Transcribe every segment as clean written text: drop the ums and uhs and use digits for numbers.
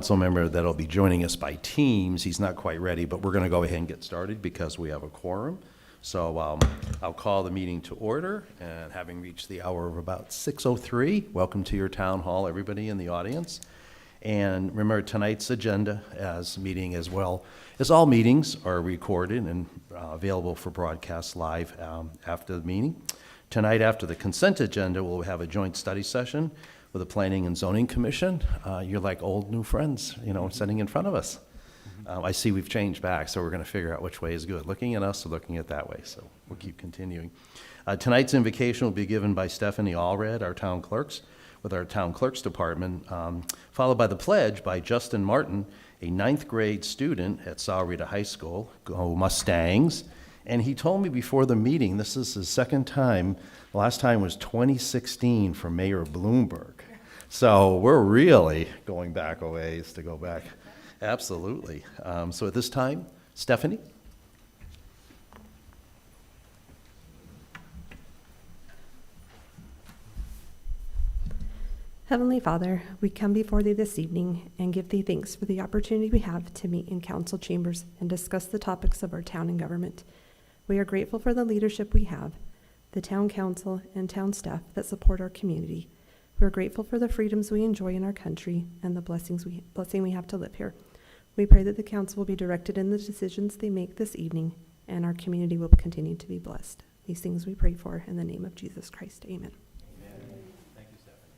council member that'll be joining us by Teams. He's not quite ready, but we're going to go ahead and get started because we have a quorum. So I'll call the meeting to order, and having reached the hour of about 6:03, welcome to your town hall, everybody in the audience. And remember, tonight's agenda as meeting, as well as all meetings, are recorded and available for broadcast live after the meeting. Tonight, after the consent agenda, we'll have a joint study session with the Planning and Zoning Commission. You're like old new friends, sitting in front of us. I see we've changed back, so we're going to figure out which way is good, looking at us or looking at that way. So we'll keep continuing. Tonight's invocation will be given by Stephanie Allred, our town clerks, with our town clerks department, followed by the pledge by Justin Martin, a 9th grade student at Sahuarita High School. Go Mustangs. And he told me before the meeting, this is his second time. The last time was 2016 for Mayor Bloomberg. So we're really going back a ways to go back. Absolutely. So at this time, Stephanie? Heavenly Father, we come before Thee this evening and give Thee thanks for the opportunity we have to meet in council chambers and discuss the topics of our town and government. We are grateful for the leadership we have, the town council and town staff that support our community. We are grateful for the freedoms we enjoy in our country and the blessing we have to live here. We pray that the council will be directed in the decisions they make this evening, and our community will continue to be blessed. These things we pray for in the name of Jesus Christ. Amen. Amen. Thank you, Stephanie.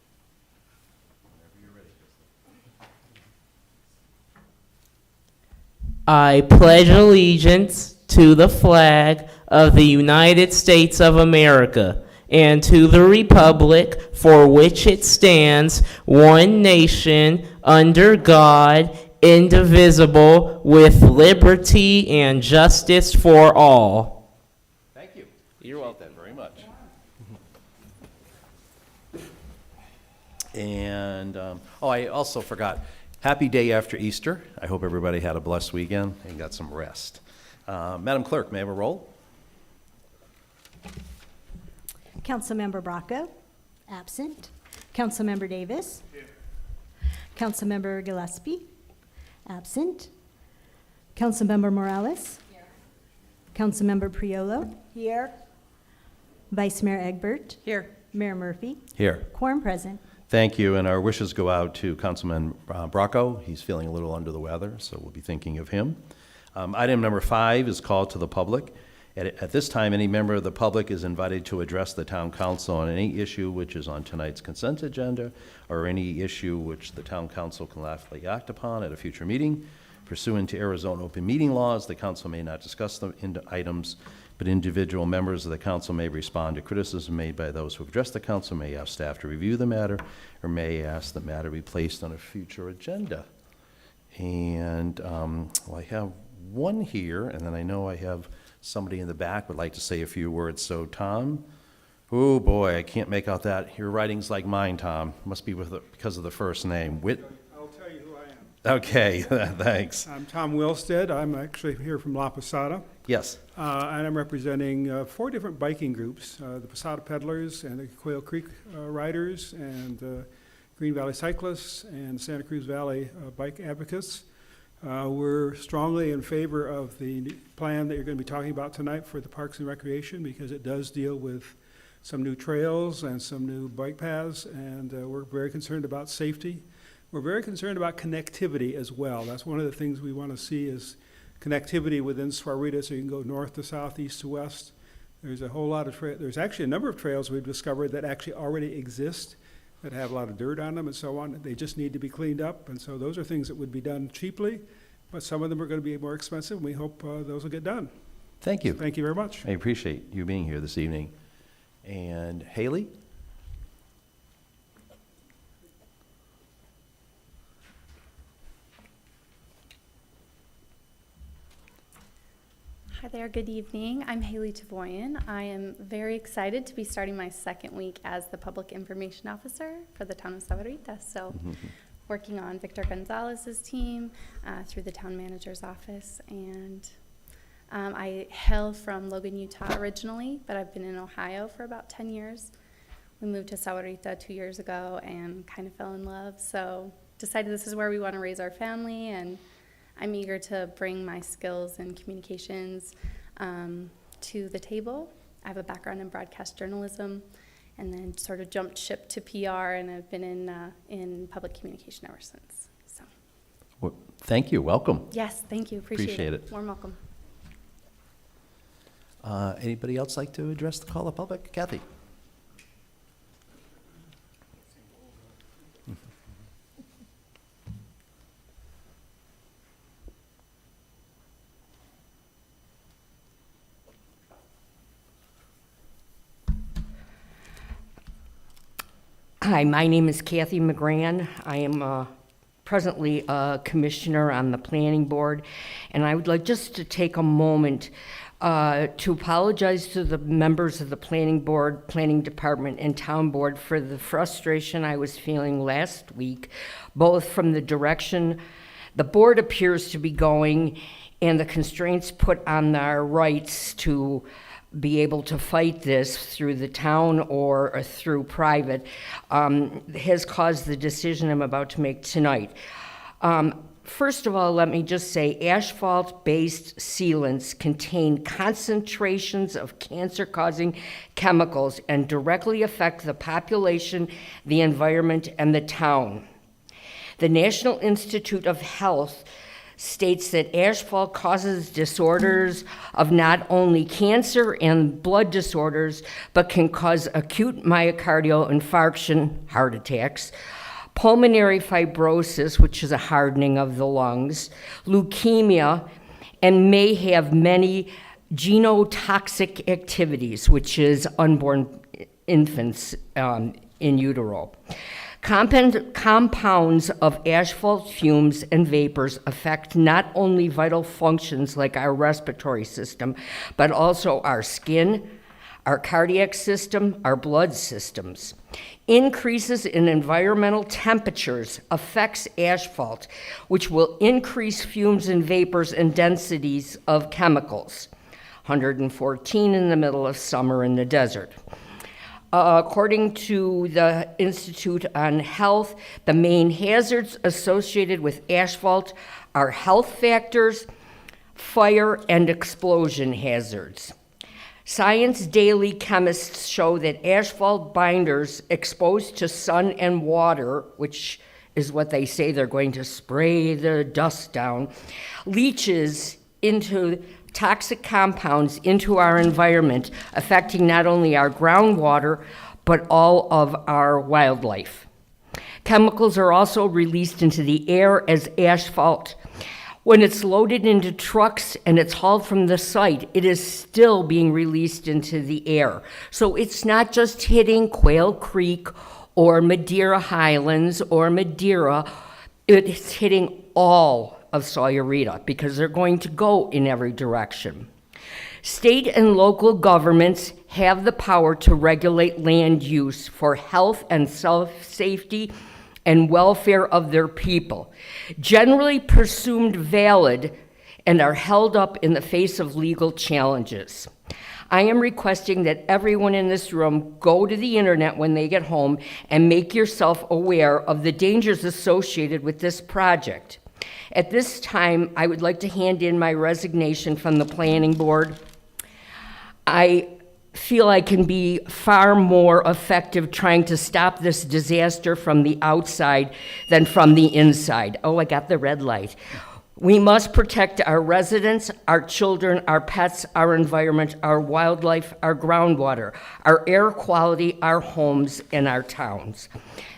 Whenever you're ready, Krista. I pledge allegiance to the flag of the United States of America and to the republic for which it stands, one nation, under God, indivisible, with liberty and justice for all. Thank you. You're welcome very much. And, I also forgot, happy day after Easter. I hope everybody had a blessed weekend and got some rest. Madam Clerk, may I have a roll? Councilmember Bracco, absent. Councilmember Davis. Here. Councilmember Gillespie, absent. Councilmember Morales. Here. Councilmember Priolo. Here. Vice Mayor Egbert. Here. Mayor Murphy. Here. Quorum present. Thank you, and our wishes go out to Councilman Bracco. He's feeling a little under the weather, so we'll be thinking of him. Item number 5 is called to the public. At this time, any member of the public is invited to address the town council on any issue which is on tonight's consent agenda or any issue which the town council can lawfully act upon at a future meeting. Pursuant to Arizona open meeting laws, the council may not discuss the items, but individual members of the council may respond to criticism made by those who address the council, may ask staff to review the matter, or may ask the matter be placed on a future agenda. And I have one here, and then I know I have somebody in the back would like to say a few words. So Tom, oh boy, I can't make out that. Your writing's like mine, Tom. Must be because of the first name. I'll tell you who I am. Okay, thanks. I'm Tom Wilstead. I'm actually here from La Posada. Yes. And I'm representing 4 different biking groups, the Posada Peddlers and the Quail Creek Riders and Green Valley Cyclists and Santa Cruz Valley Bike Advocates. We're strongly in favor of the plan that you're going to be talking about tonight for the Parks and Recreation because it does deal with some new trails and some new bike paths, and we're very concerned about safety. We're very concerned about connectivity as well. That's one of the things we want to see is connectivity within Sahuarita, so you can go north to south, east to west. There's a whole lot of there's actually a number of trails we've discovered that actually already exist that have a lot of dirt on them and so on. They just need to be cleaned up, and so those are things that would be done cheaply, but some of them are going to be more expensive, and we hope those will get done. Thank you. Thank you very much. I appreciate you being here this evening. And Haley? Hi there, good evening. I'm Haley Tavoyan. I am very excited to be starting my second week as the Public Information Officer for the town of Sahuarita. So working on Victor Gonzalez's team through the town manager's office. And I hail from Logan, Utah originally, but I've been in Ohio for about 10 years. We moved to Sahuarita 2 years ago and kind of fell in love. So decided this is where we want to raise our family, and I'm eager to bring my skills and communications to the table. I have a background in broadcast journalism, and then sort of jumped ship to PR, and I've been in public communication ever since. So, Well, thank you. Welcome. yes, thank you. Appreciate Appreciate it. it. Warm welcome. Anybody else like to address the call of public? Kathy? Hi, my name is Kathy McGran. I am presently a commissioner on the planning board, and I would like just to take a moment to apologize to the members of the planning board, planning department, and town board for the frustration I was feeling last week, both from the direction the board appears to be going and the constraints put on our rights to be able to fight this through the town or through private, has caused the decision I'm about to make tonight. First of all, let me just say asphalt-based sealants contain concentrations of cancer-causing chemicals and directly affect the population, the environment, and the town. The National Institute of Health states that asphalt causes disorders of not only cancer and blood disorders, but can cause acute myocardial infarction, heart attacks, pulmonary fibrosis, which is a hardening of the lungs, leukemia, and may have many genotoxic activities, which is unborn infants in utero. Compounds of asphalt fumes and vapors affect not only vital functions like our respiratory system, but also our skin, our cardiac system, our blood systems. Increases in environmental temperatures affects asphalt, which will increase fumes and vapors and densities of chemicals. 114 in the middle of summer in the desert. According to the Institute on Health, the main hazards associated with asphalt are health factors, fire, and explosion hazards. Science Daily chemists show that asphalt binders exposed to sun and water, which is what they say they're going to spray the dust down, leaches into toxic compounds into our environment, affecting not only our groundwater, but all of our wildlife. Chemicals are also released into the air as asphalt. When it's loaded into trucks and it's hauled from the site, it is still being released into the air. So it's not just hitting Quail Creek or Madeira Highlands or Madeira, it's hitting all of Sahuarita because they're going to go in every direction. State and local governments have the power to regulate land use for health and safety and welfare of their people, generally presumed valid and are held up in the face of legal challenges. I am requesting that everyone in this room go to the internet when they get home and make yourself aware of the dangers associated with this project. At this time, I would like to hand in my resignation from the planning board. I feel I can be far more effective trying to stop this disaster from the outside than from the inside. Oh, I got the red light. We must protect our residents, our children, our pets, our environment, our wildlife, our groundwater, our air quality, our homes, and our towns.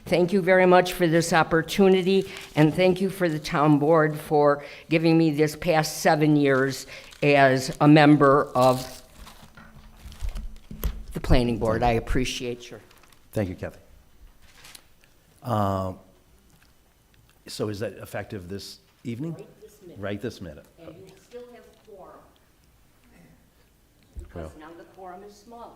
Thank you very much for this opportunity, and thank you for the town board for giving me this past 7 years as a member of the planning board. I appreciate your. Thank you, Kathy. So is that effective this evening? Right this minute. Right this minute. And you still have quorum. Because Well. now the quorum is smaller.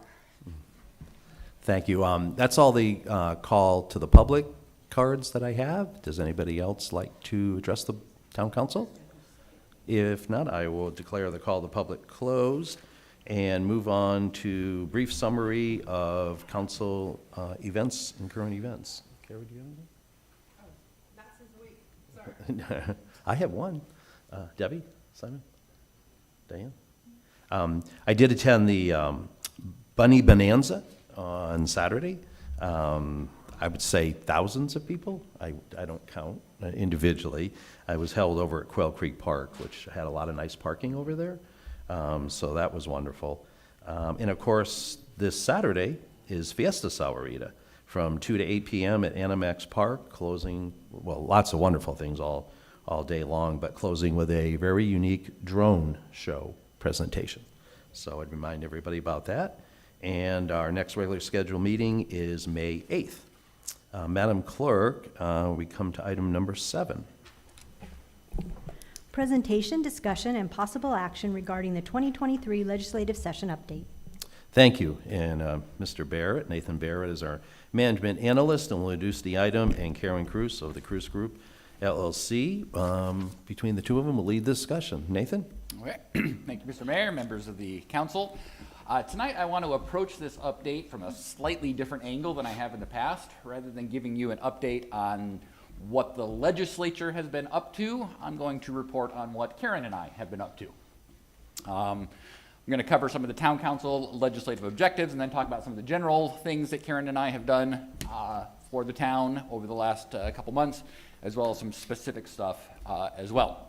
Thank you. That's all the call to the public cards that I have. Does anybody else like to address the town council? If not, I will declare the call to the public closed and move on to brief summary of council events and current events. Carrie, do you have anything? I have one. Debbie, Simon, Diane? I did attend the Bunny Bonanza on Saturday. I would say thousands of people. I don't count individually. I was held over at Quail Creek Park, which had a lot of nice parking over there. So that was wonderful. And of course, this Saturday is Fiesta Sahuarita from 2 to 8 p.m. at Animax Park, closing, well, lots of wonderful things all day long, but closing with a very unique drone show presentation. So I'd remind everybody about that. And our next regular scheduled meeting is May 8th. Madam Clerk, we come to item number 7. Presentation, discussion, and possible action regarding the 2023 legislative session update. Thank you. And Mr. Barrett, Nathan Barrett is our management analyst, and will introduce the item, and Karen Cruz of the Cruz Group LLC. Between the two of them, will lead the discussion. Nathan? Okay. Thank you, Mr. Mayor, members of the council. Tonight, I want to approach this update from a slightly different angle than I have in the past. Rather than giving you an update on what the legislature has been up to, I'm going to report on what Karen and I have been up to. I'm going to cover some of the town council legislative objectives and then talk about some of the general things that Karen and I have done for the town over the last couple months, as well as some specific stuff as well.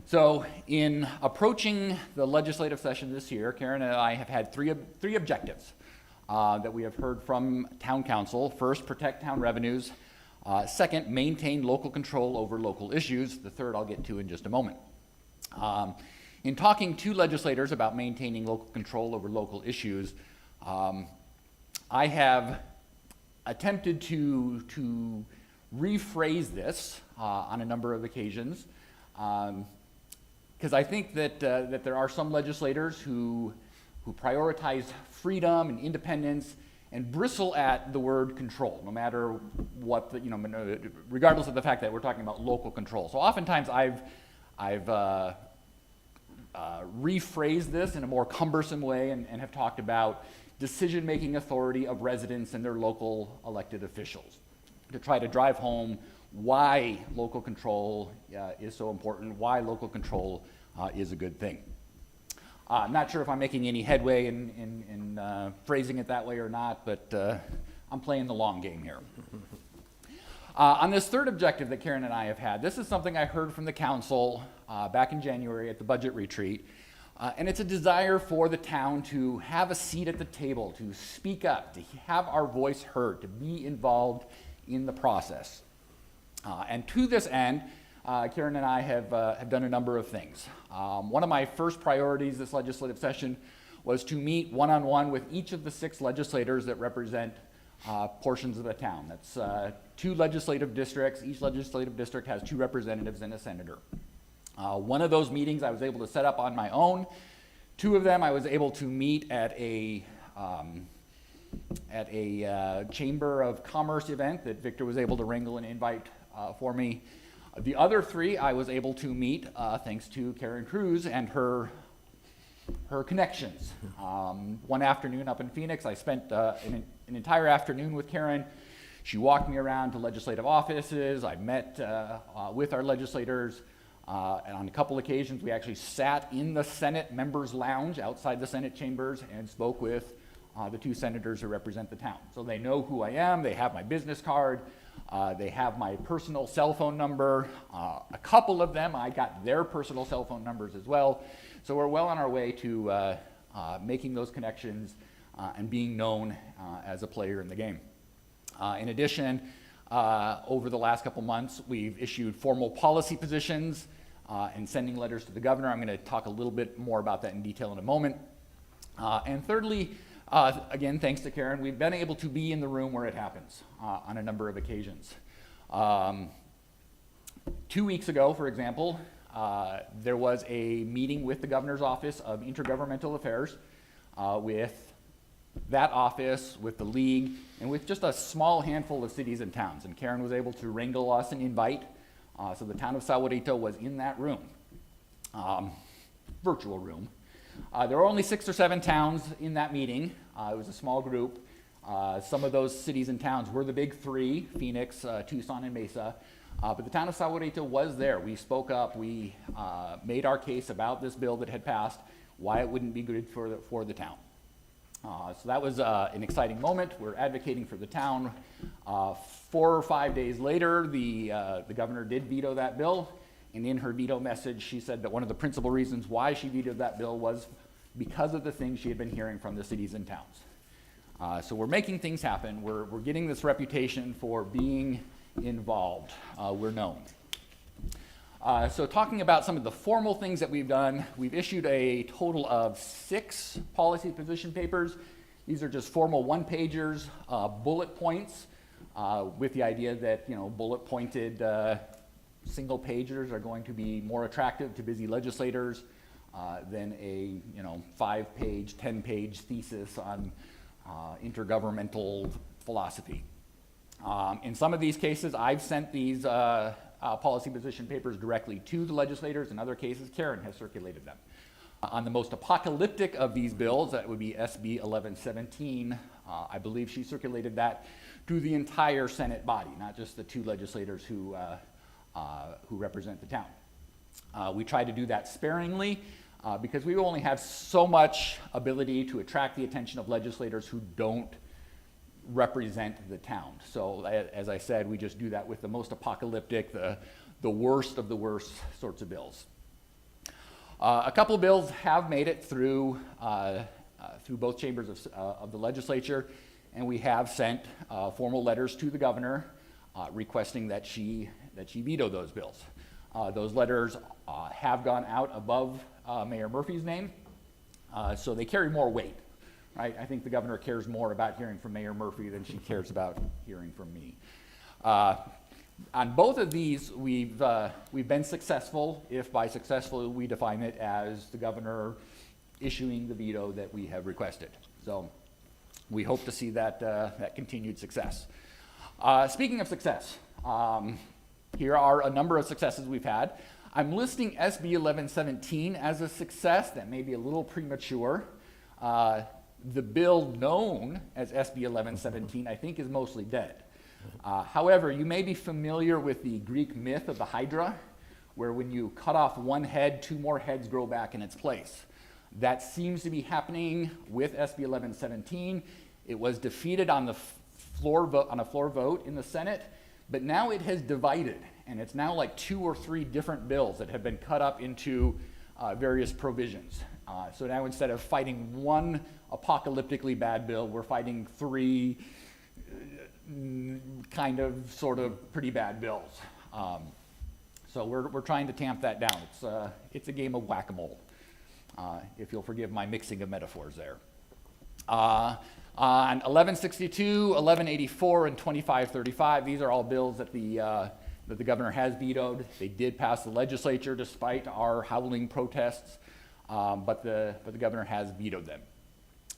So in approaching the legislative session this year, Karen and I have had three objectives that we have heard from town council. First, protect town revenues. Second, maintain local control over local issues. The third I'll get to in just a moment. In talking to legislators about maintaining local control over local issues, I have attempted to rephrase this on a number of occasions. Because I think that there are some legislators who prioritize freedom and independence and bristle at the word control, no matter what, regardless of the fact that we're talking about local control. So oftentimes I've rephrased this in a more cumbersome way and have talked about decision-making authority of residents and their local elected officials to try to drive home why local control is so important, why local control is a good thing. I'm not sure if I'm making any headway in phrasing it that way or not, but I'm playing the long game here. On this third objective that Karen and I have had, this is something I heard from the council back in January at the budget retreat, and it's a desire for the town to have a seat at the table, to speak up, to have our voice heard, to be involved in the process. And to this end, Karen and I have done a number of things. One of my first priorities this legislative session was to meet one-on-one with each of the 6 legislators that represent portions of the town. That's 2 legislative districts. Each legislative district has 2 representatives and a senator. One of those meetings I was able to set up on my own. 2 of them I was able to meet at a Chamber of Commerce event that Victor was able to wrangle and invite for me. The other 3 I was able to meet thanks to Karen Cruz and her connections. One afternoon up in Phoenix, I spent an entire afternoon with Karen. She walked me around to legislative offices. I met with our legislators. And on a couple occasions, we actually sat in the Senate members' lounge outside the Senate chambers and spoke with the 2 senators who represent the town. So they know who I am. They have my business card. They have my personal cell phone number. A couple of them, I got their personal cell phone numbers as well. So we're well on our way to making those connections and being known as a player in the game. In addition, over the last couple months, we've issued formal policy positions and sending letters to the governor. I'm going to talk a little bit more about that in detail in a moment. And thirdly, again, thanks to Karen, we've been able to be in the room where it happens on a number of occasions. 2 weeks ago, for example, there was a meeting with the governor's office of intergovernmental affairs with that office, with the league, and with just a small handful of cities and towns. And Karen was able to wrangle us an invite. So the town of Sahuarita was in that room, virtual room. There were only 6 or 7 towns in that meeting. It was a small group. Some of those cities and towns were the big 3, Phoenix, Tucson, and Mesa. But the town of Sahuarita was there. We spoke up. We made our case about this bill that had passed, why it wouldn't be good for the town. So that was an exciting moment. We're advocating for the town. 4 or 5 days later, the governor did veto that bill. And in her veto message, she said that one of the principal reasons why she vetoed that bill was because of the things she had been hearing from the cities and towns. So we're making things happen. We're getting this reputation for being involved. We're known. So talking about some of the formal things that we've done, we've issued a total of 6 policy position papers. These are just formal one-pagers, bullet points, with the idea that, you know, bullet-pointed single pagers are going to be more attractive to busy legislators than a, you know, 5-page, 10-page thesis on intergovernmental philosophy. In some of these cases, I've sent these policy position papers directly to the legislators. In other cases, Karen has circulated them. On the most apocalyptic of these bills, that would be SB 1117, I believe she circulated that to the entire Senate body, not just the 2 legislators who represent the town. We try to do that sparingly because we only have so much ability to attract the attention of legislators who don't represent the town. So as I said, we just do that with the most apocalyptic, the worst of the worst sorts of bills. A couple of bills have made it through both chambers of the legislature, and we have sent formal letters to the governor requesting that she veto those bills. Those letters have gone out above Mayor Murphy's name, so they carry more weight. Right? I think the governor cares more about hearing from Mayor Murphy than she cares about hearing from me. On both of these, we've been successful, if by successful we define it as the governor issuing the veto that we have requested. So we hope to see that continued success. Speaking of success, here are a number of successes we've had. I'm listing SB 1117 as a success. That may be a little premature. The bill known as SB 1117, I think, is mostly dead. However, you may be familiar with the Greek myth of the Hydra, where when you cut off one head, 2 more heads grow back in its place. That seems to be happening with SB 1117. It was defeated on a floor vote in the Senate, but now it has divided, and it's now like 2 or 3 different bills that have been cut up into various provisions. So now instead of fighting one apocalyptically bad bill, we're fighting 3 kind of, sort of pretty bad bills. So we're trying to tamp that down. It's a game of whack-a-mole, if you'll forgive my mixing of metaphors there. On 1162, 1184, and 2535, these are all bills that the governor has vetoed. They did pass the legislature despite our howling protests, but the governor has vetoed them.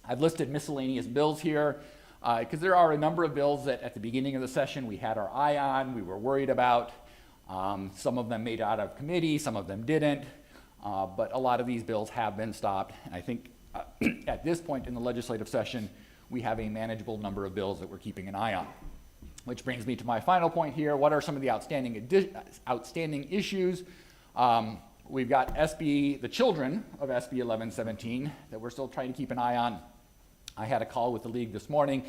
I've listed miscellaneous bills here because there are a number of bills that at the beginning of the session we had our eye on, we were worried about. Some of them made it out of committee, some of them didn't, but a lot of these bills have been stopped. And I think at this point in the legislative session, we have a manageable number of bills that we're keeping an eye on. Which brings me to my final point here. What are some of the outstanding issues? We've got the children of SB 1117 that we're still trying to keep an eye on. I had a call with the league this morning,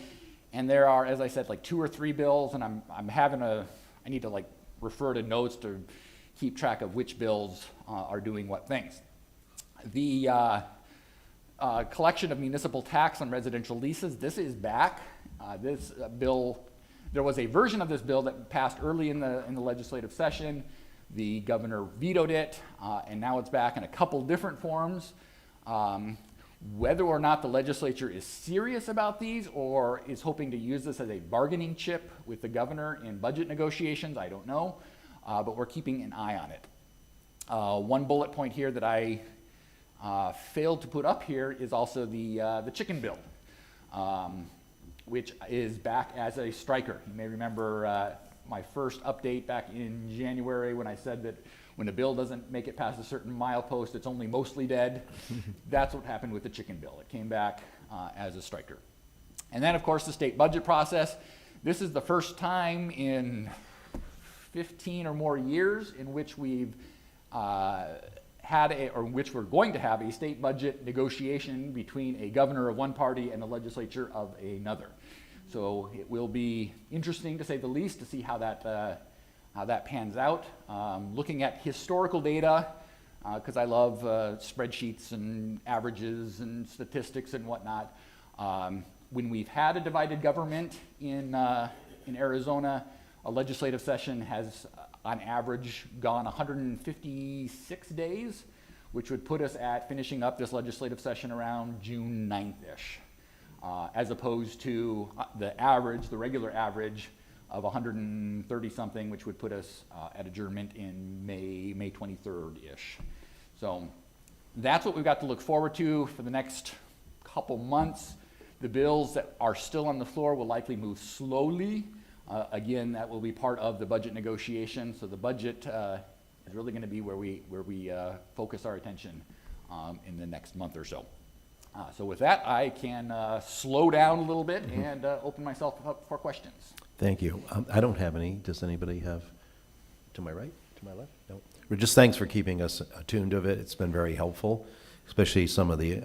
and there are, as I said, like 2 or 3 bills, and I need to like refer to notes to keep track of which bills are doing what things. The collection of municipal tax on residential leases, this is back. This bill, there was a version of this bill that passed early in the legislative session. The governor vetoed it, and now it's back in a couple different forms. Whether or not the legislature is serious about these or is hoping to use this as a bargaining chip with the governor in budget negotiations, I don't know, but we're keeping an eye on it. One bullet point here that I failed to put up here is also the chicken bill, which is back as a striker. You may remember my first update back in January when I said that when a bill doesn't make it past a certain milepost, it's only mostly dead. That's what happened with the chicken bill. It came back as a striker. And then, of course, the state budget process. This is the first time in 15 or more years in which we've or in which we're going to have a state budget negotiation between a governor of one party and a legislature of another. So it will be interesting, to say the least, to see how that pans out. Looking at historical data, because I love spreadsheets and averages and statistics and whatnot. When we've had a divided government in Arizona, a legislative session has on average gone 156 days, which would put us at finishing up this legislative session around June 9th-ish, as opposed to the regular average of 130-something, which would put us at adjournment in May 23rd-ish. So that's what we've got to look forward to for the next couple months. The bills that are still on the floor will likely move slowly. Again, that will be part of the budget negotiation. So the budget is really going to be where we focus our attention in the next month or so. So with that, I can slow down a little bit and open myself up for questions. Thank you. I don't have any. Does anybody have? To my right? To my left? No. Well, just thanks for keeping us attuned to it. It's been very helpful, especially some of the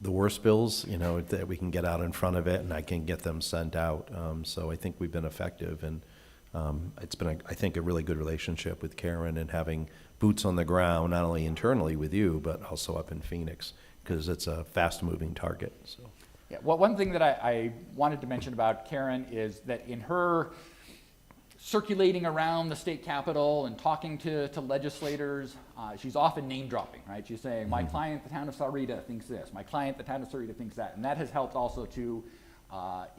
worst bills, that we can get out in front of it and I can get them sent out. So I think we've been effective, and it's been, I think, a really good relationship with Karen and having boots on the ground, not only internally with you, but also up in Phoenix, because it's a fast-moving target. So. Yeah, well, one thing that I wanted to mention about Karen is that in her circulating around the state capitol and talking to legislators, she's often name dropping, right? She's saying, my client, the town of Sahuarita, thinks this. My client, the town of Sahuarita, thinks that. And that has helped also to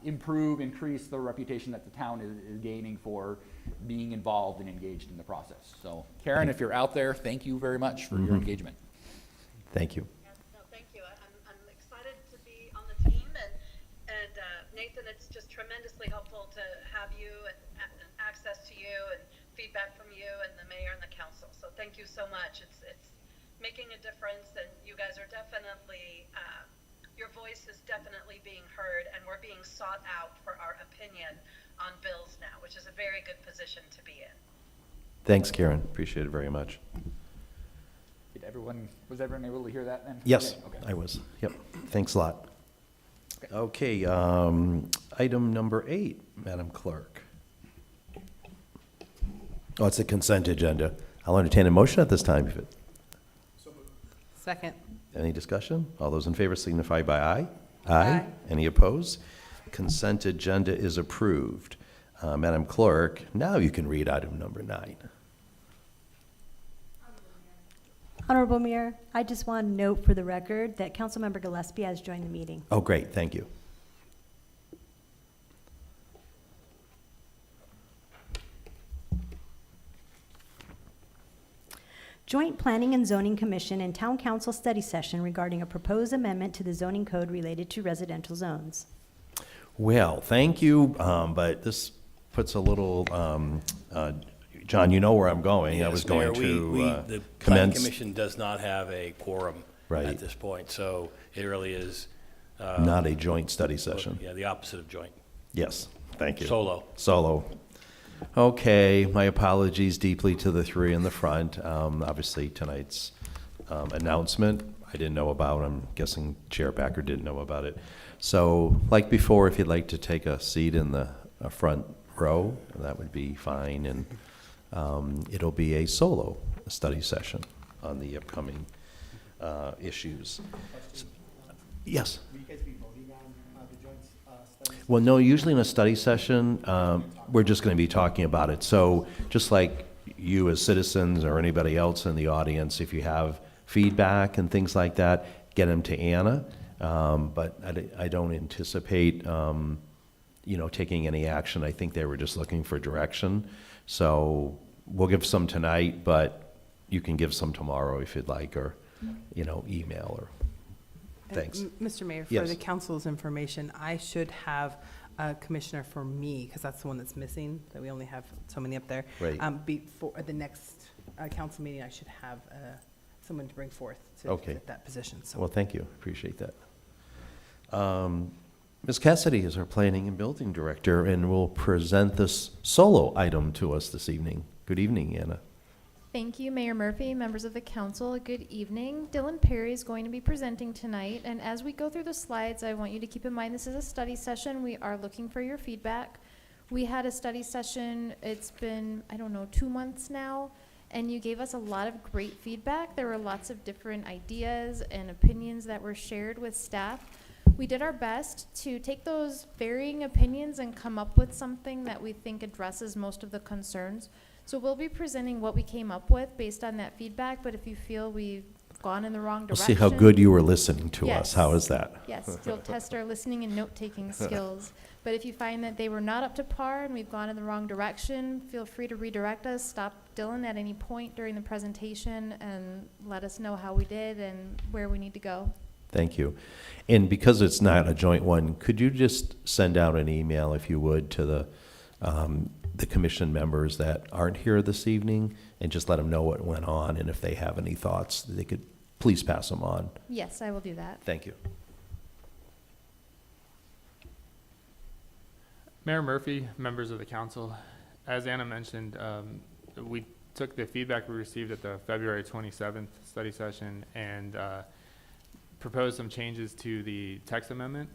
increase the reputation that the town is gaining for being involved and engaged in the process. So Karen, if you're out there, thank you very much for your engagement. Thank you. No, thank you. I'm excited to be on the team, and Nathan, it's just tremendously helpful to have you and access to you and feedback from you and the mayor and the council. So thank you so much. It's making a difference, and you guys are definitely, your voice is definitely being heard, and we're being sought out for our opinion on bills now, which is a very good position to be in. Thanks, Karen. Appreciate it very much. Was everyone able to hear that then? Yes, Okay. I was. Yep. Thanks a lot. Okay, item number 8, Madam Clerk. Oh, it's a consent agenda. I'll entertain a motion at this time. Second. Any discussion? All those in favor signify by aye. Aye. Any opposed? Consent agenda is approved. Madam Clerk, now you can read item number 9. Honorable Mayor, I just want to note for the record that Councilmember Gillespie has joined the meeting. Oh, great. Thank you. Joint Planning and Zoning Commission and Town Council study session regarding a proposed amendment to the zoning code related to residential zones. Well, thank you, but this puts a little, John, you know where I'm going. I was going Mayor, to the Planning commence. Commission does not have a quorum Right. at this point, so it really is. Not a joint study session. Yeah, the opposite of joint. Yes, thank you. Solo. Okay, my apologies deeply to the three in the front. Obviously, tonight's announcement, I didn't know about. I'm guessing Chair Packer didn't know about it. So, like before, if you'd like to take a seat in the front row, that would be fine. And it'll be a solo study session on the upcoming issues. Yes? Will you guys be voting on the joint studies? Well, no, usually in a study session, we're just going to be talking about it. So just like you as citizens or anybody else in the audience, if you have feedback and things like that, get them to Anna. But I don't anticipate, taking any action. I think they were just looking for direction. So we'll give some tonight, but you can give some tomorrow if you'd like, or, email or. Thanks. Mr. Mayor, for Yes. the council's information, I should have a commissioner for me, because that's the one that's missing, that we only have so many up there. Right. Before the next council meeting, I should have someone to bring forth to Okay. fit that position. So Well, thank you. Appreciate that. Ms. Cassidy is our Planning and Building Director and will present this solo item to us this evening. Good evening, Anna. Thank you, Mayor Murphy, members of the council. Good evening. Dylan Perry is going to be presenting tonight, and as we go through the slides, I want you to keep in mind this is a study session. We are looking for your feedback. We had a study session, it's been, 2 months now, and you gave us a lot of great feedback. There were lots of different ideas and opinions that were shared with staff. We did our best to take those varying opinions and come up with something that we think addresses most of the concerns. So we'll be presenting what we came up with based on that feedback, but if you feel we've gone in the wrong We'll direction. see how good you were listening to us. Yes. How is that? Yes, you'll test our listening and note-taking skills. But if you find that they were not up to par and we've gone in the wrong direction, feel free to redirect us. Stop Dylan at any point during the presentation and let us know how we did and where we need to go. Thank you. And because it's not a joint one, could you just send out an email, if you would, to the commission members that aren't here this evening and just let them know what went on, and if they have any thoughts, they could please pass them on. Yes, I will do that. Thank you. Mayor Murphy, members of the council, as Anna mentioned, we took the feedback we received at the February 27th study session and proposed some changes to the text amendment.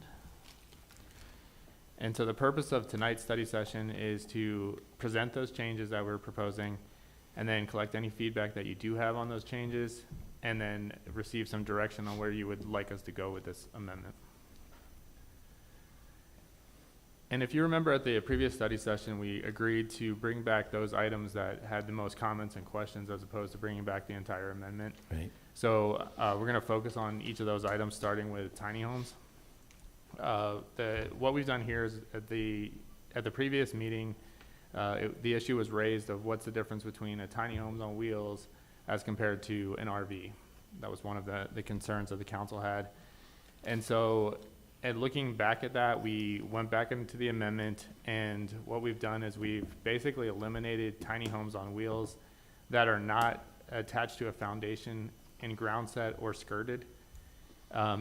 And so the purpose of tonight's study session is to present those changes that we're proposing and then collect any feedback that you do have on those changes and then receive some direction on where you would like us to go with this amendment. And if you remember at the previous study session, we agreed to bring back those items that had the most comments and questions as opposed to bringing back the entire amendment. Right. So we're going to focus on each of those items, starting with tiny homes. What we've done here is at the previous meeting, the issue was raised of what's the difference between a tiny homes on wheels as compared to an RV. That was one of the concerns that the council had. And so, and looking back at that, we went back into the amendment, and what we've done is we've basically eliminated tiny homes on wheels that are not attached to a foundation in ground set or skirted.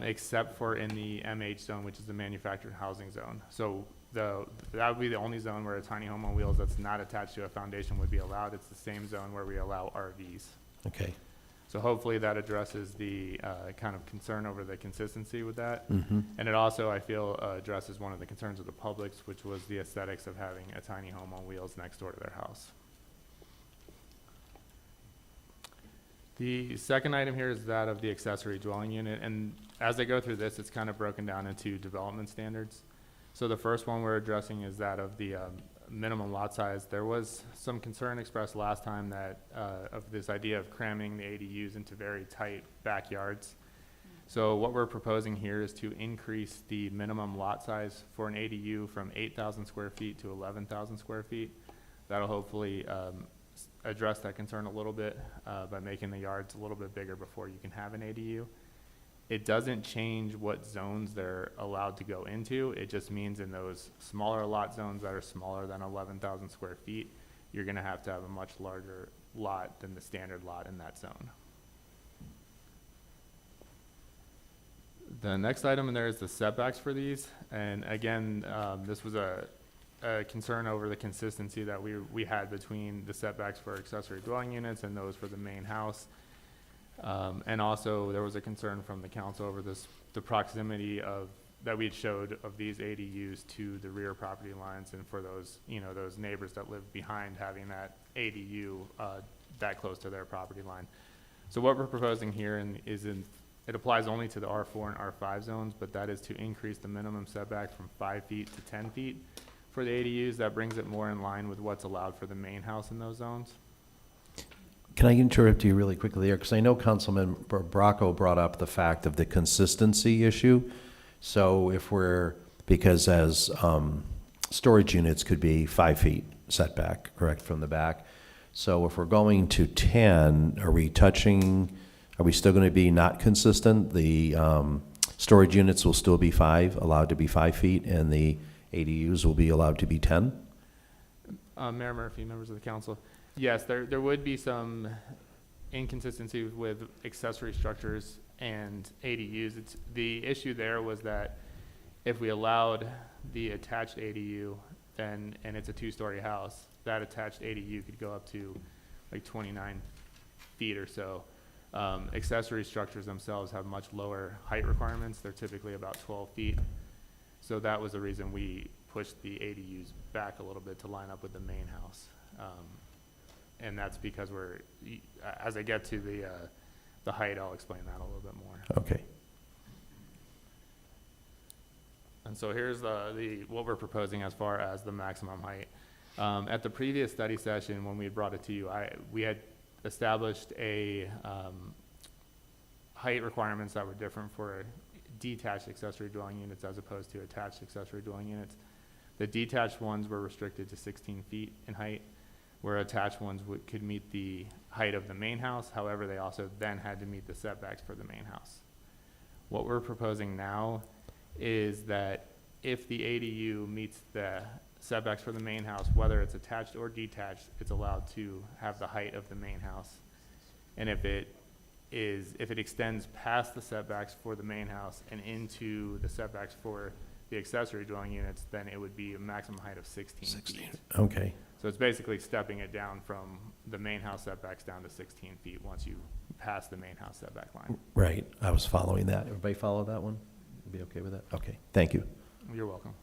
Except for in the MH zone, which is the manufactured housing zone. So that would be the only zone where a tiny home on wheels that's not attached to a foundation would be allowed. It's the same zone where we allow RVs. Okay. So hopefully that addresses the kind of concern over the consistency with that. Mm-hmm. And it also, I feel, addresses one of the concerns of the public's, which was the aesthetics of having a tiny home on wheels next door to their house. The second item here is that of the accessory dwelling unit, and as I go through this, it's kind of broken down into development standards. So the first one we're addressing is that of the minimum lot size. There was some concern expressed last time that of this idea of cramming the ADUs into very tight backyards. So what we're proposing here is to increase the minimum lot size for an ADU from 8,000 square feet to 11,000 square feet. That'll hopefully address that concern a little bit by making the yards a little bit bigger before you can have an ADU. It doesn't change what zones they're allowed to go into. It just means in those smaller lot zones that are smaller than 11,000 square feet, you're going to have a much larger lot than the standard lot in that zone. The next item in there is the setbacks for these. And again, this was a concern over the consistency that we had between the setbacks for accessory dwelling units and those for the main house. And also there was a concern from the council over the proximity that we had showed of these ADUs to the rear property lines, and for those, those neighbors that live behind having that ADU that close to their property line. So what we're proposing here it applies only to the R4 and R5 zones, but that is to increase the minimum setback from 5 feet to 10 feet. For the ADUs, that brings it more in line with what's allowed for the main house in those zones. Can I interrupt you really quickly there? Because I know Councilman Bracco brought up the fact of the consistency issue. So because as storage units could be 5 feet setback, correct, from the back. So if we're going to 10, are we still going to be not consistent? The storage units will still be allowed to be 5 feet, and the ADUs will be allowed to be 10? Mayor Murphy, members of the council. Yes, there would be some inconsistency with accessory structures and ADUs. The issue there was that if we allowed the attached ADU, then, and it's a 2-story house, that attached ADU could go up to like 29 feet or so. Accessory structures themselves have much lower height requirements. They're typically about 12 feet. So that was the reason we pushed the ADUs back a little bit to line up with the main house. And that's because as I get to the height, I'll explain that a little bit more. Okay. And so here's what we're proposing as far as the maximum height. At the previous study session, when we had brought it to you, we had established a height requirements that were different for detached accessory dwelling units as opposed to attached accessory dwelling units. The detached ones were restricted to 16 feet in height, where attached ones could meet the height of the main house. However, they also then had to meet the setbacks for the main house. What we're proposing now is that if the ADU meets the setbacks for the main house, whether it's attached or detached, it's allowed to have the height of the main house. And if it extends past the setbacks for the main house and into the setbacks for the accessory dwelling units, then it would be a maximum height of 16 feet. Okay. So it's basically stepping it down from the main house setbacks down to 16 feet once you pass the main house setback line. Right. I was following that. Everybody follow that one? Be okay with that? Okay. Thank you. You're welcome.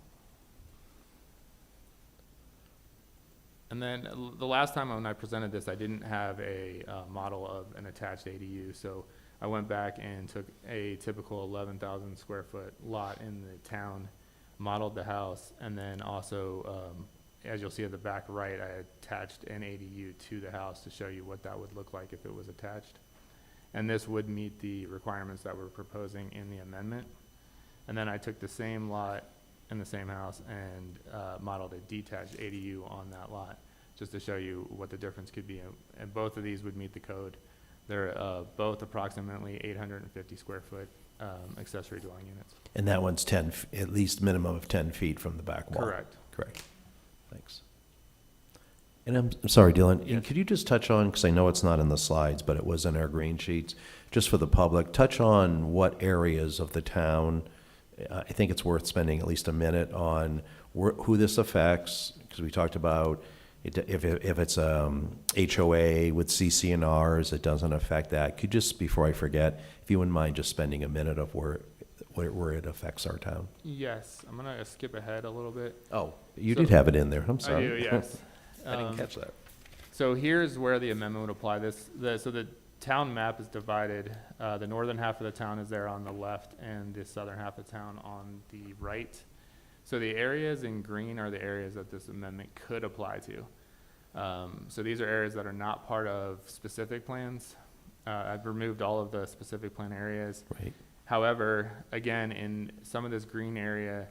And then the last time when I presented this, I didn't have a model of an attached ADU. So I went back and took a typical 11,000 square foot lot in the town, modeled the house, and then also, as you'll see at the back right, I attached an ADU to the house to show you what that would look like if it was attached. And this would meet the requirements that we're proposing in the amendment. And then I took the same lot in the same house and modeled a detached ADU on that lot, just to show you what the difference could be. And both of these would meet the code. They're both approximately 850 square foot accessory dwelling units. And that one's 10, at least minimum of 10 feet from the back wall. Correct. Correct. Thanks. And I'm sorry, Dylan, Yes. could you just touch on, because I know it's not in the slides, but it was in our green sheets, just for the public, touch on what areas of the town, I think it's worth spending at least a minute on who this affects, because we talked about if it's HOA with CC&Rs, it doesn't affect that. Could just, before I forget, if you wouldn't mind just spending a minute of where it affects our town. Yes, I'm gonna skip ahead a little bit. Oh, you did have it in there, I'm sorry. I do, yes. I didn't catch that. So here's where the amendment would apply. So the town map is divided. The northern half of the town is there on the left and the southern half of the town on the right. So the areas in green are the areas that this amendment could apply to. So these are areas that are not part of specific plans. I've removed all of the specific plan areas. Right. However, again, in some of this green area,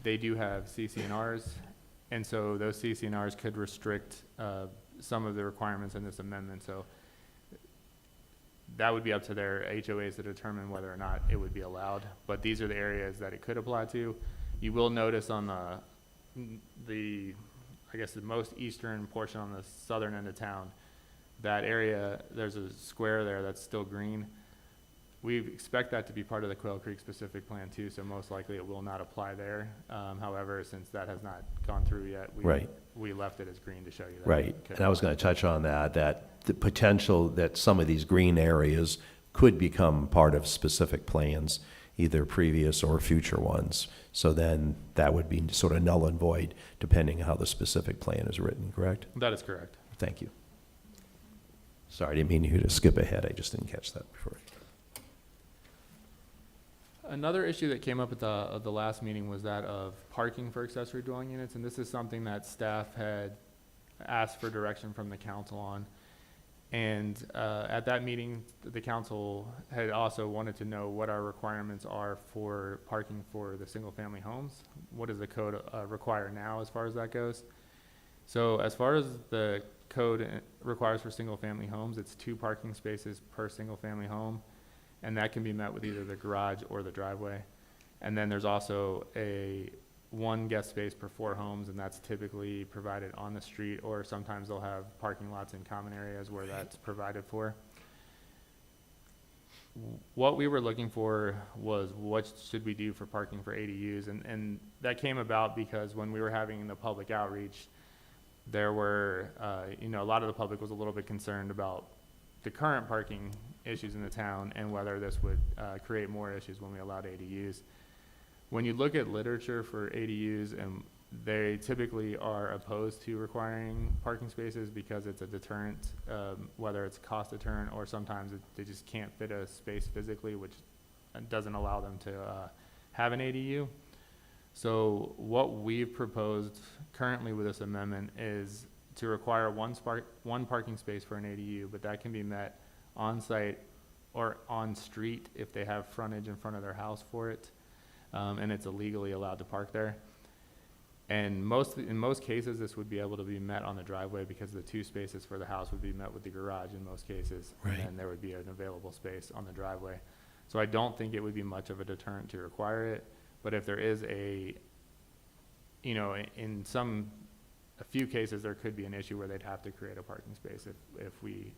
they do have CC&Rs, and so those CC&Rs could restrict some of the requirements in this amendment. So that would be up to their HOAs to determine whether or not it would be allowed. But these are the areas that it could apply to. You will notice on the I guess the most eastern portion on the southern end of town, that area, there's a square there that's still green. We expect that to be part of the Quail Creek specific plan too, so most likely it will not apply there. However, since that has not gone through yet, we left it as green to show you that. Right, and I was going to touch on that the potential that some of these green areas could become part of specific plans, either previous or future ones. So then that would be sort of null and void depending on how the specific plan is written, correct? That is correct. Thank you. Sorry, I didn't mean you to skip ahead. I just didn't catch that before. Another issue that came up at the last meeting was that of parking for accessory dwelling units, and this is something that staff had asked for direction from the council on. And at that meeting, the council had also wanted to know what our requirements are for parking for the single-family homes. What does the code require now as far as that goes? So as far as the code requires for single-family homes, it's 2 parking spaces per single-family home. And that can be met with either the garage or the driveway. And then there's also 1 guest space per 4 homes, and that's typically provided on the street, or sometimes they'll have parking lots in common areas where that's provided for. what we were looking for was what should we do for parking for ADUs, and that came about because when we were having the public outreach, there were, a lot of the public was a little bit concerned about the current parking issues in the town and whether this would create more issues when we allowed ADUs. When you look at literature for ADUs, and they typically are opposed to requiring parking spaces because it's a deterrent, whether it's a cost deterrent or sometimes they just can't fit a space physically, which doesn't allow them to have an ADU. So what we've proposed currently with this amendment is to require one parking space for an ADU, but that can be met on site or on street if they have frontage in front of their house for it, and it's illegally allowed to park there. And in most cases, this would be able to be met on the driveway because the 2 spaces for the house would be met with the garage in most cases, Right. and there would be an available space on the driveway. So I don't think it would be much of a deterrent to require it, but if there is a few cases, there could be an issue where they'd have to create a parking space if we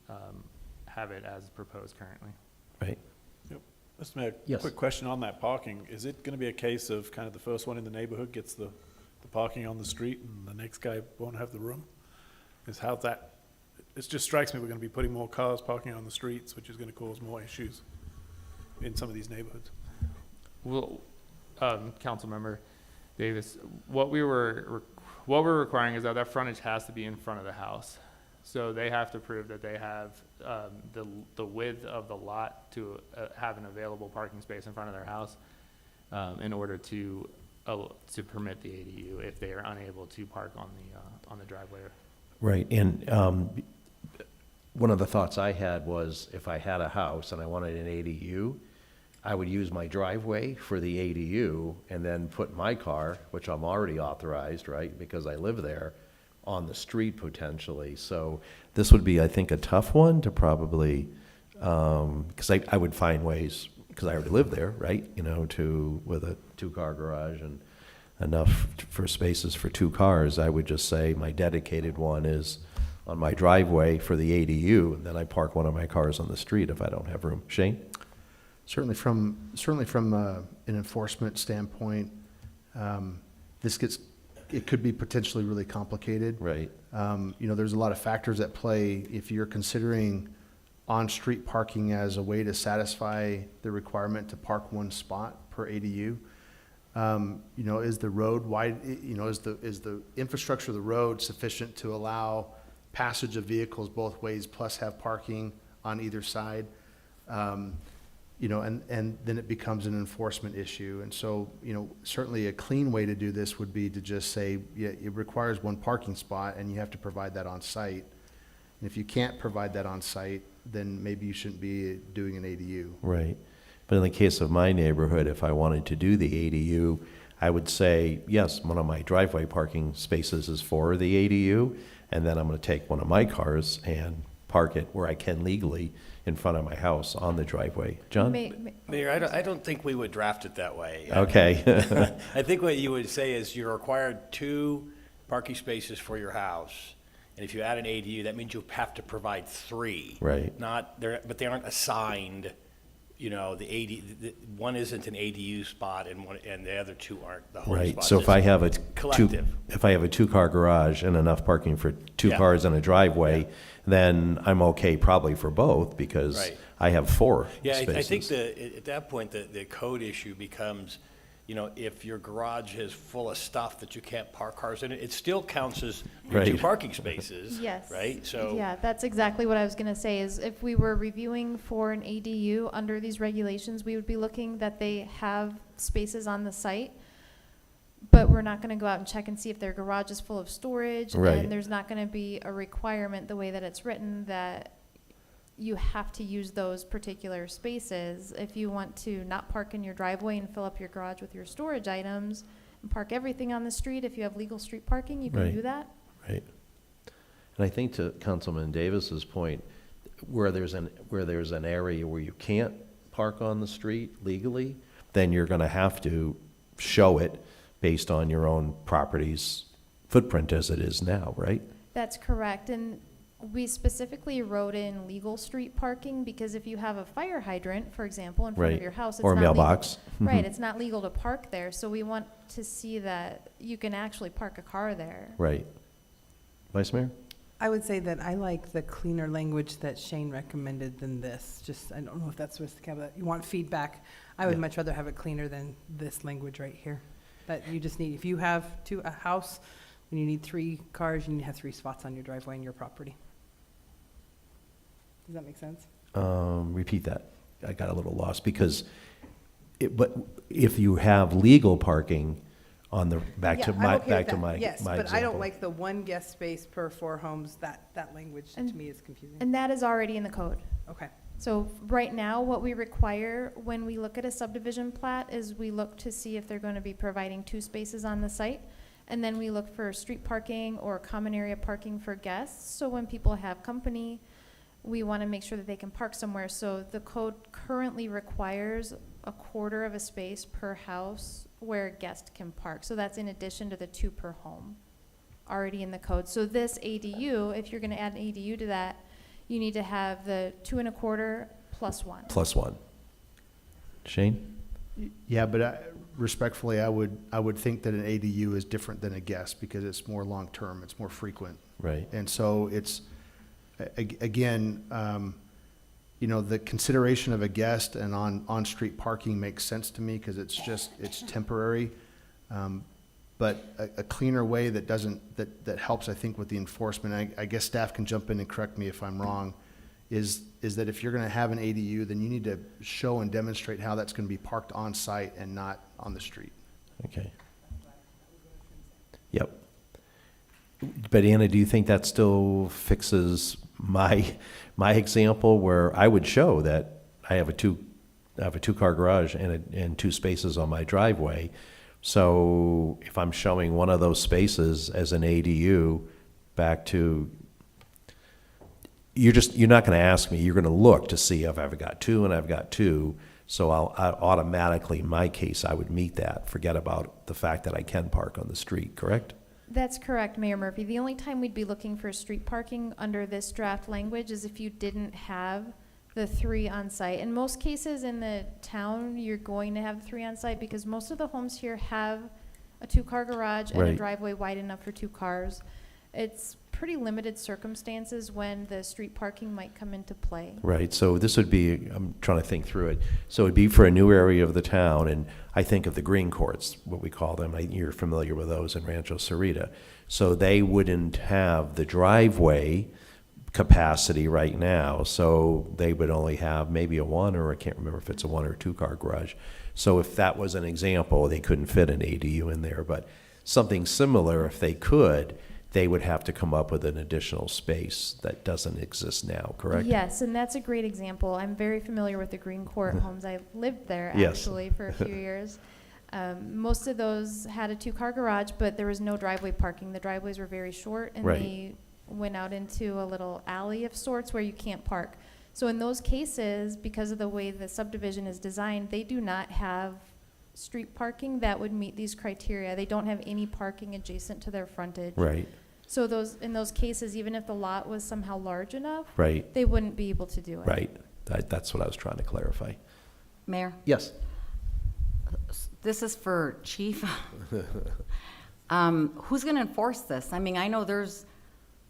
have it as proposed currently. Right? Mr. Mayor, Yes. quick question on that parking. Is it going to be a case of kind of the first one in the neighborhood gets the parking on the street and the next guy won't have the room? It just strikes me we're going to be putting more cars parking on the streets, which is going to cause more issues in some of these neighborhoods. Well, Councilmember Davis, what we're requiring is that frontage has to be in front of the house. So they have to prove that they have the width of the lot to have an available parking space in front of their house in order to permit the ADU if they are unable to park on the driveway. Right, and one of the thoughts I had was if I had a house and I wanted an ADU, I would use my driveway for the ADU and then put my car, which I'm already authorized, right, because I live there, on the street potentially. So this would be, I think, a tough one to probably, because I would find ways, because I already live there, right, with a 2-car garage and enough for spaces for 2 cars, I would just say my dedicated one is on my driveway for the ADU, and then I park one of my cars on the street if I don't have room. Shane? Certainly from an enforcement standpoint, it could be potentially really complicated. Right. There's a lot of factors at play. If you're considering on-street parking as a way to satisfy the requirement to park 1 spot per ADU, is the road wide, is the infrastructure of the road sufficient to allow passage of vehicles both ways plus have parking on either side? And then it becomes an enforcement issue. And so, certainly a clean way to do this would be to just say, yeah, it requires 1 parking spot and you have to provide that on site. And if you can't provide that on site, then maybe you shouldn't be doing an ADU. Right. But in the case of my neighborhood, if I wanted to do the ADU, I would say, yes, one of my driveway parking spaces is for the ADU, and then I'm going to take one of my cars and park it where I can legally in front of my house on the driveway. John? Mayor, I don't think we would draft it that way. Okay. I think what you would say is you're required 2 parking spaces for your house. And if you add an ADU, that means you have to provide 3. Right. But they aren't assigned, one isn't an ADU spot and the other 2 aren't the home Right, spots. so if I have a collective. if I have a 2-car garage and enough parking for 2 Yeah. cars and a driveway, then I'm okay probably for both because Right. I have 4 Yeah, spaces. I think at that point, the code issue becomes, if your garage is full of stuff that you can't park cars in, it still counts as your 2 Right. parking spaces. Yes. Right? So. Yeah, that's exactly what I was going to say, is if we were reviewing for an ADU under these regulations, we would be looking that they have spaces on the site, but we're not going to go out and check and see if their garage is full of storage. Right. And there's not going to be a requirement, the way that it's written, that you have to use those particular spaces. If you want to not park in your driveway and fill up your garage with your storage items and park everything on the street, if you have legal street parking, you can Right. do that. Right. And I think to Councilman Davis's point, where there's an area where you can't park on the street legally, then you're going to have to show it based on your own property's footprint as it is now, right? That's correct. And We specifically wrote in legal street parking because if you have a fire hydrant, for example, in front of Right. your house, it's Or a not legal- mailbox. Right, Mhm. it's not legal to park there, so we want to see that you can actually park a car there. Right. Vice Mayor? I would say that I like the cleaner language that Shane recommended than this. Just, I don't know if that's supposed to have that. You want feedback. I would Yeah. much rather have it cleaner than this language right here. That you just need, if you have a house, and you need 3 cars, you need to have 3 spots on your driveway and your property. Does that make sense? Repeat that. I got a little lost because but if you have legal parking on the, back to Yeah, I'm my, okay with back to that. my Yes, my but I don't example. like the 1 guest space per 4 homes. That language to And- me is confusing. And that is already in the code. Okay. So right now, what we require when we look at a subdivision plat is we look to see if they're going to be providing 2 spaces on the site. And then we look for street parking or common area parking for guests. So when people have company, we want to make sure that they can park somewhere. So the code currently requires a quarter of a space per house where a guest can park. So that's in addition to the 2 per home already in the code. So this ADU, if you're going to add an ADU to that, you need to have the 2 1/4 plus 1. Plus 1. Shane? Yeah, but respectfully, I would think that an ADU is different than a guest because it's more long-term, it's more frequent. Right. And so it's, again, the consideration of a guest and on-street parking makes sense to me because it's temporary. But a cleaner way that helps, I think, with the enforcement, I guess staff can jump in and correct me if I'm wrong, is that if you're gonna have an ADU, then you need to show and demonstrate how that's gonna be parked on site and not on the street. Okay. Yep. But Anna, do you think that still fixes my example where I would show that I have a 2-car garage and 2 spaces on my driveway? So if I'm showing one of those spaces as an ADU back to, you're not going to ask me, you're going to look to see if I've got 2 and I've got 2. So I automatically, in my case, I would meet that. Forget about the fact that I can park on the street, correct? That's correct, Mayor Murphy. The only time we'd be looking for street parking under this draft language is if you didn't have the 3 on site. In most cases in the town, you're going to have 3 on site because most of the homes here have a 2-car garage and a Right. driveway wide enough for 2 cars. It's pretty limited circumstances when the street parking might come into play. Right, so this would be, I'm trying to think through it. So it'd be for a new area of the town, and I think of the green courts, what we call them. You're familiar with those in Rancho Sarita. So they wouldn't have the driveway capacity right now, so they would only have maybe a 1, or I can't remember if it's a 1 or 2-car garage. So if that was an example, they couldn't fit an ADU in there, but something similar, if they could, they would have to come up with an additional space that doesn't exist now, correct? Yes, and that's a great example. I'm very familiar with the Green Court homes. I lived there Yes. actually for a few years. Most of those had a 2-car garage, but there was no driveway parking. The driveways were very short, and Right. they went out into a little alley of sorts where you can't park. So in those cases, because of the way the subdivision is designed, they do not have street parking that would meet these criteria. They don't have any parking adjacent to their frontage. Right, So in those cases, even if the lot was somehow large enough, right, they wouldn't be able to do it. right. That's what I was trying to clarify. Mayor, Yes. this is for Chief. Who's going to enforce this? I mean, I know there's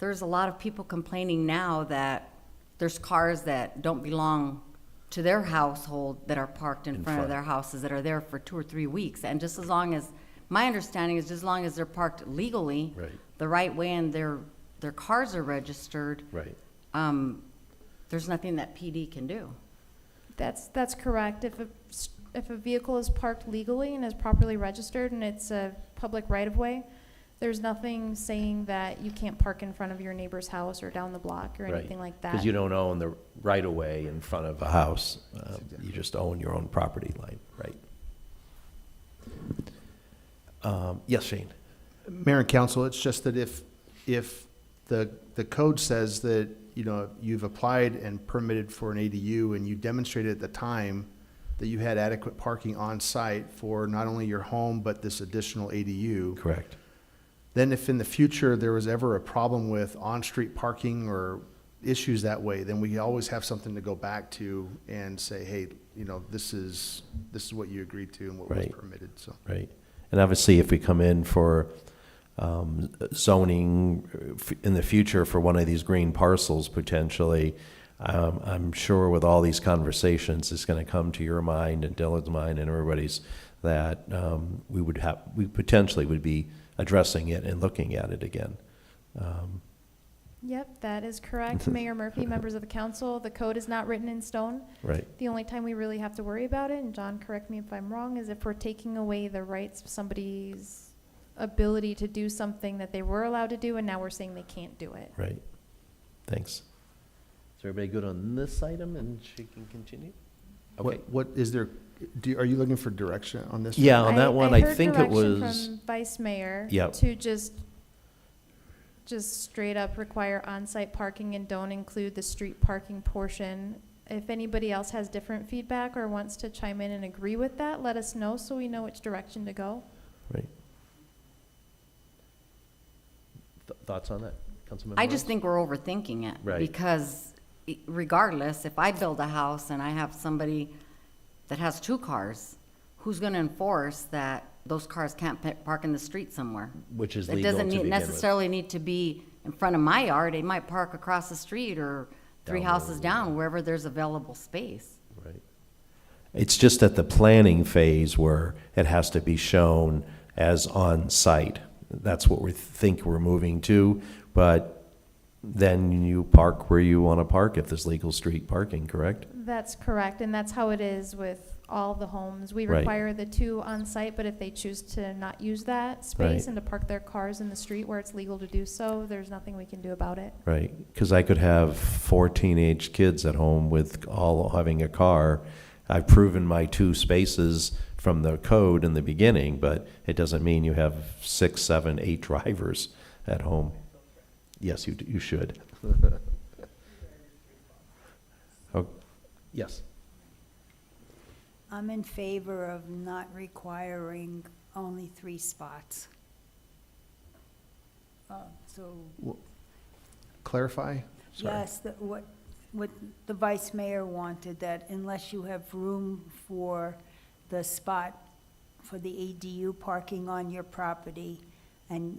a lot of people complaining now that there's cars that don't belong to their household that are parked in front of their houses that are there for 2 or 3 weeks. And just as long as, my understanding is just as long as they're parked legally, Right. the right way, and their cars are registered, Right. there's nothing that PD can do. That's correct. If a vehicle is parked legally and is properly registered and it's a public right-of-way, there's nothing saying that you can't park in front of your neighbor's house or down the block or anything like that. Because you don't own the right-of-way in front of a house. You just own your own property line, right? Yes, Shane? Mayor and council, it's just that if the code says that, you've applied and permitted for an ADU and you demonstrated at the time that you had adequate parking on site for not only your home, but this additional ADU. Correct. Then if in the future there was ever a problem with on-street parking or issues that way, then we always have something to go back to and say, hey, you know, this is what you agreed to and what was Right. permitted, so. Right. And obviously, if we come in for zoning in the future for one of these green parcels potentially, I'm sure with all these conversations, it's going to come to your mind and Dylan's mind and everybody's that we potentially would be addressing it and looking at it again. Yep, that is correct. Mayor Murphy, members of the council, the code is not written in stone. Right. The only time we really have to worry about it, and John, correct me if I'm wrong, is if we're taking away the rights of somebody's ability to do something that they were allowed to do, and now we're saying they can't do it. Right. Thanks. Is everybody good on this item and she can continue? Okay. What is there, are you looking for direction on this? Yeah, on that one, I heard think it direction was. from Vice Mayor Yep. to just straight up require on-site parking and don't include the street parking portion. If anybody else has different feedback or wants to chime in and agree with that, let us know so we know which direction to go. Right. Thoughts on that, Councilmember? I just Rose? think we're overthinking it. Right. Because regardless, if I build a house and I have somebody that has 2 cars, who's going to enforce that those cars can't park in the street somewhere? Which is It legal doesn't to begin with. necessarily need to be in front of my yard. They might park across the street or 3 Down the houses road. down, wherever there's available space. Right. It's just at the planning phase where it has to be shown as on-site. That's what we think we're moving to, but then you park where you want to park if there's legal street parking, correct? That's correct, and that's how it is with all the homes. We Right. require the 2 on-site, but if they choose to not use that space Right. and to park their cars in the street where it's legal to do so, there's nothing we can do about it. Right, because I could have 4 teenage kids at home with all having a car. I've proven my 2 spaces from the code in the beginning, but it doesn't mean you have 6, 7, 8 drivers at home. Yes, you should. Oh, yes. I'm in favor of not requiring only 3 spots. So, Clarify? Sorry. yes, what the vice mayor wanted, that unless you have room for the spot for the ADU parking on your property, and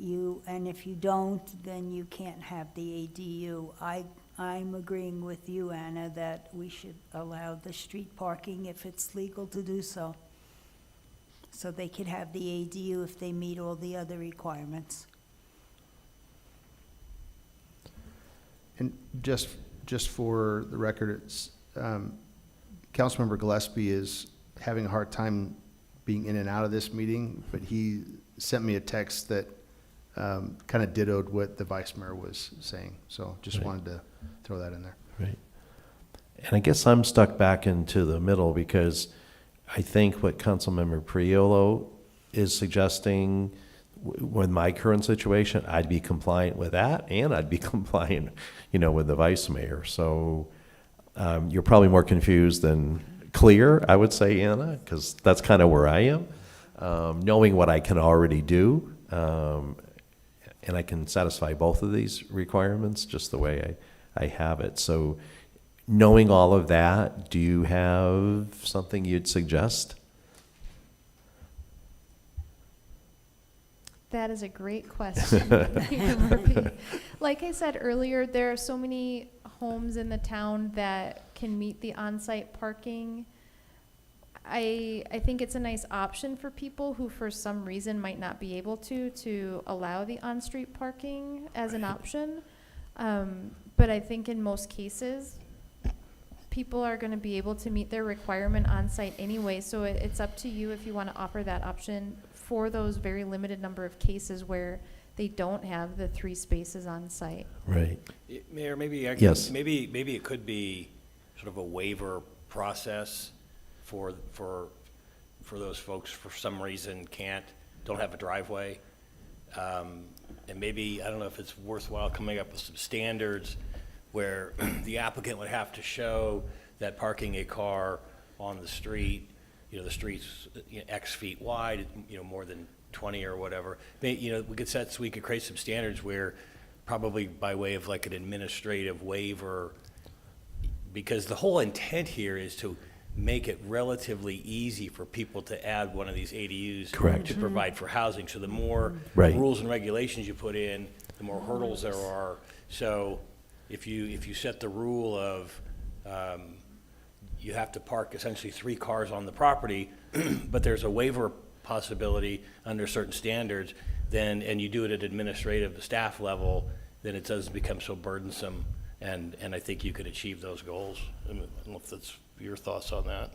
if you don't, then you can't have the ADU. I'm agreeing with you, Anna, that we should allow the street parking if it's legal to do so. So they could have the ADU if they meet all the other requirements. And just for the record, it's, Councilmember Gillespie is having a hard time being in and out of this meeting, but he sent me a text that kind of dittoed what the vice mayor was saying. So just Right. wanted to throw that in there. Right. And I guess I'm stuck back into the middle because I think what Councilmember Priolo is suggesting with my current situation, I'd be compliant with that and I'd be compliant, with the vice mayor. So you're probably more confused than clear, I would say, Anna, because that's kind of where I am. Knowing what I can already do, and I can satisfy both of these requirements just the way I have it. So knowing all of that, do you have something you'd suggest? That is a great question, Mayor Murphy. Like I said earlier, there are so many homes in the town that can meet the on-site parking. I think it's a nice option for people who for some reason might not be able to allow the on-street parking as an option. But I think in most cases, people are going to be able to meet their requirement on-site anyway. So it's up to you if you want to offer that option for those very limited number of cases where they don't have the 3 spaces on site. Right. Mayor, maybe Yes. maybe it could be sort of a waiver process for those folks for some reason don't have a driveway. And maybe, I don't know if it's worthwhile coming up with some standards where the applicant would have to show that parking a car on the street, the street's X feet wide, more than 20 or whatever. You know, we could set, so we could create some standards where, probably by way of like an administrative waiver, because the whole intent here is to make it relatively easy for people to add one of these ADUs. Correct. To provide for housing. So the more Right. rules and regulations you put in, the more hurdles there are. So if you set the rule of, you have to park essentially 3 cars on the property, but there's a waiver possibility under certain standards, then, and you do it at administrative staff level, then it doesn't become so burdensome, and I think you could achieve those goals. I don't know if that's your thoughts on that.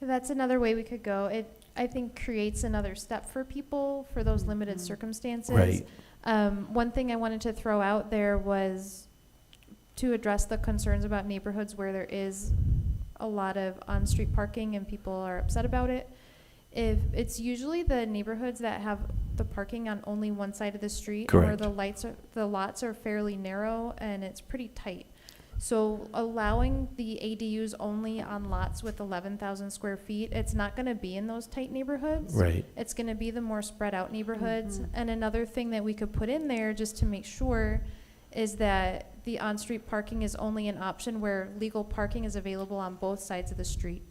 That's another way we could go. It, I think, creates another step for people for those limited circumstances. Right. One thing I wanted to throw out there was to address the concerns about neighborhoods where there is a lot of on-street parking and people are upset about it. If it's usually the neighborhoods that have the parking on only one side of the street, or Correct. the lots are fairly narrow and it's pretty tight. So allowing the ADUs only on lots with 11,000 square feet, it's not going to be in those tight neighborhoods. Right. It's going to be the more spread out neighborhoods. And another thing that we could put in there just to make sure is that the on-street parking is only an option where legal parking is available on both sides of the street.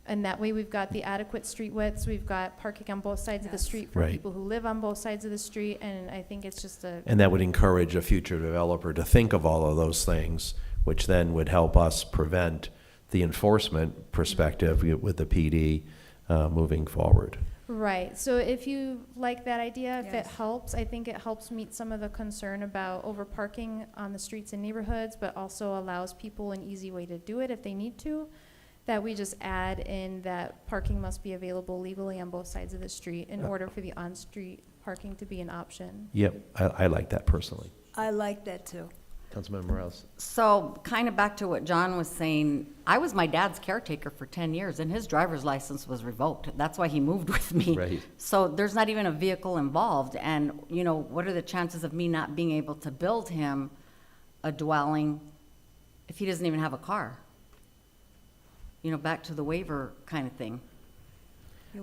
And that way we've got the adequate street widths, we've got parking on both sides of the street for Right. people who live on both sides of the street, and I think it's just a, And that would encourage a future developer to think of all of those things, which then would help us prevent the enforcement perspective with the PD moving forward. right. So if you like that idea, if it Yes. helps, I think it helps meet some of the concern about over parking on the streets and neighborhoods, but also allows people an easy way to do it if they need to. That we just add in that parking must be available legally on both sides of the street in order for the on-street parking to be an option. Yep, I like that personally. I like that too. Councilmember Morales. So kind of back to what John was saying, I was my dad's caretaker for 10 years and his driver's license was revoked. That's why he moved with me. Right. So there's not even a vehicle involved. And, you know, what are the chances of me not being able to build him a dwelling if he doesn't even have a car? You know, back to the waiver kind of thing.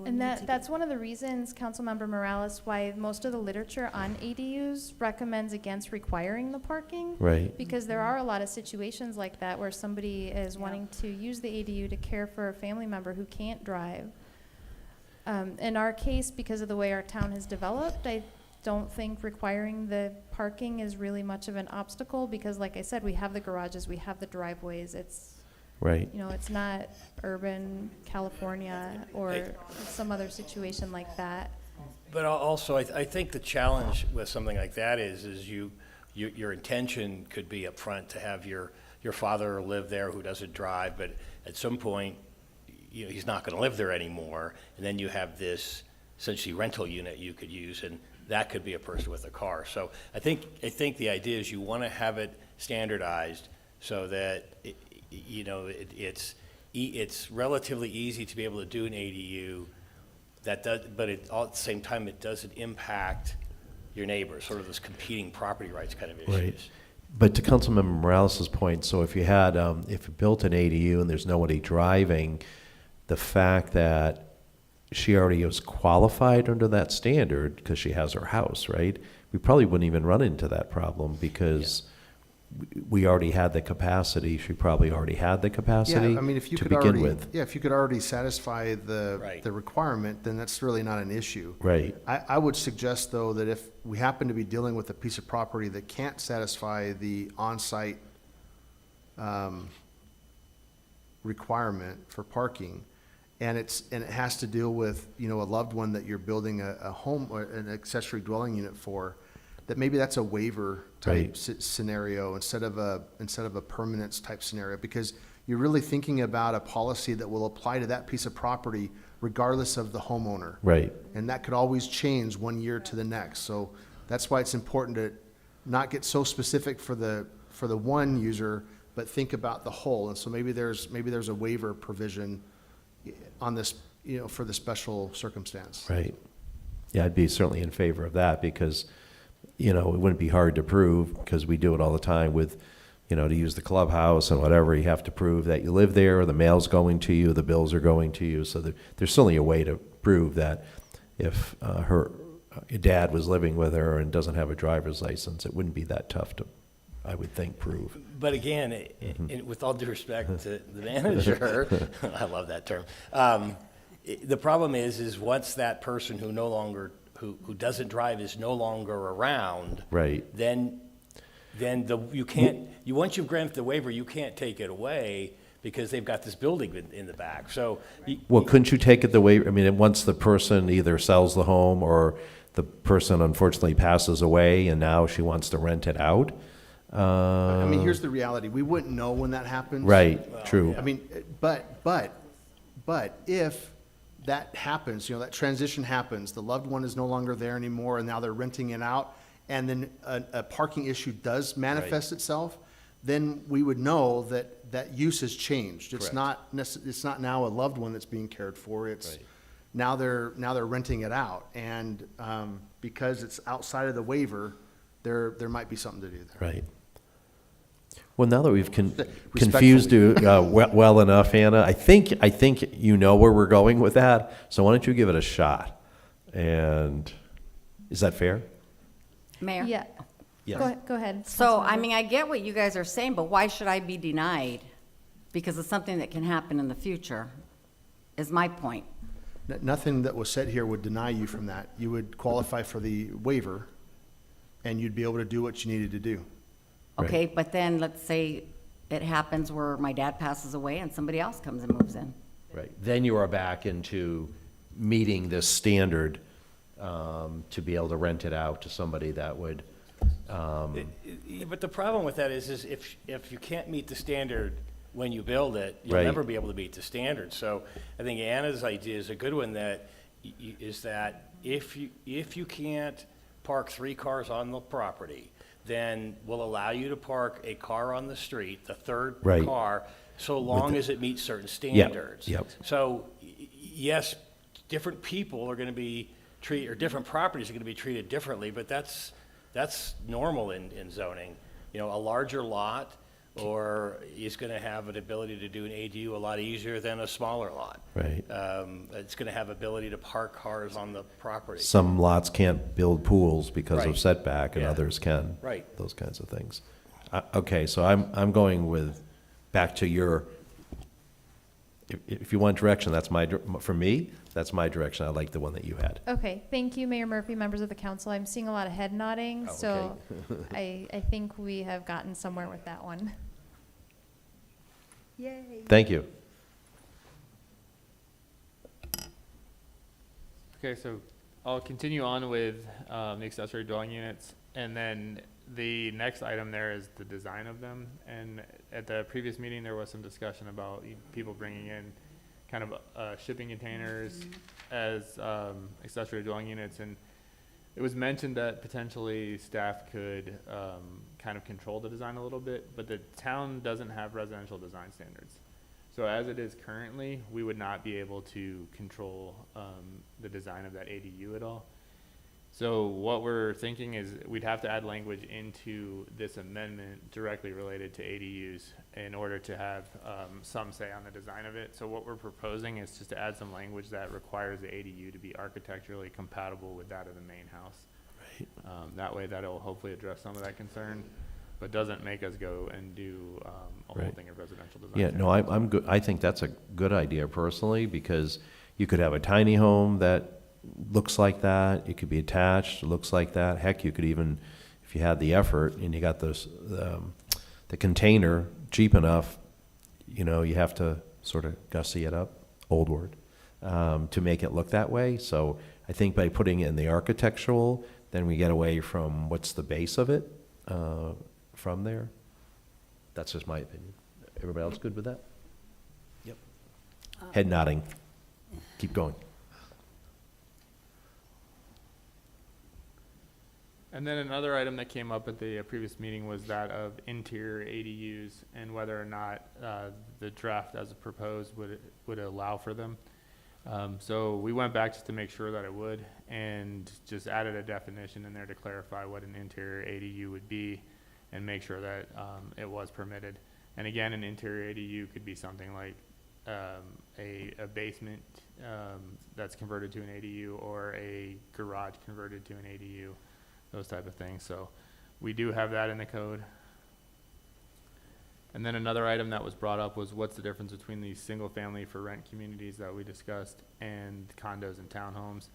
And that's one of the reasons, Councilmember Morales, why most of the literature on ADUs recommends against requiring the parking. Right. Because there are a lot of situations like that where somebody is wanting to use the ADU to care for a family member who can't drive. In our case, because of the way our town has developed, I don't think requiring the parking is really much of an obstacle because, like I said, we have the garages, we have the driveways. It's, Right. you know, it's not urban California or some other situation like that. But also, I think the challenge with something like that is your intention could be up front to have your father live there who doesn't drive, but at some point, you know, he's not going to live there anymore, and then you have this essentially rental unit you could use, and that could be a person with a car. So I think the idea is you want to have it standardized so that it's relatively easy to be able to do an ADU that does, but all at the same time, it doesn't impact your neighbors, sort of those competing property rights kind of issues. Right. But to Councilmember Morales' point, so if you had, if you built an ADU and there's nobody driving, the fact that she already was qualified under that standard because she has her house, right? We probably wouldn't even run into that problem because we already had the capacity. She probably already had the capacity Yeah, I mean, if you to could begin already, with. yeah, if you could already satisfy Right. the requirement, then that's really not an issue. Right. I would suggest, though, that if we happen to be dealing with a piece of property that can't satisfy the on-site requirement for parking, and it has to deal with, you know, a loved one that you're building a home or an accessory dwelling unit for, that maybe that's a waiver type Right. scenario instead of a permanence type scenario, because you're really thinking about a policy that will apply to that piece of property regardless of the homeowner. Right. And that could always change 1 year to the next. So that's why it's important to not get so specific for the one user, but think about the whole. And so maybe there's a waiver provision on this, you know, for the special circumstance. Right. Yeah, I'd be certainly in favor of that because, you know, it wouldn't be hard to prove because we do it all the time with, you know, to use the clubhouse and whatever, you have to prove that you live there, the mail's going to you, the bills are going to you. So there's certainly a way to prove that, if her dad was living with her and doesn't have a driver's license, it wouldn't be that tough to, I would think, prove. But again, with all due respect to the manager, I love that term. The problem is once that person who no longer, who doesn't drive is no longer around. Right. Then once you've granted the waiver, you can't take it away because they've got this building in the back. So. Well, couldn't you take it the way, I mean, once the person either sells the home or the person unfortunately passes away and now she wants to rent it out? I mean, here's the reality. We wouldn't know when that happens. Right, true. I mean, but if that happens, that transition happens, the loved one is no longer there anymore, and now they're renting it out, and then a parking issue does manifest itself, then we would know that use has changed. It's not now a loved one that's being cared for. It's now they're renting it out, and because it's outside of the waiver, there might be something to do there. Right. Well, now that we've confused you well enough, Anna, I think you know where we're going with that. So why don't you give it a shot? And is that fair? Mayor? Yeah. Yes. Go ahead. So, I mean, I get what you guys are saying, but why should I be denied? Because it's something that can happen in the future, is my point. Nothing that was said here would deny you from that. You would qualify for the waiver, and you'd be able to do what you needed to do. Okay, but then let's say it happens where my dad passes away and somebody else comes and moves in. Right. Then you are back into meeting this standard to be able to rent it out to somebody that would. But the problem with that is if you can't meet the standard when you build it, you'll Right. never be able to meet the standard. So I think Anna's idea is a good one, that is that if you can't park 3 cars on the property, then we'll allow you to park a car on the street, the third Right. car, so long as it meets certain Yep, standards. yep. So yes, different people are going to be treated, or different properties are going to be treated differently, but that's normal in zoning. A larger lot is going to have an ability to do an ADU a lot easier than a smaller lot. Right. It's going to have ability to park cars on the property. Some lots can't build pools because Right. of setback, and Yeah. others can. Right. Those kinds of things. Okay, so I'm going back to your. If you want direction, for me, that's my direction. I like the one that you had. Okay, thank you, Mayor Murphy, members of the council. I'm seeing a lot of head nodding, Oh, so I think we have gotten somewhere with that one. Yay. Thank you. Okay, so I'll continue on with the accessory dwelling units, and then the next item there is the design of them. And at the previous meeting, there was some discussion about people bringing in kind of shipping containers as accessory dwelling units, and it was mentioned that potentially staff could kind of control the design a little bit, but the town doesn't have residential design standards. So as it is currently, we would not be able to control the design of that ADU at all. So what we're thinking is we'd have to add language into this amendment directly related to ADUs in order to have some say on the design of it. So what we're proposing is just to add some language that requires the ADU to be architecturally compatible with that of the main house. Right. That way that'll hopefully address some of that concern, but doesn't make us go and do a whole Right. thing of residential design. Yeah, no, I'm good. I think that's a good idea personally, because you could have a tiny home that looks like that. It could be attached, looks like that. Heck, you could even, if you had the effort and you got this, the container cheap enough, you have to sort of gussy it up, old word, to make it look that way. So I think by putting it in the architectural, then we get away from what's the base of it from there. That's just my opinion. Everybody else good with that? Yep. Head nodding. Keep going. And then another item that came up at the previous meeting was that of interior ADUs and whether or not the draft as proposed would allow for them. So we went back just to make sure that it would, and just added a definition in there to clarify what an interior ADU would be and make sure that it was permitted. And again, an interior ADU could be something like a basement that's converted to an ADU, or a garage converted to an ADU, those type of things. So we do have that in the code. And then another item that was brought up was what's the difference between these single family for rent communities that we discussed and condos and townhomes.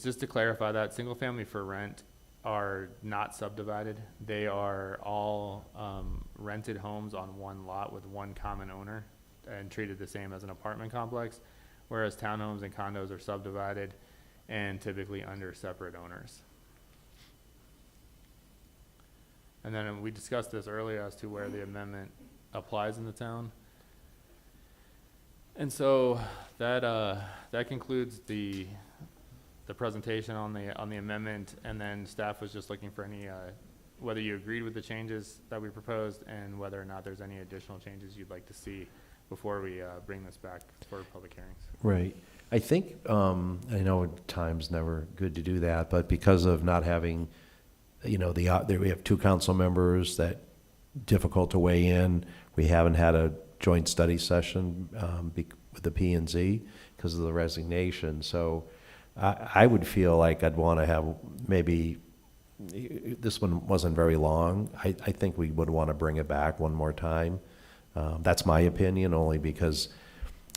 Just to clarify that, single family for rent are not subdivided. They are all rented homes on one lot with one common owner and treated the same as an apartment complex, whereas townhomes and condos are subdivided and typically under separate owners. And then we discussed this earlier as to where the amendment applies in the town. And so that concludes the presentation on the amendment, and then staff was just looking for any, whether you agreed with the changes that we proposed and whether or not there's any additional changes you'd like to see before we bring this back for public hearings. Right. I think, I know time's never good to do that, but because of not having, you know, we have 2 council members, that difficult to weigh in. We haven't had a joint study session with the P&Z because of the resignation. So I would feel like I'd want to have maybe, this one wasn't very long. I think we would want to bring it back one more time. That's my opinion, only because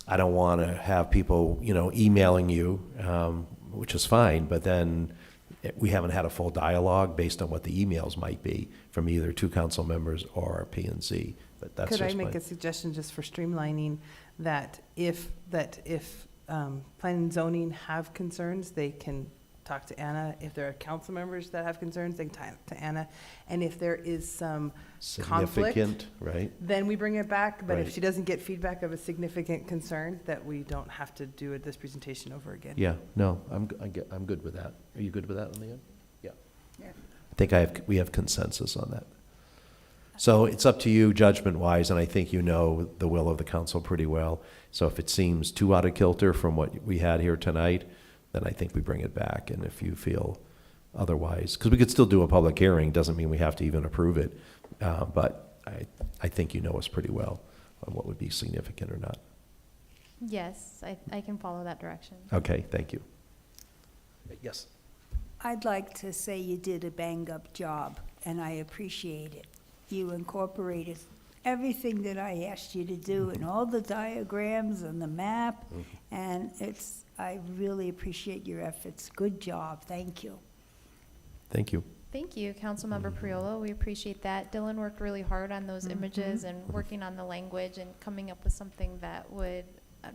I don't want to have people, you know, emailing you, which is fine, but then we haven't had a full dialogue based on what the emails might be from either 2 council members or P&Z. But that's Could I just make a suggestion just for streamlining, that if planning and zoning have concerns, they can talk to Anna. If there are council members that have concerns, they can talk to Anna. And if there is some conflict, significant, right? then we bring it back. But if Right. she doesn't get feedback of a significant concern, that we don't have to do this presentation over again. Yeah, no, I'm good with that. Are you good with that, Leanne? Yeah. Yeah. I think we have consensus on that. So it's up to you judgment-wise, and I think you know the will of the council pretty well. So if it seems too out of kilter from what we had here tonight, then I think we bring it back. And if you feel otherwise, because we could still do a public hearing, doesn't mean we have to even approve it. But I think you know us pretty well on what would be significant or not. Yes, I can follow that direction. Okay, thank you. Yes. I'd like to say you did a bang-up job, and I appreciate it. You incorporated everything that I asked you to do, and all the diagrams and the map, and I really appreciate your efforts. Good job, thank you. Thank you. Thank you, Councilmember Priolo. We appreciate that. Dylan worked really hard on those images and working on the language and coming up with something that would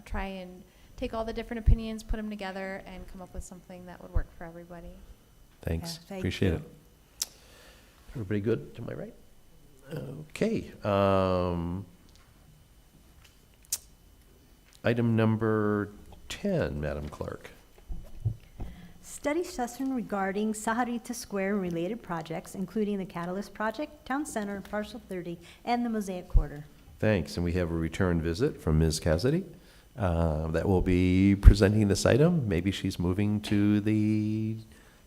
try and take all the different opinions, put them together, and come up with something that would work for everybody. Thanks. Yeah, thank Appreciate you. it. Everybody good to my right? Okay. Item number 10, Madam Clerk. Study session regarding Saharita Square and related projects, including the Catalyst Project, Town Center, Parcel 30, and the Mosaic Quarter. Thanks. And we have a return visit from Ms. Cassidy that will be presenting this item. Maybe she's moving to the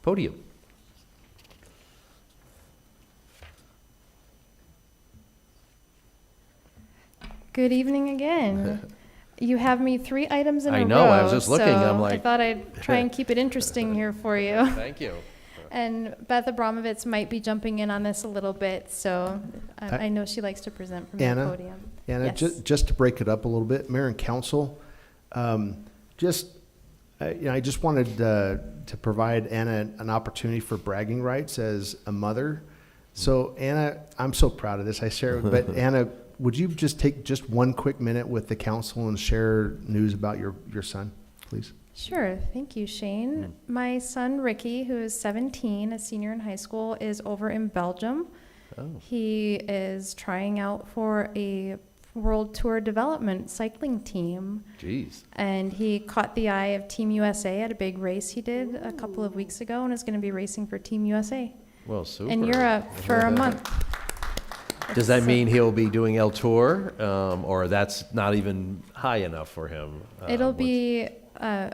podium. Good evening again. You have me 3 items in a row. I know, I was just looking, so I'm like- I thought I'd try and keep it interesting here for you. Thank you. And Beth Abramovitz might be jumping in on this a little bit, so I know she likes to present from the Anna, podium. Anna, Yes. just to break it up a little bit, Mayor and Council, I just wanted to provide Anna an opportunity for bragging rights as a mother. So Anna, I'm so proud of this. I share it, but Anna, would you just take just one quick minute with the council and share news about your son, please? Sure. Thank you, Shane. My son, Ricky, who is 17, a senior in high school, is over in Belgium. Oh. He is trying out for a World Tour Development cycling team. Jeez. And he caught the eye of Team USA at a big race he did a couple of weeks ago and is going to be racing for Team USA Well, super. in Europe for a month. Does that mean he'll be doing El Tour, or that's not even high enough for him? It'll be a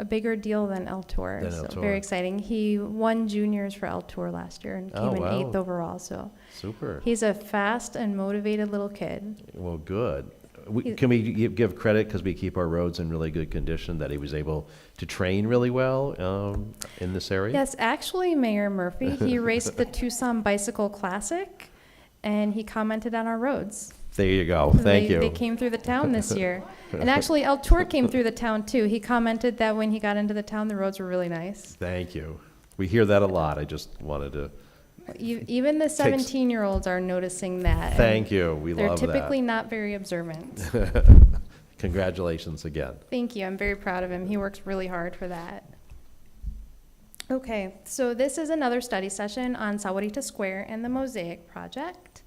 bigger deal than El Tour. Than El So Tour. very exciting. He won juniors for El Tour last year and Oh, came in wow. 8th overall. So Super. he's a fast and motivated little kid. Well, good. Can we give credit, because we keep our roads in really good condition, that he was able to train really well in this area? Yes, actually, Mayor Murphy, he raced the Tucson Bicycle Classic, and he commented on our roads. There you go. Thank you. They came through the town this year. And actually, El Tour came through the town, too. He commented that when he got into the town, the roads were really nice. Thank you. We hear that a lot. I just wanted to. Even the 17-year-olds are noticing that. Thank you. We love that. They're typically not very observant. Congratulations again. Thank you. I'm very proud of him. He works really hard for that. Okay, so this is another study session on Sahuarita Square and the Mosaic Project.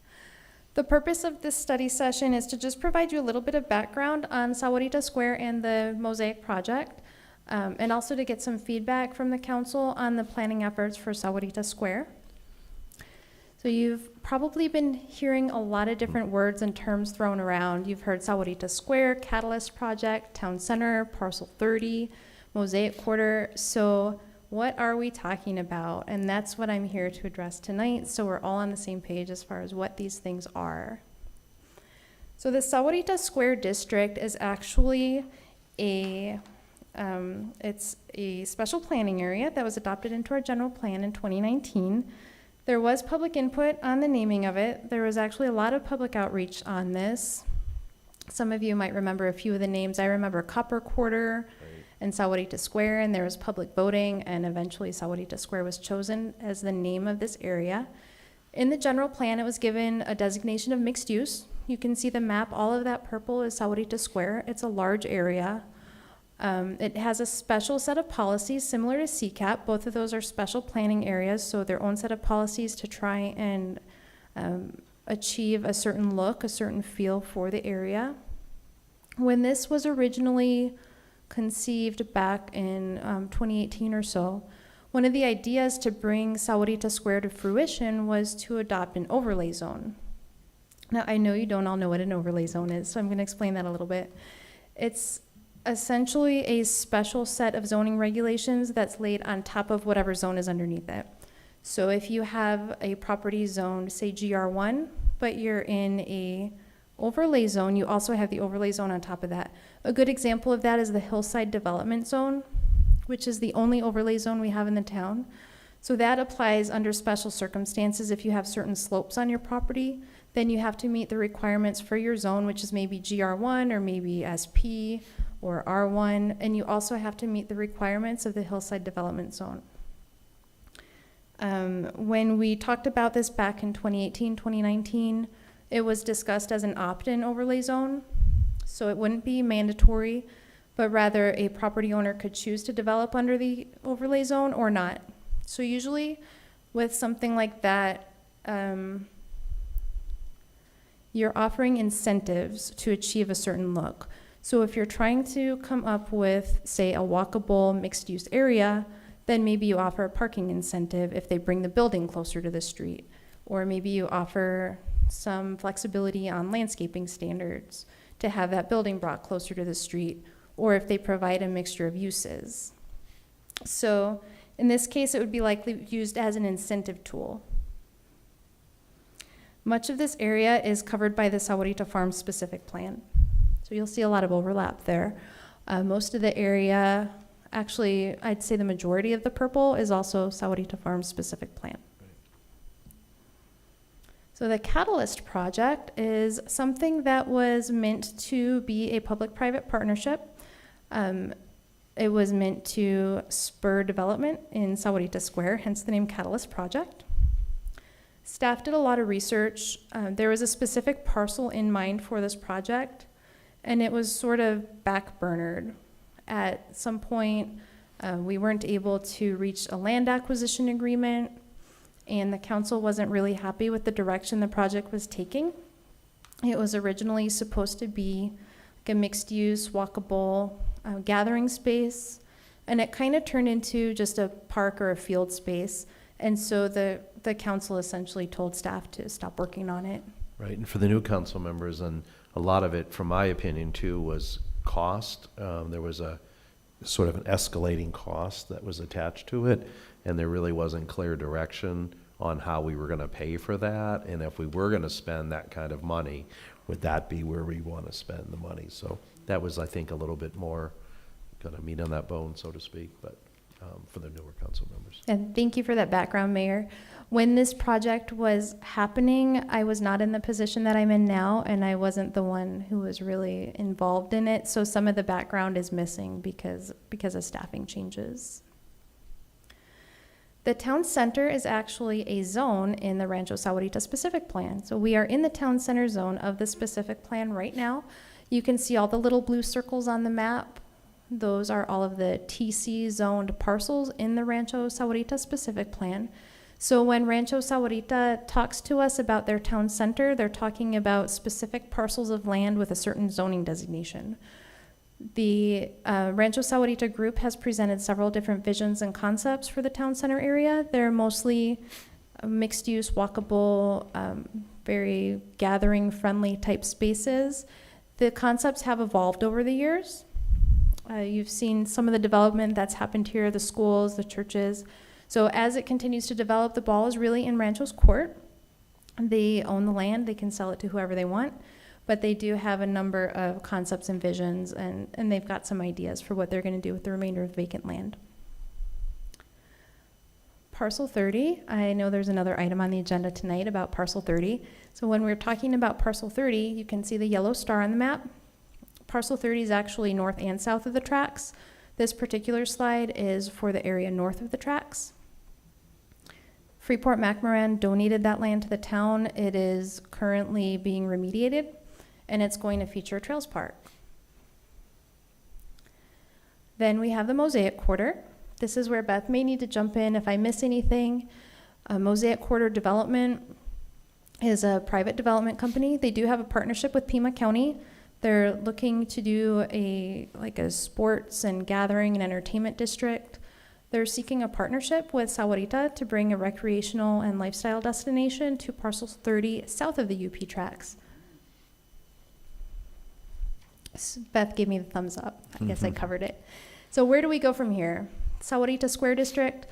The purpose of this study session is to just provide you a little bit of background on Sahuarita Square and the Mosaic Project, and also to get some feedback from the council on the planning efforts for Sahuarita Square. So you've probably been hearing a lot of different words and terms thrown around. You've heard Sahuarita Square, Catalyst Project, Town Center, Parcel 30, Mosaic Quarter. So what are we talking about? And that's what I'm here to address tonight, so we're all on the same page as far as what these things are. So the Sahuarita Square District is actually it's a special planning area that was adopted into our general plan in 2019. There was public input on the naming of it. There was actually a lot of public outreach on this. Some of you might remember a few of the names. I remember Copper Quarter and Sahuarita Square, and there was public voting, and eventually Sahuarita Square was chosen as the name of this area. In the general plan, it was given a designation of mixed use. You can see the map. All of that purple is Sahuarita Square. It's a large area. It has a special set of policies similar to CCAP. Both of those are special planning areas, so their own set of policies to try and achieve a certain look, a certain feel for the area. When this was originally conceived back in 2018 or so, one of the ideas to bring Sahuarita Square to fruition was to adopt an overlay zone. Now, I know you don't all know what an overlay zone is, so I'm going to explain that a little bit. It's essentially a special set of zoning regulations that's laid on top of whatever zone is underneath it. So if you have a property zoned, say GR1, but you're in a overlay zone, you also have the overlay zone on top of that. A good example of that is the Hillside Development Zone, which is the only overlay zone we have in the town. So that applies under special circumstances. If you have certain slopes on your property, then you have to meet the requirements for your zone, which is maybe GR1 or maybe SP or R1, and you also have to meet the requirements of the Hillside Development Zone. When we talked about this back in 2018, 2019, it was discussed as an opt-in overlay zone, so it wouldn't be mandatory, but rather a property owner could choose to develop under the overlay zone or not. So usually with something like that, you're offering incentives to achieve a certain look. So if you're trying to come up with, say, a walkable mixed-use area, then maybe you offer a parking incentive if they bring the building closer to the street. Or maybe you offer some flexibility on landscaping standards to have that building brought closer to the street, or if they provide a mixture of uses. So in this case, it would be likely used as an incentive tool. Much of this area is covered by the Sahuarita Farm specific plan. So you'll see a lot of overlap there. Most of the area, actually, I'd say the majority of the purple is also Sahuarita Farm specific plan. So the Catalyst project is something that was meant to be a public-private partnership. It was meant to spur development in Sahuarita Square, hence the name Catalyst Project. Staff did a lot of research. There was a specific parcel in mind for this project, and it was sort of backburnered. At some point, we weren't able to reach a land acquisition agreement, and the council wasn't really happy with the direction the project was taking. It was originally supposed to be like a mixed-use, walkable gathering space, and it kind of turned into just a park or a field space. And so the council essentially told staff to stop working on it. Right, and for the new council members, and a lot of it, from my opinion too, was cost. There was a sort of an escalating cost that was attached to it, and there really wasn't clear direction on how we were going to pay for that, and if we were going to spend that kind of money, would that be where we want to spend the money? So that was, I think, a little bit more kind of meat on that bone, so to speak, but for the newer council members. And thank you for that background, Mayor. When this project was happening, I was not in the position that I'm in now, and I wasn't the one who was really involved in it. So some of the background is missing because of staffing changes. The town center is actually a zone in the Rancho Sahuarita specific plan. So we are in the town center zone of the specific plan right now. You can see all the little blue circles on the map. Those are all of the TC zoned parcels in the Rancho Sahuarita specific plan. So when Rancho Sahuarita talks to us about their town center, they're talking about specific parcels of land with a certain zoning designation. The Rancho Sahuarita group has presented several different visions and concepts for the town center area. They're mostly mixed-use, walkable, very gathering-friendly type spaces. The concepts have evolved over the years. You've seen some of the development that's happened here, the schools, the churches. So as it continues to develop, the ball is really in Rancho's court. They own the land, they can sell it to whoever they want, but they do have a number of concepts and visions, and they've got some ideas for what they're going to do with the remainder of vacant land. Parcel 30, I know there's another item on the agenda tonight about Parcel 30. So when we're talking about Parcel 30, you can see the yellow star on the map. Parcel 30 is actually north and south of the tracks. This particular slide is for the area north of the tracks. Freeport-McMoran donated that land to the town. It is currently being remediated, and it's going to feature a trails park. Then we have the Mosaic Quarter. This is where Beth may need to jump in if I miss anything. Mosaic Quarter Development is a private development company. They do have a partnership with Pima County. They're looking to do a sports and gathering and entertainment district. They're seeking a partnership with Sahuarita to bring a recreational and lifestyle destination to Parcel 30 south of the UP tracks. Beth gave me the thumbs up. I guess I covered it. So where do we go from here? Sahuarita Square District,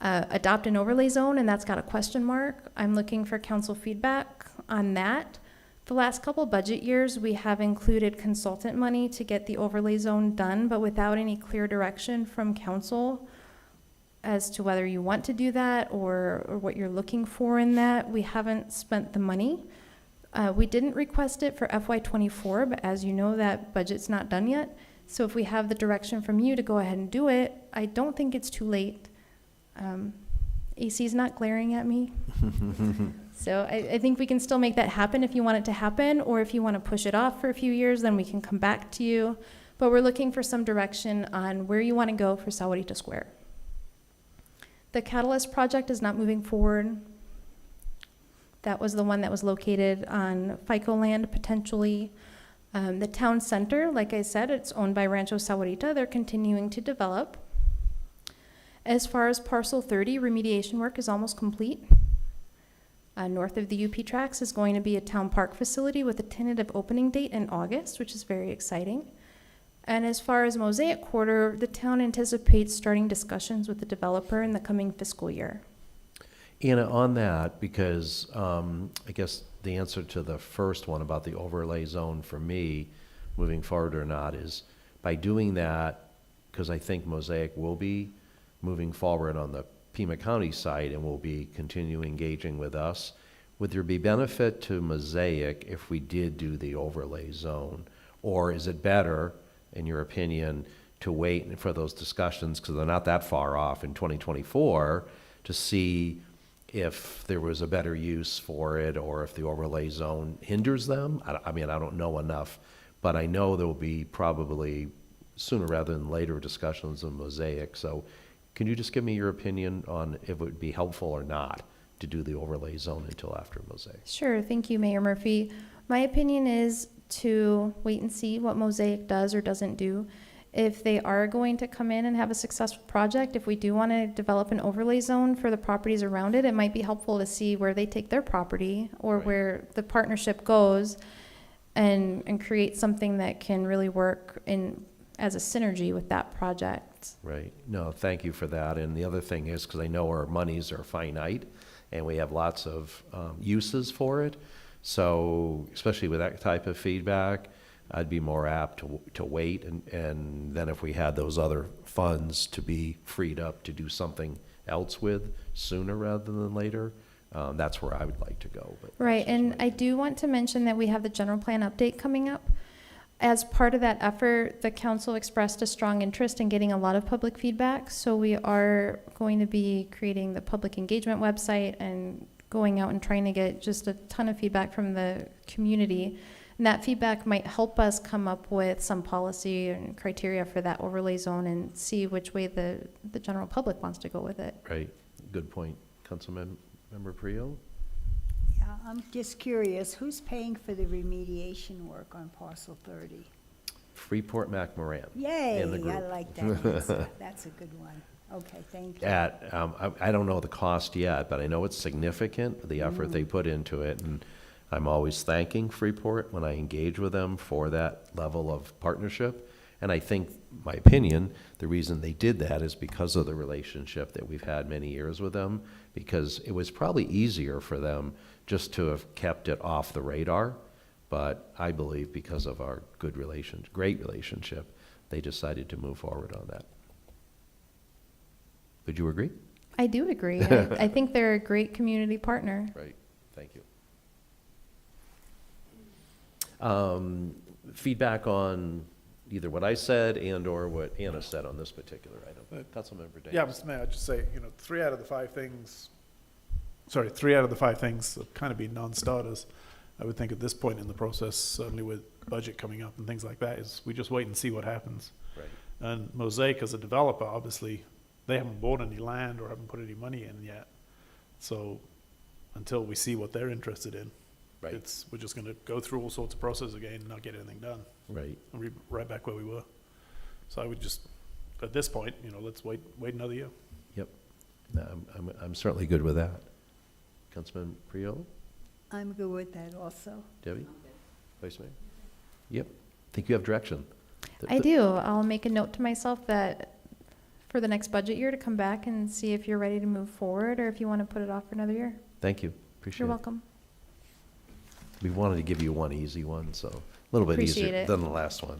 adopt an overlay zone, and that's got a question mark. I'm looking for council feedback on that. The last couple budget years, we have included consultant money to get the overlay zone done, but without any clear direction from council as to whether you want to do that or what you're looking for in that. We haven't spent the money. We didn't request it for FY24, but as you know, that budget's not done yet. So if we have the direction from you to go ahead and do it, I don't think it's too late. AC's not glaring at me. So I think we can still make that happen if you want it to happen, or if you want to push it off for a few years, then we can come back to you. But we're looking for some direction on where you want to go for Sahuarita Square. The Catalyst project is not moving forward. That was the one that was located on FICO land, potentially. The town center, like I said, it's owned by Rancho Sahuarita. They're continuing to develop. As far as Parcel 30, remediation work is almost complete. North of the UP tracks is going to be a town park facility with a tentative opening date in August, which is very exciting. And as far as Mosaic Quarter, the town anticipates starting discussions with the developer in the coming fiscal year. Anna, on that, because I guess the answer to the first one about the overlay zone for me, moving forward or not, is by doing that, because I think Mosaic will be moving forward on the Pima County site and will be continuing engaging with us, would there be benefit to Mosaic if we did do the overlay zone? Or is it better, in your opinion, to wait for those discussions, because they're not that far off in 2024, to see if there was a better use for it, or if the overlay zone hinders them? I mean, I don't know enough, but I know there will be probably sooner rather than later discussions of Mosaic. So can you just give me your opinion on if it would be helpful or not to do the overlay zone until after Mosaic? Sure, thank you, Mayor Murphy. My opinion is to wait and see what Mosaic does or doesn't do. If they are going to come in and have a successful project, if we do want to develop an overlay zone for the properties around it, it might be helpful to see where they take their property or where the partnership goes and create something that can really work in as a synergy with that project. Right. No, thank you for that. And the other thing is, because I know our monies are finite and we have lots of uses for it, So especially with that type of feedback, I'd be more apt to wait, and then if we had those other funds to be freed up to do something else with sooner rather than later, that's where I would like to go. But Right, and I do want to mention that we have the general plan update coming up. As part of that effort, the council expressed a strong interest in getting a lot of public feedback, so we are going to be creating the public engagement website and going out and trying to get just a ton of feedback from the community. And that feedback might help us come up with some policy and criteria for that overlay zone and see which way the general public wants to go with it. Right, good point. Councilmember Priol? Yeah, I'm just curious, who's paying for the remediation work on parcel 30? Freeport McMoran. Yay, and the group. I like that answer. That's a good one. Okay, thank you. I don't know the cost yet, but I know it's significant, the effort they put into it, and I'm always thanking Freeport when I engage with them for that level of partnership. And I think, my opinion, the reason they did that is because of the relationship that we've had many years with them, because it was probably easier for them just to have kept it off the radar. But I believe because of our great relationship, they decided to move forward on that. Would you agree? I do agree. I think they're a great community partner. Right, thank you. Feedback on either what I said and/or what Anna said on this particular item. Councilmember Davis. Yeah, Mr. Mayor, I'd just say, 3 out of the 5 things have kind of been non-starters. I would think at this point in the process, certainly with budget coming up and things like that, is we just wait and see what happens. Right. And Mosaic, as a developer, obviously, they haven't bought any land or haven't put any money in yet. So until we see what they're interested in, Right. we're just going to go through all sorts of processes again and not get anything done. Right. And we're right back where we were. So I would just, at this point, let's wait another year. Yep. No, I'm certainly good with that. Councilman Priolo? I'm good with that also. Debbie? Vice Mayor? Yep. Think you have direction. I do. I'll make a note to myself that for the next budget year to come back and see if you're ready to move forward or if you want to put it off for another year. Thank you. Appreciate it. You're welcome. We wanted to give you one easy one, so a little bit Appreciate easier it. than the last one.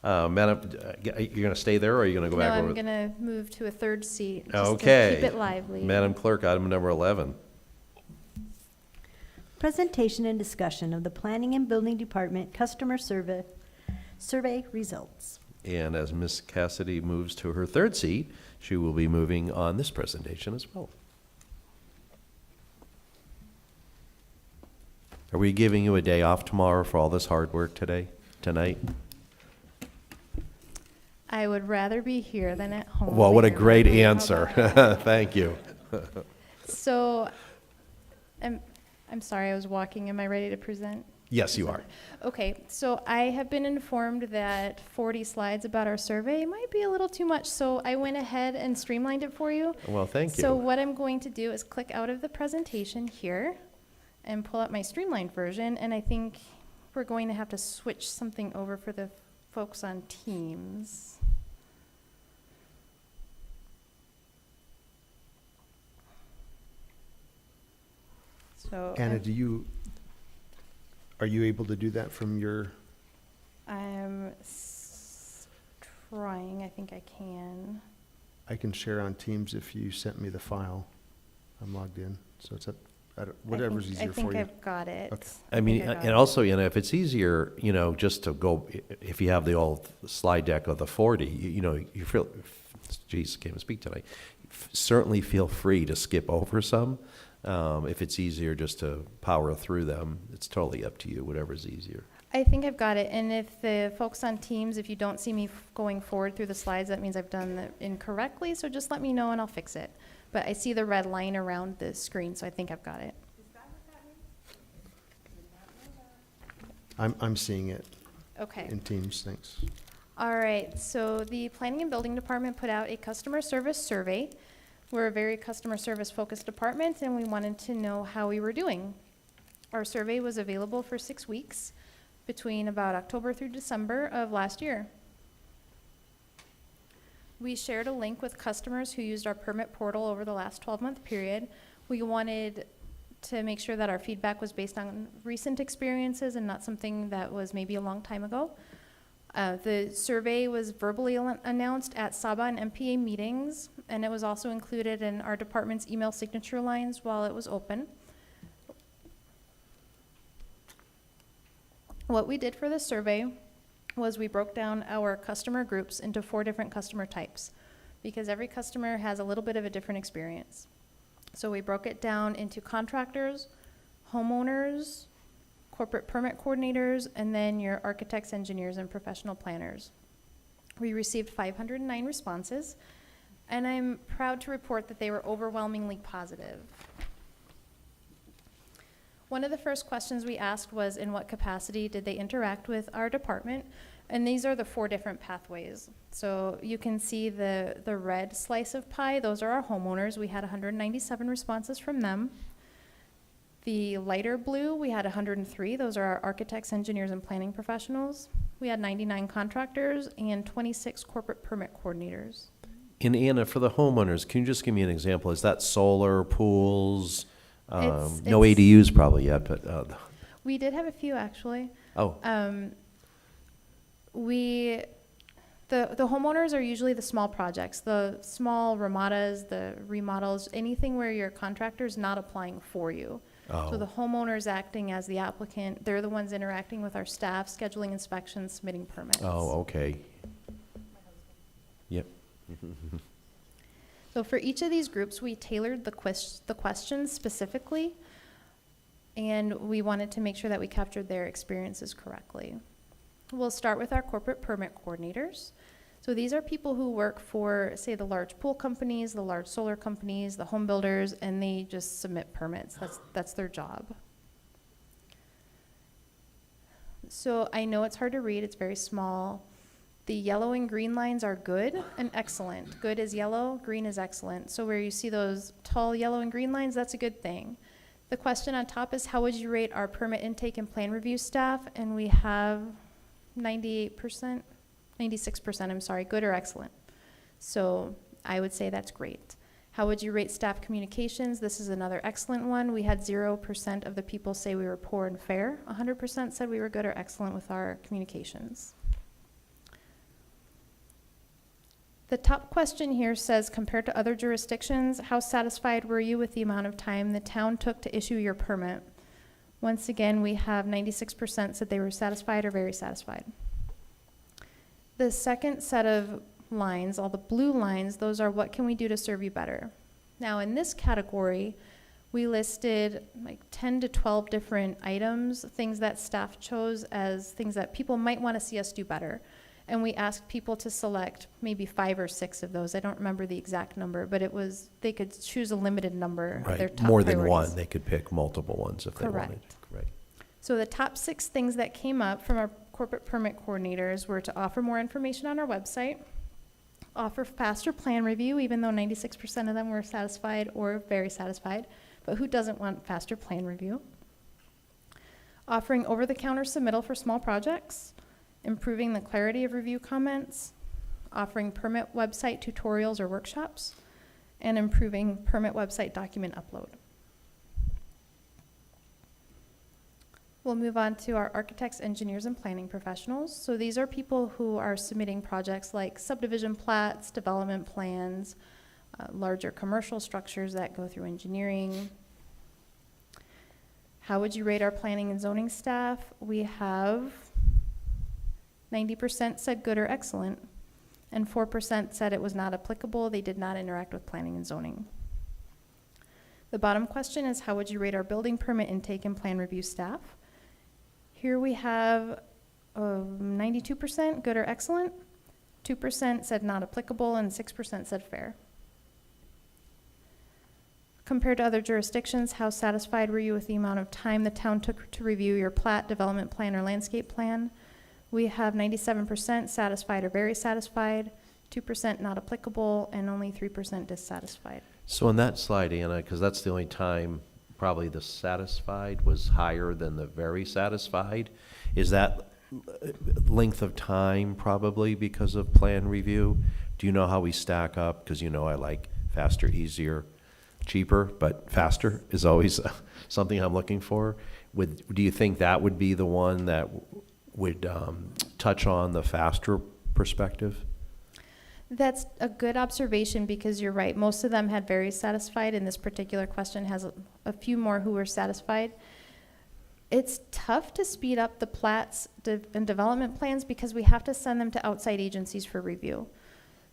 Madam, you're going to stay there, or are you going to go No, back over? I'm going to move to a third seat. Just Okay. To keep it lively. Madam Clerk, item number 11. Presentation and discussion of the Planning and Building Department Customer Survey results. And as Ms. Cassidy moves to her third seat, she will be moving on this presentation as well. Are we giving you a day off tomorrow for all this hard work tonight? I would rather be here than at home. Well, what a Mayor. great How about answer. that? Thank you. So, I'm sorry, I was walking. Am I ready to present? Yes, you are. Okay, so I have been informed that 40 slides about our survey might be a little too much, so I went ahead and streamlined it for you. Well, thank So you. what I'm going to do is click out of the presentation here and pull up my streamlined version, and I think we're going to have to switch something over for the folks on Teams. So Anna, I'm- are you able to do that from your, I'm trying, I think I can. I can share on Teams if you sent me the file. I'm logged in, so it's up, whatever's easier for you. I think I've got it. Okay. I mean, think I got and it. also, if it's easier, just to go, if you have the old slide deck of the 40, you feel, geez, can't even speak tonight. Certainly feel free to skip over some. If it's easier just to power through them, it's totally up to you, whatever's easier. I think I've got it, and if the folks on Teams, if you don't see me going forward through the slides, that means I've done it incorrectly, so just let me know and I'll fix it. But I see the red line around the screen, so I think I've got it. I'm seeing it Okay. in Teams, thanks. All right, so the Planning and Building Department put out a customer service survey. We're a very customer service focused department, and we wanted to know how we were doing. Our survey was available for 6 weeks between about October through December of last year. We shared a link with customers who used our permit portal over the last 12-month period. We wanted to make sure that our feedback was based on recent experiences and not something that was maybe a long time ago. The survey was verbally announced at SABA and MPA meetings, and it was also included in our department's email signature lines while it was open. What we did for the survey was we broke down our customer groups into 4 different customer types, because every customer has a little bit of a different experience. So we broke it down into contractors, homeowners, corporate permit coordinators, and then your architects, engineers, and professional planners. We received 509 responses, and I'm proud to report that they were overwhelmingly positive. One of the first questions we asked was, in what capacity did they interact with our department? And these are the 4 different pathways. So you can see the red slice of pie, those are our homeowners. We had 197 responses from them. The lighter blue, we had 103. Those are our architects, engineers, and planning professionals. We had 99 contractors and 26 corporate permit coordinators. And Anna, for the homeowners, can you just give me an example? Is that solar, pools? No ADUs probably yet, but. We did have a few, actually. Oh. The homeowners are usually the small projects, the small ramadas, the remodels, anything where your contractor's not applying for you. Oh. So the homeowner's acting as the applicant. They're the ones interacting with our staff, scheduling inspections, submitting permits. Oh, okay. Yep. So for each of these groups, we tailored the questions specifically, and we wanted to make sure that we captured their experiences correctly. We'll start with our corporate permit coordinators. So these are people who work for, say, the large pool companies, the large solar companies, the home builders, and they just submit permits. That's their job. So I know it's hard to read, it's very small. The yellow and green lines are good and excellent. Good is yellow, green is excellent. So where you see those tall yellow and green lines, that's a good thing. The question on top is, how would you rate our permit intake and plan review staff? And we have 96%, I'm sorry, good or excellent. So I would say that's great. How would you rate staff communications? This is another excellent one. We had 0% of the people say we were poor and fair. 100% said we were good or excellent with our communications. The top question here says, compared to other jurisdictions, how satisfied were you with the amount of time the town took to issue your permit? Once again, we have 96% said they were satisfied or very satisfied. The second set of lines, all the blue lines, those are what can we do to serve you better. Now in this category, we listed like 10 to 12 different items, things that staff chose as things that people might want to see us do better. And we asked people to select maybe 5 or 6 of those. I don't remember the exact number, but it was, they could choose a limited number of their Right, top more than priorities. one. They could pick multiple ones if they wanted. Correct. Right. So the top 6 things that came up from our corporate permit coordinators were to offer more information on our website, offer faster plan review, even though 96% of them were satisfied or very satisfied, but who doesn't want faster plan review? Offering over-the-counter submittal for small projects, improving the clarity of review comments, offering permit website tutorials or workshops, and improving permit website document upload. We'll move on to our architects, engineers, and planning professionals. So these are people who are submitting projects like subdivision plats, development plans, larger commercial structures that go through engineering. How would you rate our planning and zoning staff? We have 90% said good or excellent, and 4% said it was not applicable. They did not interact with planning and zoning. The bottom question is, how would you rate our building permit intake and plan review staff? Here we have 92% good or excellent, 2% said not applicable, and 6% said fair. Compared to other jurisdictions, how satisfied were you with the amount of time the town took to review your plat, development plan, or landscape plan? We have 97% satisfied or very satisfied, 2% not applicable, and only 3% dissatisfied. So on that slide, Anna, because that's the only time probably the satisfied was higher than the very satisfied, is that length of time probably because of plan review? Do you know how we stack up? Because you know I like faster, easier. cheaper, but faster is always something I'm looking for. Do you think that would be the one that would touch on the faster perspective? That's a good observation because you're right. Most of them had very satisfied, and this particular question has a few more who were satisfied. It's tough to speed up the plats and development plans because we have to send them to outside agencies for review.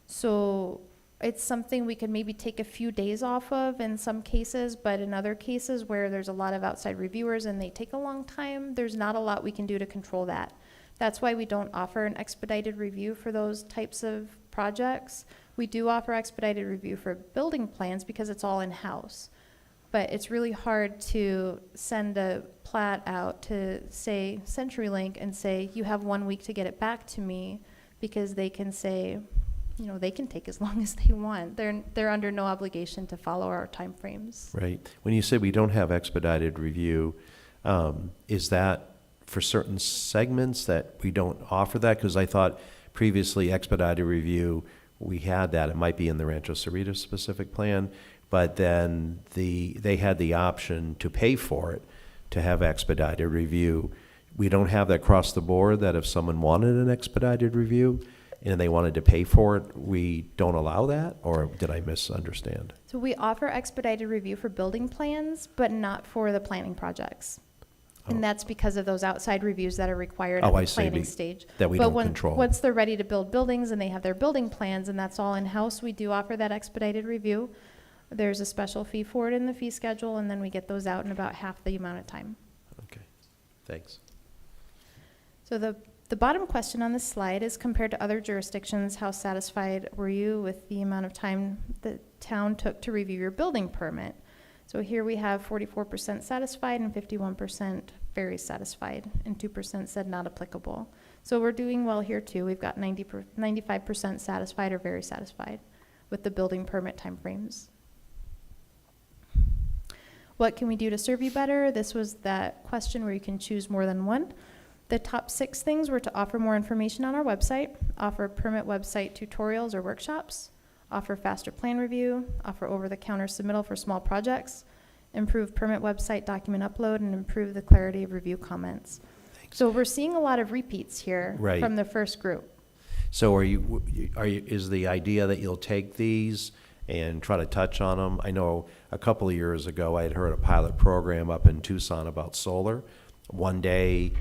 So it's something we could maybe take a few days off of in some cases, but in other cases where there's a lot of outside reviewers and they take a long time, there's not a lot we can do to control that. That's why we don't offer an expedited review for those types of projects. We do offer expedited review for building plans because it's all in-house. But it's really hard to send a plat out to, say, CenturyLink and say, you have 1 week to get it back to me, because they can say, you know, they can take as long as they want. They're under no obligation to follow our timeframes. Right. When you say we don't have expedited review, is that for certain segments that we don't offer that? Because I thought previously expedited review, we had that. It might be in the Rancho Cerritos specific plan, but then they had the option to pay for it to have expedited review. We don't have that across the board, that if someone wanted an expedited review and they wanted to pay for it, we don't allow that? Or did I misunderstand? So we offer expedited review for building plans, but not for the planning projects. And that's because of those outside reviews that are required at the planning stage. That we don't control. Once they're ready to build buildings and they have their building plans and that's all in-house, we do offer that expedited review. There's a special fee for it in the fee schedule, and then we get those out in about half the amount of time. Okay, thanks. So the bottom question on this slide is, compared to other jurisdictions, how satisfied were you with the amount of time the town took to review your building permit? So here we have 44% satisfied and 51% very satisfied, and 2% said not applicable. So we're doing well here too. We've got 95% satisfied or very satisfied with the building permit timeframes. What can we do to serve you better? This was that question where you can choose more than one. The top 6 things were to offer more information on our website, offer permit website tutorials or workshops, offer faster plan review, offer over-the-counter submittal for small projects, improve permit website document upload, and improve the clarity of review comments. Thanks. So we're seeing a lot of repeats here Right. from the first group. So is the idea that you'll take these and try to touch on them? I know a couple of years ago, I had heard a pilot program up in Tucson about solar. 1 day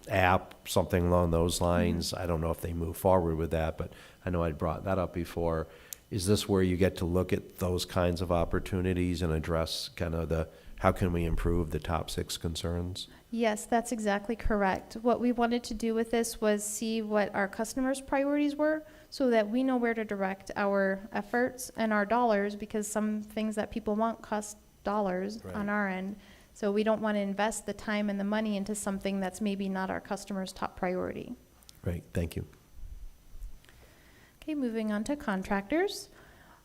app, something along those lines. I don't know if they move forward with that, but I know I'd brought that up before. Is this where you get to look at those kinds of opportunities and address kind of how can we improve the top 6 concerns? Yes, that's exactly correct. What we wanted to do with this was see what our customers' priorities were so that we know where to direct our efforts and our dollars, because some things that people want cost dollars on our end. So we don't want to invest the time and the money into something that's maybe not our customer's top priority. Great, thank you. Okay, moving on to contractors.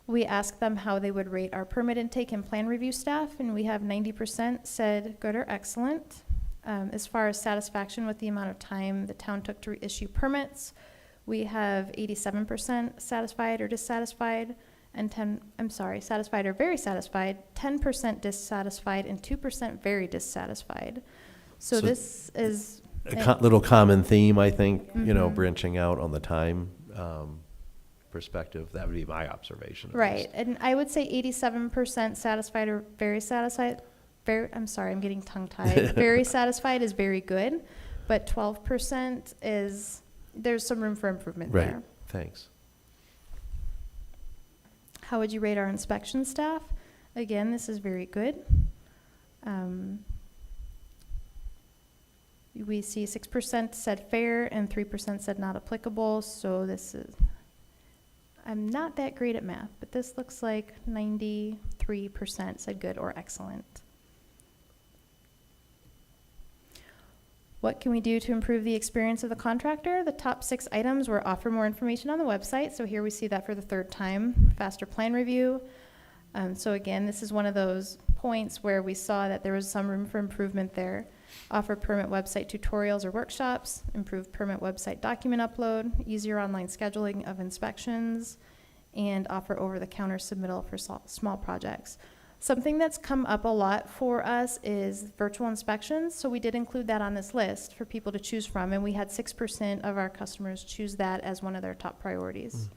We asked them how they would rate our permit intake and plan review staff, and we have 90% said good or excellent. As far as satisfaction with the amount of time the town took to issue permits, we have 87% satisfied or dissatisfied, and satisfied or very satisfied, 10% dissatisfied, and 2% very dissatisfied. So this is a little common theme, I think, branching out on the time perspective. That would be my observation. Right, and I would say 87% satisfied or very satisfied. I'm getting tongue-tied. Very satisfied is very good, but 12% there's some room for improvement there. Right, thanks. How would you rate our inspection staff? Again, this is very good. We see 6% said fair and 3% said not applicable, so I'm not that great at math, but this looks like 93% said good or excellent. What can we do to improve the experience of the contractor? The top 6 items were offer more information on the website. So here we see that for the 3rd time. Faster plan review. So again, this is one of those points where we saw that there was some room for improvement there. Offer permit website tutorials or workshops. Improve permit website document upload. Easier online scheduling of inspections. And offer over-the-counter submittal for small projects. Something that's come up a lot for us is virtual inspections, so we did include that on this list for people to choose from, and we had 6% of our customers choose that as one of their top priorities.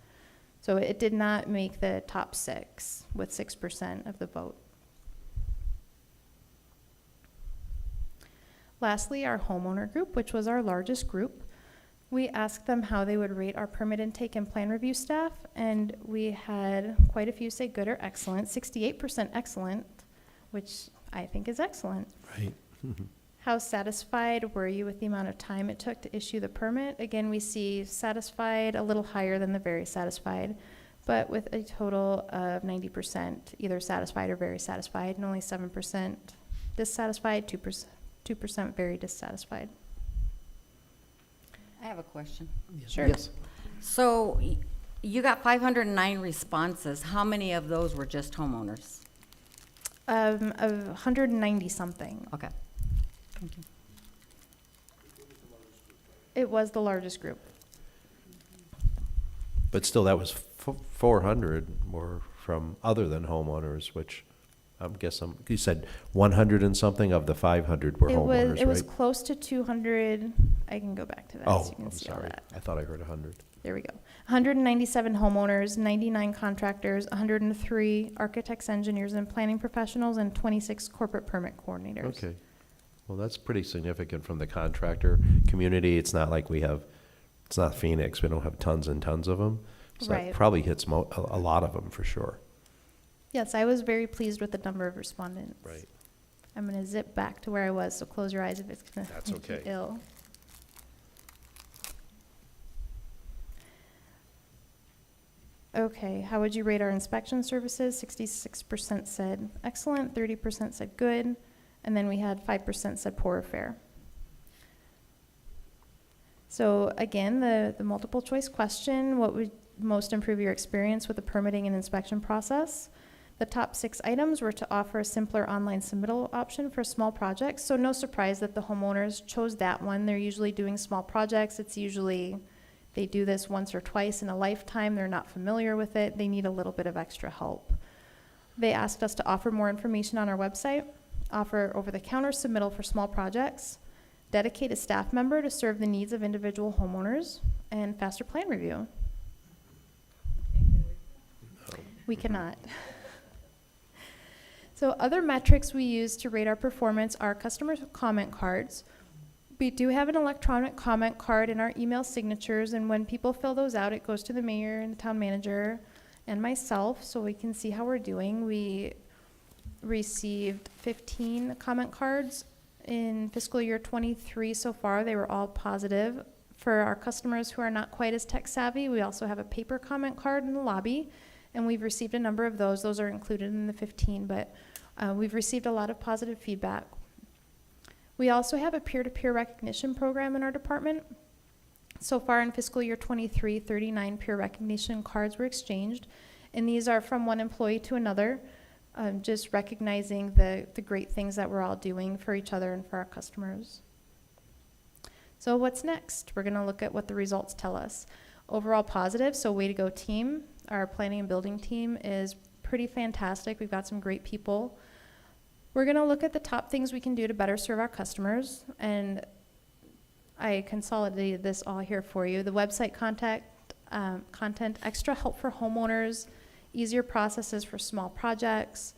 So it did not make the top 6 with 6% of the vote. Lastly, our homeowner group, which was our largest group. We asked them how they would rate our permit intake and plan review staff, and we had quite a few say good or excellent, 68% excellent, which I think is excellent. Right. How satisfied were you with the amount of time it took to issue the permit? Again, we see satisfied a little higher than the very satisfied, but with a total of 90% either satisfied or very satisfied, and only 7% dissatisfied, 2% very dissatisfied. I have a question. Sure. Yes. So you got 509 responses. How many of those were just homeowners? Of 190 something. Okay. Thank you. It was the largest group. But still, that was 400 were from other than homeowners, which you said 100 and something of the 500 were homeowners, It was right? close to 200. I can go back to that so Oh, you can I'm see all sorry. that. I thought I heard 100. There we go. 197 homeowners, 99 contractors, 103 architects, engineers, and planning professionals, and 26 corporate permit coordinators. Okay. Well, that's pretty significant from the contractor community. It's not like it's not Phoenix. We don't have tons and tons of them. So Right. that probably hits a lot of them for sure. Yes, I was very pleased with the number of respondents. Right. I'm going to zip back to where I was, so close your eyes if it's going to That's make you okay. ill. Okay, how would you rate our inspection services? 66% said excellent, 30% said good, and then we had 5% said poor or fair. So again, the multiple choice question, what would most improve your experience with the permitting and inspection process? The top 6 items were to offer a simpler online submittal option for small projects. So no surprise that the homeowners chose that one. They're usually doing small projects. It's usually, they do this once or twice in a lifetime. They're not familiar with it. They need a little bit of extra help. They asked us to offer more information on our website, offer over-the-counter submittal for small projects, dedicate a staff member to serve the needs of individual homeowners, and faster plan review. We cannot. So other metrics we use to rate our performance are customer comment cards. We do have an electronic comment card in our email signatures, and when people fill those out, it goes to the mayor and the town manager and myself, so we can see how we're doing. We received 15 comment cards in fiscal year 23 so far. They were all positive. For our customers who are not quite as tech savvy, we also have a paper comment card in the lobby, and we've received a number of those. Those are included in the 15, but we've received a lot of positive feedback. We also have a peer-to-peer recognition program in our department. So far in fiscal year 23, 39 peer recognition cards were exchanged, and these are from one employee to another, just recognizing the great things that we're all doing for each other and for our customers. So what's next? We're gonna look at what the results tell us. Overall positive, so way to go team. Our planning and building team is pretty fantastic. We've got some great people. We're gonna look at the top things we can do to better serve our customers, and I consolidated this all here for you. The website content, extra help for homeowners, easier processes for small projects,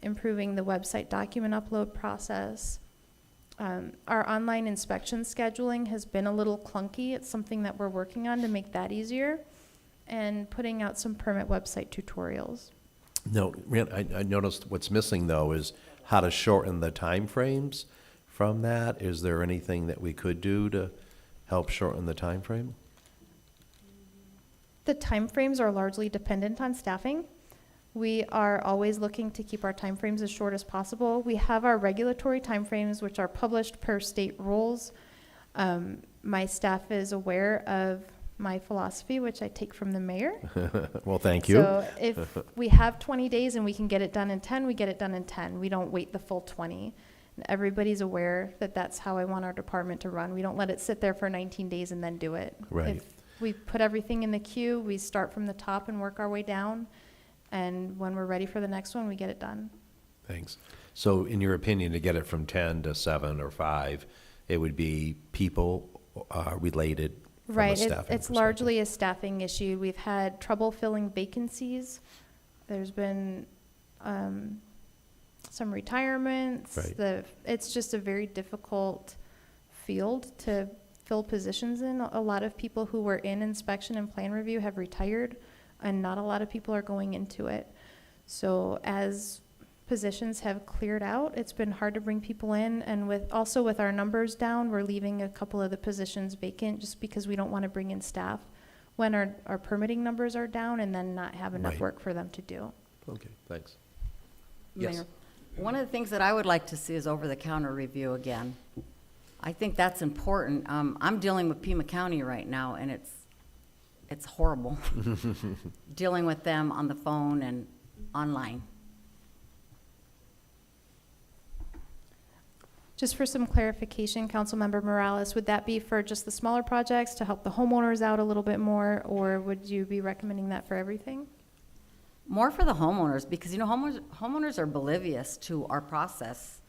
improving the website document upload process. Our online inspection scheduling has been a little clunky. It's something that we're working on to make that easier, and putting out some permit website tutorials. No, I noticed what's missing though is how to shorten the time frames from that. Is there anything that we could do to help shorten the time frame? The timeframes are largely dependent on staffing. We are always looking to keep our timeframes as short as possible. We have our regulatory timeframes, which are published per state rules. My staff is aware of my philosophy, which I take from the mayor. Well, thank you. So if we have 20 days and we can get it done in 10, we get it done in 10. We don't wait the full 20. And everybody's aware that that's how I want our department to run. We don't let it sit there for 19 days and then do it. Right. If we put everything in the queue, we start from the top and work our way down. And when we're ready for the next one, we get it done. Thanks. So in your opinion, to get it from 10 to 7 or 5, it would be people related from a Right, staffing it's perspective? largely a staffing issue. We've had trouble filling vacancies. There's been some retirements. Right. It's just a very difficult field to fill positions in. A lot of people who were in inspection and plan review have retired, and not a lot of people are going into it. So as positions have cleared out, it's been hard to bring people in, and with our numbers down, we're leaving a couple of the positions vacant just because we don't want to bring in staff when our permitting numbers are down and then not have enough Right. work for them to do. Okay, thanks. Yes. Mayor, one of the things that I would like to see is over-the-counter review again. I think that's important. I'm dealing with Pima County right now, and it's horrible, dealing with them on the phone and online. Just for some clarification, Councilmember Morales, would that be for just the smaller projects to help the homeowners out a little bit more, or would you be recommending that for everything? More for the homeowners, because, you know, homeowners are oblivious to our process.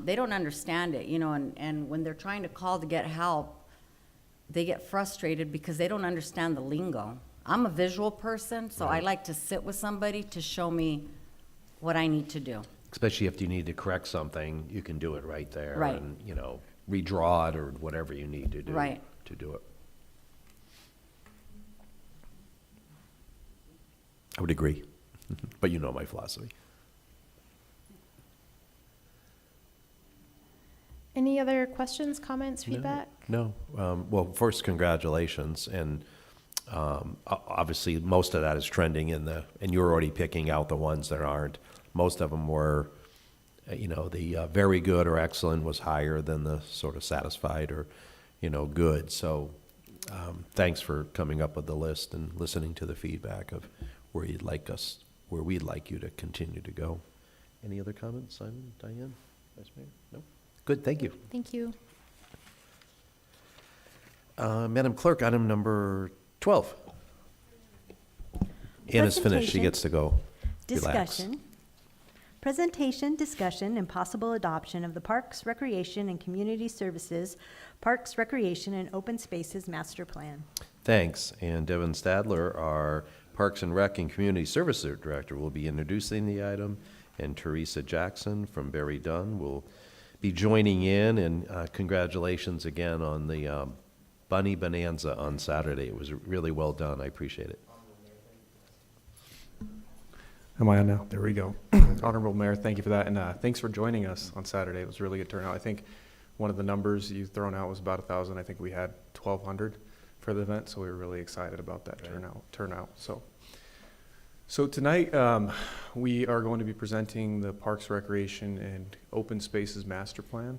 They don't understand it, you know, and when they're trying to call to get help, they get frustrated because they don't understand the lingo. I'm a visual person, so I like to sit with somebody to show me what I need to do. Especially if you need to correct something, you can do it right there. Right. And, you know, redraw it or whatever you need to do. Right. To do it. I would agree, but you know my philosophy. Any other questions, comments, feedback? No. Well, first, congratulations. And obviously, most of that is trending and you're already picking out the ones that aren't. Most of them were, you know, the very good or excellent was higher than the sort of satisfied or, you know, good. So thanks for coming up with the list and listening to the feedback of where we'd like you to continue to go. Any other comments, Simon, Diane, Vice Mayor? No? Good, thank you. Thank you. Madam Clerk, item number 12. Anna's finished, she Presentation. gets to go relax. Presentation, discussion, and possible adoption of the Parks, Recreation, and Community Services, Parks, Recreation, and Open Spaces Master Plan. Thanks, and Devin Stadler, our Parks and Rec and Community Services Director, will be introducing the item, and Teresa Jackson from Barry Dunn will be joining in, and congratulations again on the Bunny Bonanza on Saturday. It was really well done, I appreciate it. Am I on now? There we go. Honorable Mayor, thank you for that, and thanks for joining us on Saturday. It was a really good turnout. I think one of the numbers you thrown out was about 1,000. I think we had 1,200 for the event, so we were really excited about that turnout. So tonight we are going to be presenting the Parks, Recreation, and Open Spaces Master Plan.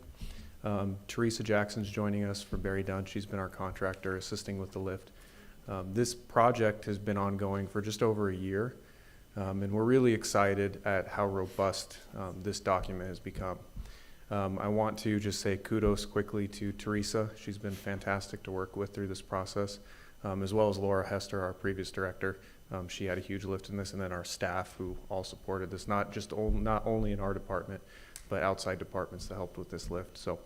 Teresa Jackson's joining us from Barry Dunn. She's been our contractor assisting with the lift. This project has been ongoing for just over a year. And we're really excited at how robust this document has become. I want to just say kudos quickly to Teresa. She's been fantastic to work with through this process, as well as Laura Hester, our previous director. She had a huge lift in this, and then our staff who all supported this, not only in our department, but outside departments that helped with this lift. So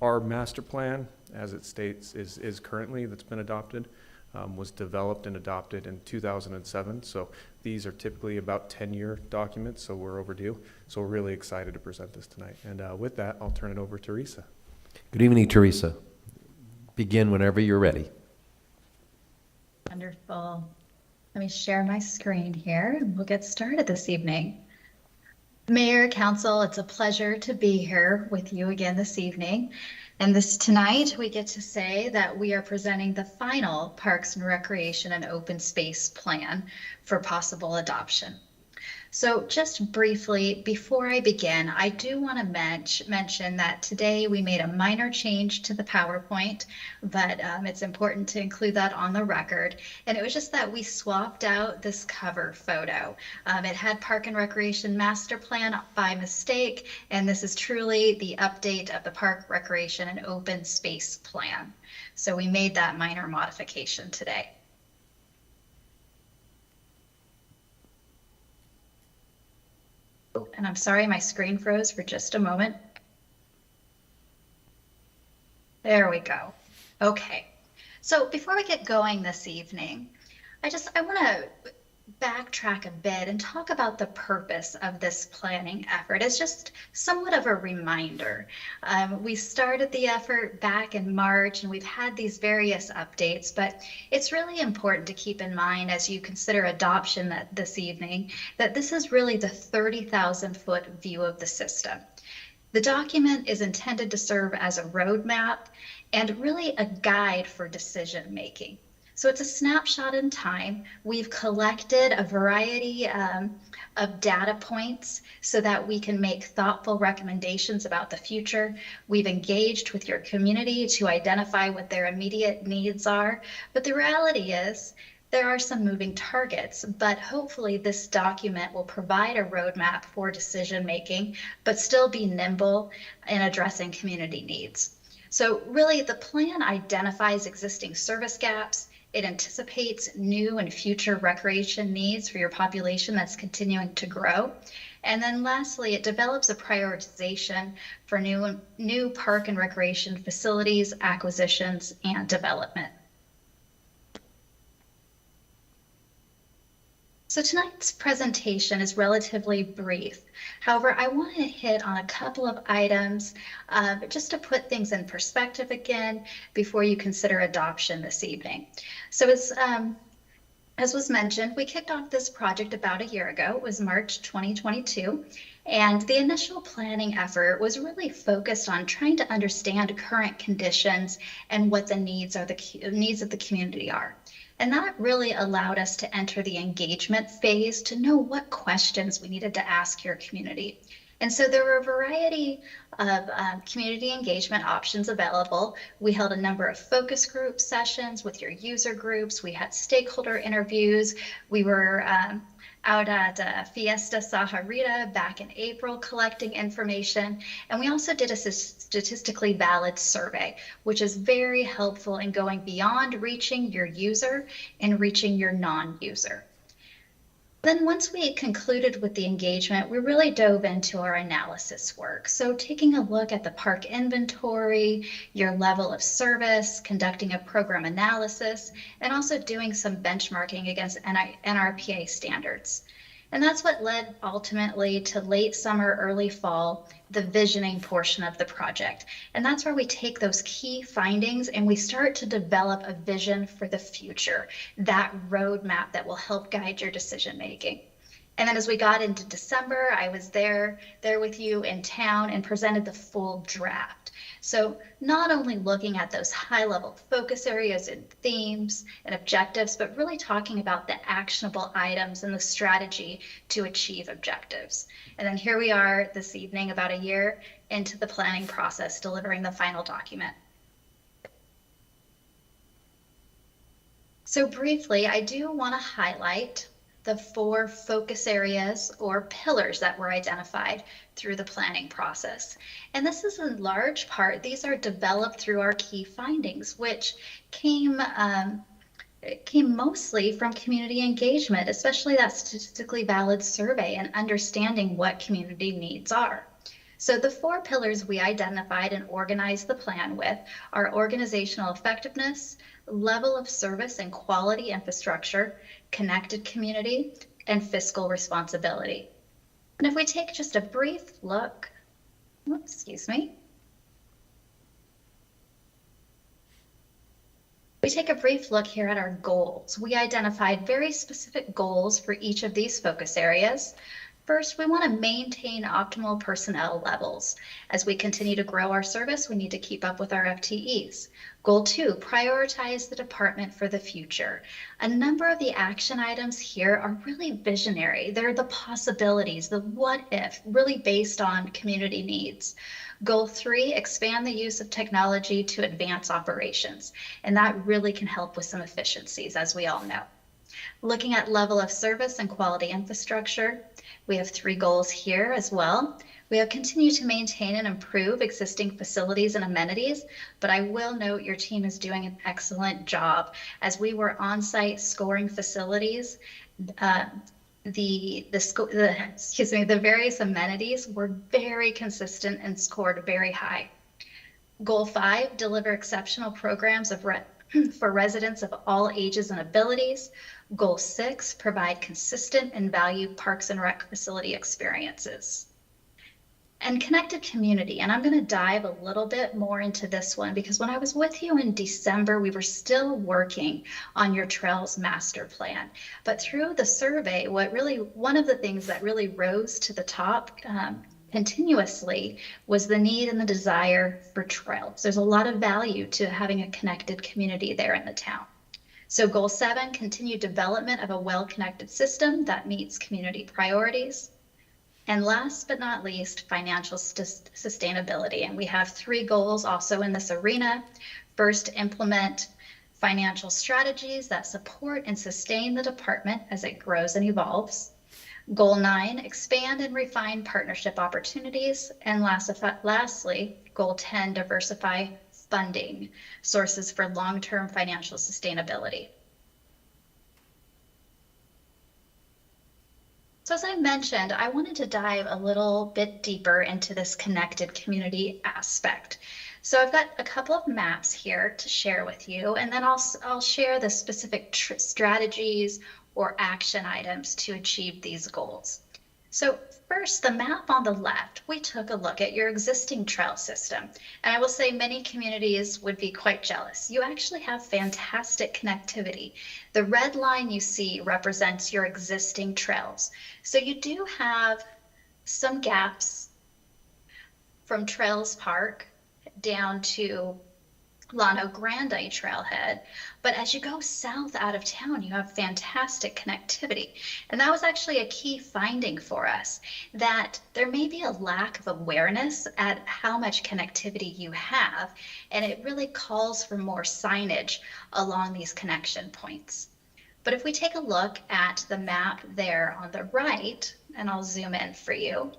our master plan, as it states, is currently, that's been adopted, was developed and adopted in 2007. So these are typically about 10-year documents, so we're overdue. So we're really excited to present this tonight. And with that, I'll turn it over to Teresa. Good evening, Teresa. Begin whenever you're ready. Wonderful. Let me share my screen here and we'll get started this evening. Mayor, Council, it's a pleasure to be here with you again this evening. And tonight we get to say that we are presenting the final Parks and Recreation and Open Space Plan for possible adoption. So just briefly, before I begin, I do want to mention that today we made a minor change to the PowerPoint, but it's important to include that on the record. And it was just that we swapped out this cover photo. It had Park and Recreation Master Plan by mistake, and this is truly the update of the Park, Recreation, and Open Space Plan. So we made that minor modification today. Oh, and I'm sorry, my screen froze for just a moment. There we go. Okay. So before we get going this evening, I want to backtrack a bit and talk about the purpose of this planning effort. It's just somewhat of a reminder. We started the effort back in March and we've had these various updates, but it's really important to keep in mind as you consider adoption this evening that this is really the 30,000-foot view of the system. The document is intended to serve as a roadmap and really a guide for decision making. So it's a snapshot in time. We've collected a variety of data points so that we can make thoughtful recommendations about the future. We've engaged with your community to identify what their immediate needs are. But the reality is there are some moving targets, but hopefully this document will provide a roadmap for decision making, but still be nimble in addressing community needs. So really the plan identifies existing service gaps. It anticipates new and future recreation needs for your population that's continuing to grow. And then lastly, it develops a prioritization for new park and recreation facilities, acquisitions, and development. So tonight's presentation is relatively brief. However, I want to hit on a couple of items just to put things in perspective again before you consider adoption this evening. So as was mentioned, we kicked off this project about a year ago. It was March 2022. And the initial planning effort was really focused on trying to understand current conditions and what the needs of the community are. And that really allowed us to enter the engagement phase to know what questions we needed to ask your community. And so there were a variety of community engagement options available. We held a number of focus group sessions with your user groups. We had stakeholder interviews. We were out at Fiesta Saharita back in April collecting information. And we also did a statistically valid survey, which is very helpful in going beyond reaching your user and reaching your non-user. Then once we concluded with the engagement, we really dove into our analysis work. So taking a look at the park inventory, your level of service, conducting a program analysis, and also doing some benchmarking against NRPA standards. And that's what led ultimately to late summer, early fall, the visioning portion of the project. And that's where we take those key findings and we start to develop a vision for the future, that roadmap that will help guide your decision making. And then as we got into December, I was there with you in town and presented the full draft. So not only looking at those high level focus areas and themes and objectives, but really talking about the actionable items and the strategy to achieve objectives. And then here we are this evening, about a year into the planning process, delivering the final document. So briefly, I do want to highlight the 4 focus areas or pillars that were identified through the planning process. And this is in large part, these are developed through our key findings, which came mostly from community engagement, especially that statistically valid survey and understanding what community needs are. So the 4 pillars we identified and organized the plan with are organizational effectiveness, level of service and quality infrastructure, connected community, and fiscal responsibility. And if we take just a brief look, we take a brief look here at our goals. We identified very specific goals for each of these focus areas. First, we want to maintain optimal personnel levels. As we continue to grow our service, we need to keep up with our FTEs. Goal 2, prioritize the department for the future. A number of the action items here are really visionary. They're the possibilities, the what if, really based on community needs. Goal 3, expand the use of technology to advance operations. And that really can help with some efficiencies, as we all know. Looking at level of service and quality infrastructure, we have 3 goals here as well. We have continued to maintain and improve existing facilities and amenities, but I will note your team is doing an excellent job as we were on site scoring facilities the various amenities were very consistent and scored very high. Goal 5, deliver exceptional programs for residents of all ages and abilities. Goal 6, provide consistent and valued parks and rec facility experiences. And connected community, and I'm going to dive a little bit more into this one because when I was with you in December, we were still working on your Trails Master Plan. But through the survey, one of the things that really rose to the top continuously was the need and the desire for trails. There's a lot of value to having a connected community there in the town. So Goal 7, continued development of a well-connected system that meets community priorities. And last but not least, financial sustainability. And we have 3 goals also in this arena. First, implement financial strategies that support and sustain the department as it grows and evolves. Goal 9, expand and refine partnership opportunities. And lastly, Goal 10, diversify funding sources for long-term financial sustainability. So as I mentioned, I wanted to dive a little bit deeper into this connected community aspect. So I've got a couple of maps here to share with you, and then I'll share the specific strategies or action items to achieve these goals. So first, the map on the left, we took a look at your existing trail system. And I will say many communities would be quite jealous. You actually have fantastic connectivity. The red line you see represents your existing trails. So you do have some gaps from Trails Park down to Llano Grande Trailhead, but as you go south out of town, you have fantastic connectivity. And that was actually a key finding for us, that there may be a lack of awareness at how much connectivity you have, and it really calls for more signage along these connection points. But if we take a look at the map there on the right, and I'll zoom in for you,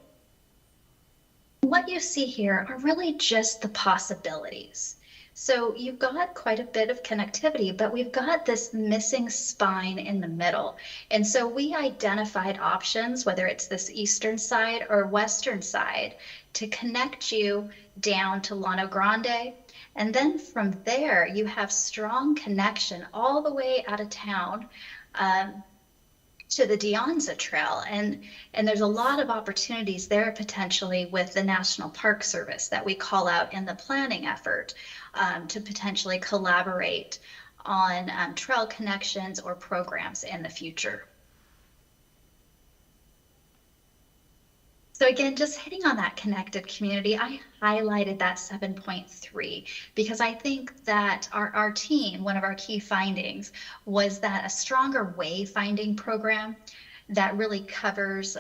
what you see here are really just the possibilities. So you've got quite a bit of connectivity, but we've got this missing spine in the middle. And so we identified options, whether it's this eastern side or western side, to connect you down to Llano Grande. And then from there, you have strong connection all the way out of town to the Deonza Trail. And there's a lot of opportunities there potentially with the National Park Service that we call out in the planning effort to potentially collaborate on trail connections or programs in the future. So again, just hitting on that connected community, I highlighted that 7.3 because I think that our team, one of our key findings was that a stronger wayfinding program that really covers,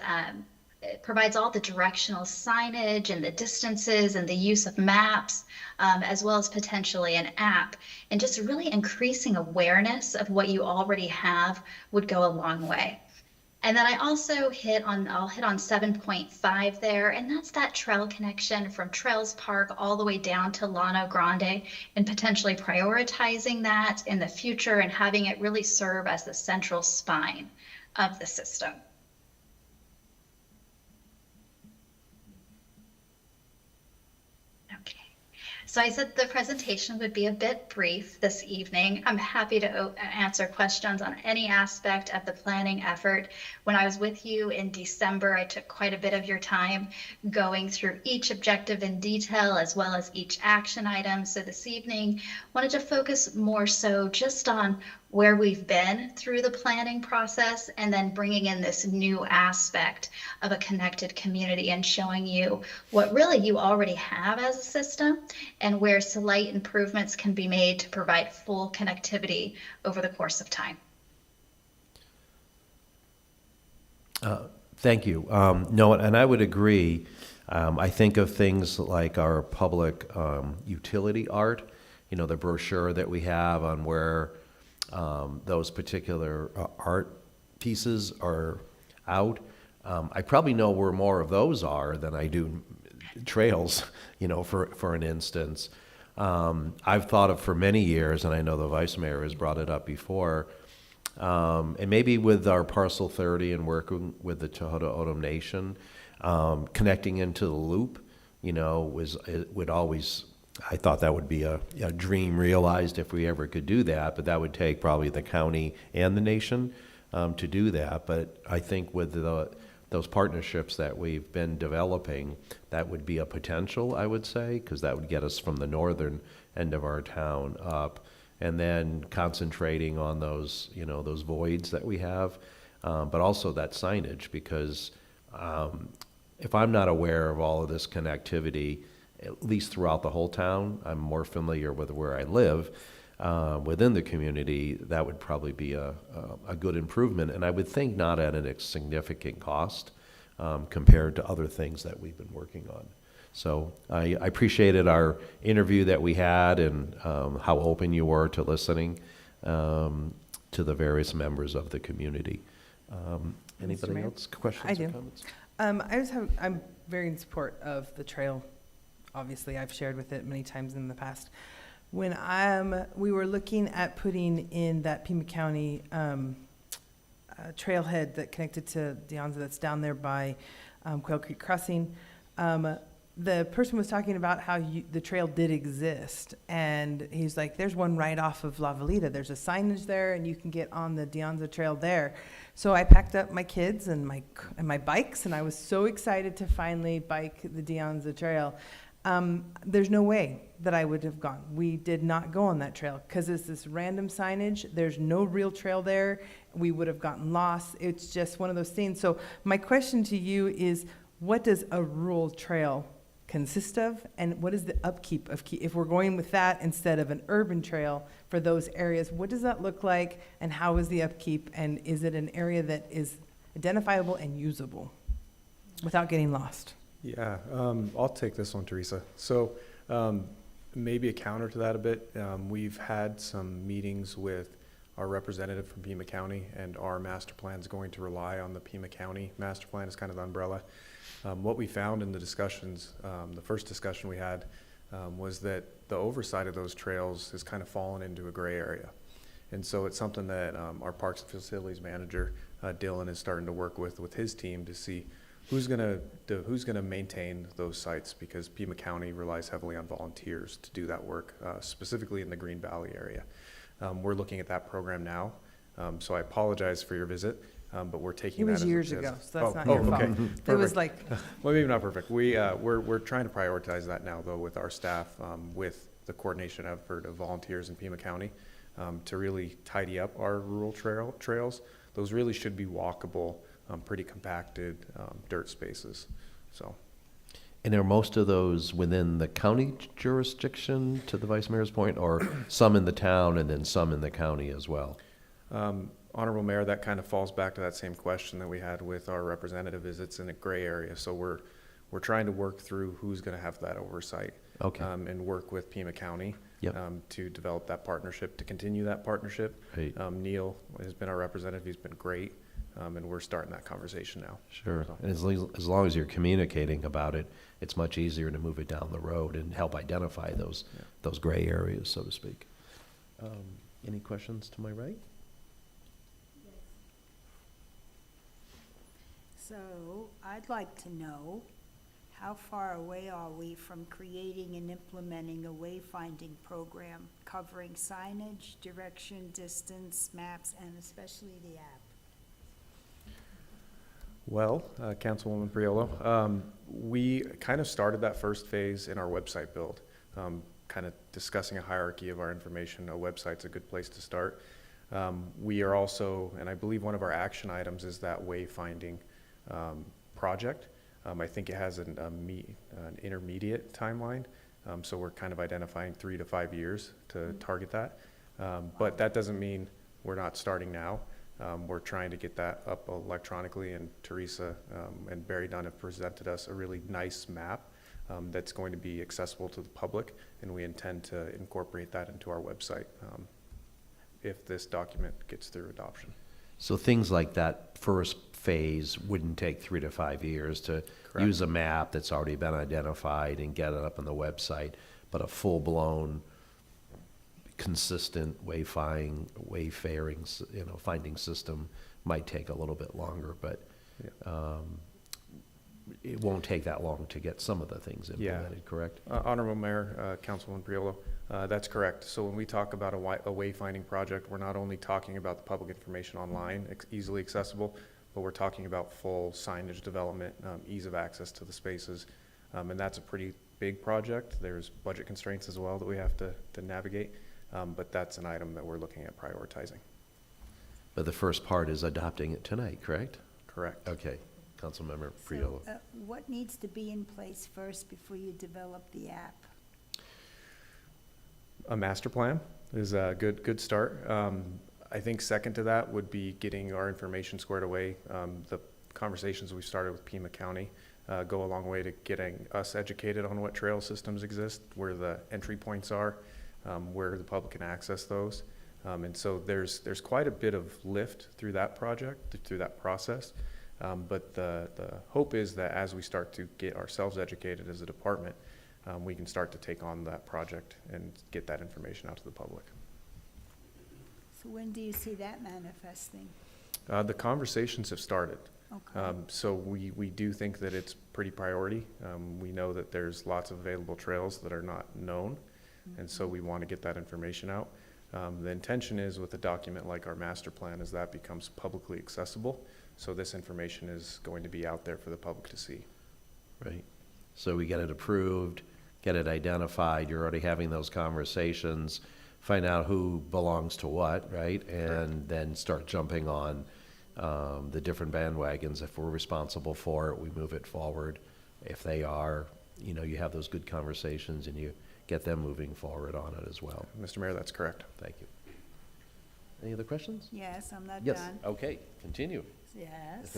it provides all the directional signage and the distances and the use of maps, as well as potentially an app, and just really increasing awareness of what you already have would go a long way. And then I also I'll hit on 7.5 there, and that's that trail connection from Trails Park all the way down to Llano Grande, and potentially prioritizing that in the future and having it really serve as the central spine of the system. So I said the presentation would be a bit brief this evening. I'm happy to answer questions on any aspect of the planning effort. When I was with you in December, I took quite a bit of your time going through each objective in detail as well as each action item. So this evening, wanted to focus more so just on where we've been through the planning process and then bringing in this new aspect of a connected community and showing you what really you already have as a system and where slight improvements can be made to provide full connectivity over the course of time. Thank you. No, and I would agree. I think of things like our public utility art, you know, the brochure that we have on where those particular art pieces are out. I probably know where more of those are than I do trails, you know, for an instance. I've thought of for many years, and I know the Vice Mayor has brought it up before, And maybe with our Parcel 30 and working with the Tohono O'odham Nation, connecting into the loop, would always, I thought that would be a dream realized if we ever could do that, but that would take probably the county and the nation to do that. But I think with those partnerships that we've been developing, that would be a potential, I would say, because that would get us from the northern end of our town up, and then concentrating on those, those voids that we have, but also that signage, because if I'm not aware of all of this connectivity, at least throughout the whole town, I'm more familiar with where I live, within the community, that would probably be a good improvement, and I would think not at a significant cost compared to other things that we've been working on. So I appreciated our interview that we had and how open you were to listening to the various members of the community. Anybody Mayor? else? Questions I or do. comments? I'm very in support of the trail. Obviously, I've shared with it many times in the past. When we were looking at putting in that Pima County trailhead that connected to Deonza, that's down there by Quail Creek Crossing, the person was talking about how the trail did exist, and he's like, there's one right off of La Valita. There's a signage there, and you can get on the Deonza Trail there. So I packed up my kids and my bikes, and I was so excited to finally bike the Deonza Trail. There's no way that I would have gone. We did not go on that trail because it's this random signage. There's no real trail there. We would have gotten lost. It's just one of those things. So my question to you is, what does a rural trail consist of, and what is the upkeep of if we're going with that instead of an urban trail for those areas? What does that look like, and how is the upkeep, and is it an area that is identifiable and usable without getting lost? Yeah, I'll take this one, Teresa. So maybe a counter to that a bit. We've had some meetings with our representative from Pima County, and our master plan is going to rely on the Pima County master plan as kind of the umbrella. What we found in the discussions, the first discussion we had, was that the oversight of those trails has kind of fallen into a gray area. And so it's something that our Parks and Facilities Manager, Dylan, is starting to work with his team to see who's gonna maintain those sites, because Pima County relies heavily on volunteers to do that work, specifically in the Green Valley area. We're looking at that program now, so I apologize for your visit. But we're taking that as It was years a, ago, so that's not your fault. Okay. It was like, well, maybe not perfect. We're trying to prioritize that now, though, with our staff, with the coordination effort of volunteers in Pima County, to really tidy up our rural trails. Those really should be walkable, pretty compacted dirt spaces. So. And are most of those within the county jurisdiction, to the Vice Mayor's point, or some in the town and then some in the county as well? Honorable Mayor, that kind of falls back to that same question that we had with our representative, is it's in a gray area. So we're trying to work through who's going to have that oversight. Okay. And work with Pima County. Yep. To develop that partnership, to continue that partnership. Right. Neil has been our representative. He's been great. And we're starting that conversation now. Sure. So. And as long as you're communicating about it, it's much easier to move it down the road and help identify those gray areas, so to speak. Any questions to my right? So I'd like to know, how far away are we from creating and implementing a wayfinding program covering signage, direction, distance, maps, and especially the app? Well, Councilwoman Priolo, we kind of started that first phase in our website build, kind of discussing a hierarchy of our information. A website's a good place to start. We are also, and I believe one of our action items is that wayfinding project. I think it has an intermediate timeline, so we're kind of identifying 3 to 5 years to target that. But that doesn't mean we're not starting now. We're trying to get that up electronically, and Teresa and Barry Dunn have presented us a really nice map that's going to be accessible to the public, and we intend to incorporate that into our website if this document gets through adoption. So things like that first phase wouldn't take 3 to 5 years to Correct. use a map that's already been identified and get it up on the website, but a full-blown consistent wayfaring, finding system might take a little bit longer, but it won't take that long to get some of the things implemented, correct? Honorable Mayor, Councilman Priolo, that's correct. So when we talk about a wayfinding project, we're not only talking about the public information online, easily accessible, but we're talking about full signage development, ease of access to the spaces, and that's a pretty big project. There's budget constraints as well that we have to navigate, but that's an item that we're looking at prioritizing. But the first part is adopting it tonight, correct? Correct. Okay, Councilmember Priolo. So, what needs to be in place first before you develop the app? A master plan is a good start. I think second to that would be getting our information squared away. The conversations we started with Pima County go a long way to getting us educated on what trail systems exist, where the entry points are, where the public can access those. And so there's quite a bit of lift through that project, through that process. But the hope is that as we start to get ourselves educated as a department, we can start to take on that project and get that information out to the public. So when do you see that manifesting? The conversations have started. Okay. So we do think that it's pretty priority. We know that there's lots of available trails that are not known, and so we want to get that information out. The intention is with a document like our master plan is that becomes publicly accessible. So this information is going to be out there for the public to see. Right. So we get it approved, get it identified, you're already having those conversations, find out who belongs to what, right? And then start jumping on the different bandwagons. If we're responsible for it, we move it forward. If they are, you have those good conversations and you get them moving forward on it as well. Mr. Mayor, that's correct. Thank you. Any other questions? Yes, I'm not Yes. done. Okay, continue. Yes.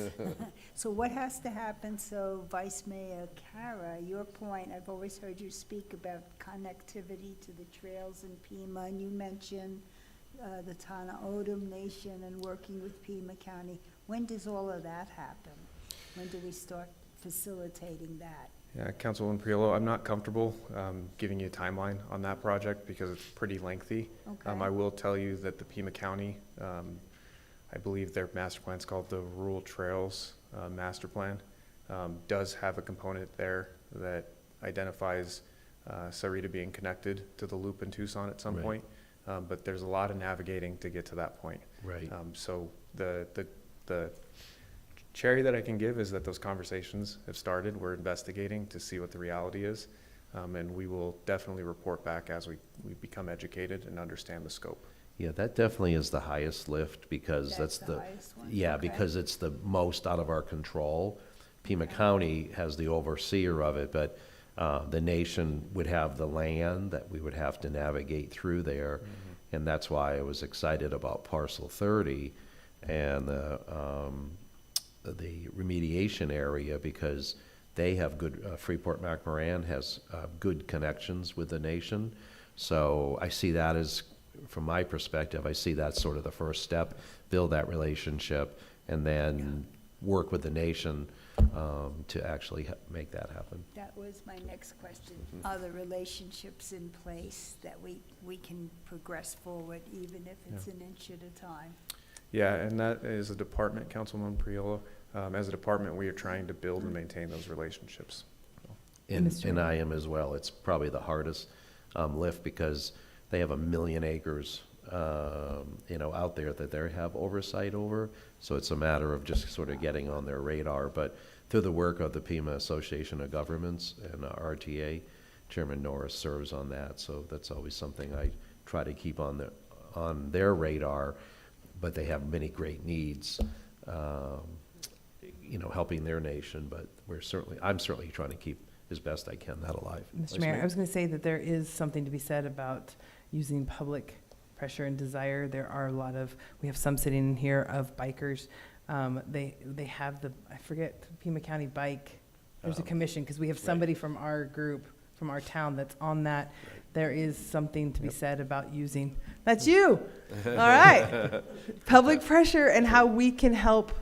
So what has to happen so Vice Mayor Kara, your point, I've always heard you speak about connectivity to the trails in Pima, and you mentioned the Tana Odom Nation and working with Pima County. When does all of that happen? When do we start facilitating that? Yeah, Councilwoman Priolo, I'm not comfortable giving you a timeline on that project because it's pretty lengthy. Okay. I will tell you that the Pima County, I believe their master plan is called the Rural Trails Master Plan, does have a component there that identifies Sahuarita being connected to the loop in Tucson at some Right. point. But there's a lot of navigating to get to that point. Right. So the cherry that I can give is that those conversations have started. We're investigating to see what the reality is. And we will definitely report back as we become educated and understand the scope. Yeah, that definitely is the highest lift because That's that's the the, highest one? yeah, Okay. because it's the most out of our control. Pima County has the overseer of it, but the nation would have the land that we would have to navigate through there. And that's why I was excited about Parcel 30 and the remediation area because they have good, Freeport-McMoran has good connections with the nation. So I see that as, from my perspective, I see that sort of the first step, build that relationship, and then work with the nation to actually make that happen. That was my next question. Are the relationships in place that we can progress forward even if it's an inch at a time? Yeah, and that is a department, Councilman Priolo. As a department, we are trying to build and maintain those relationships. And I am as well. It's probably the hardest lift because they have 1 million acres, out there that they have oversight over. So it's a matter of just sort of getting on their radar. But through the work of the Pima Association of Governments and RTA, Chairman Norris serves on that. So that's always something I try to keep on their radar. But they have many great needs, helping their nation. But I'm certainly trying to keep as best I can that alive. Mr. Mayor, I was going to say that there is something to be said about using public pressure and desire. There are we have some sitting in here of bikers. They have I forget, Pima County Bike. There's a commission because we have somebody from our group, from our town that's on that. There is something to be said about using, that's you. All right. Public pressure and how we can help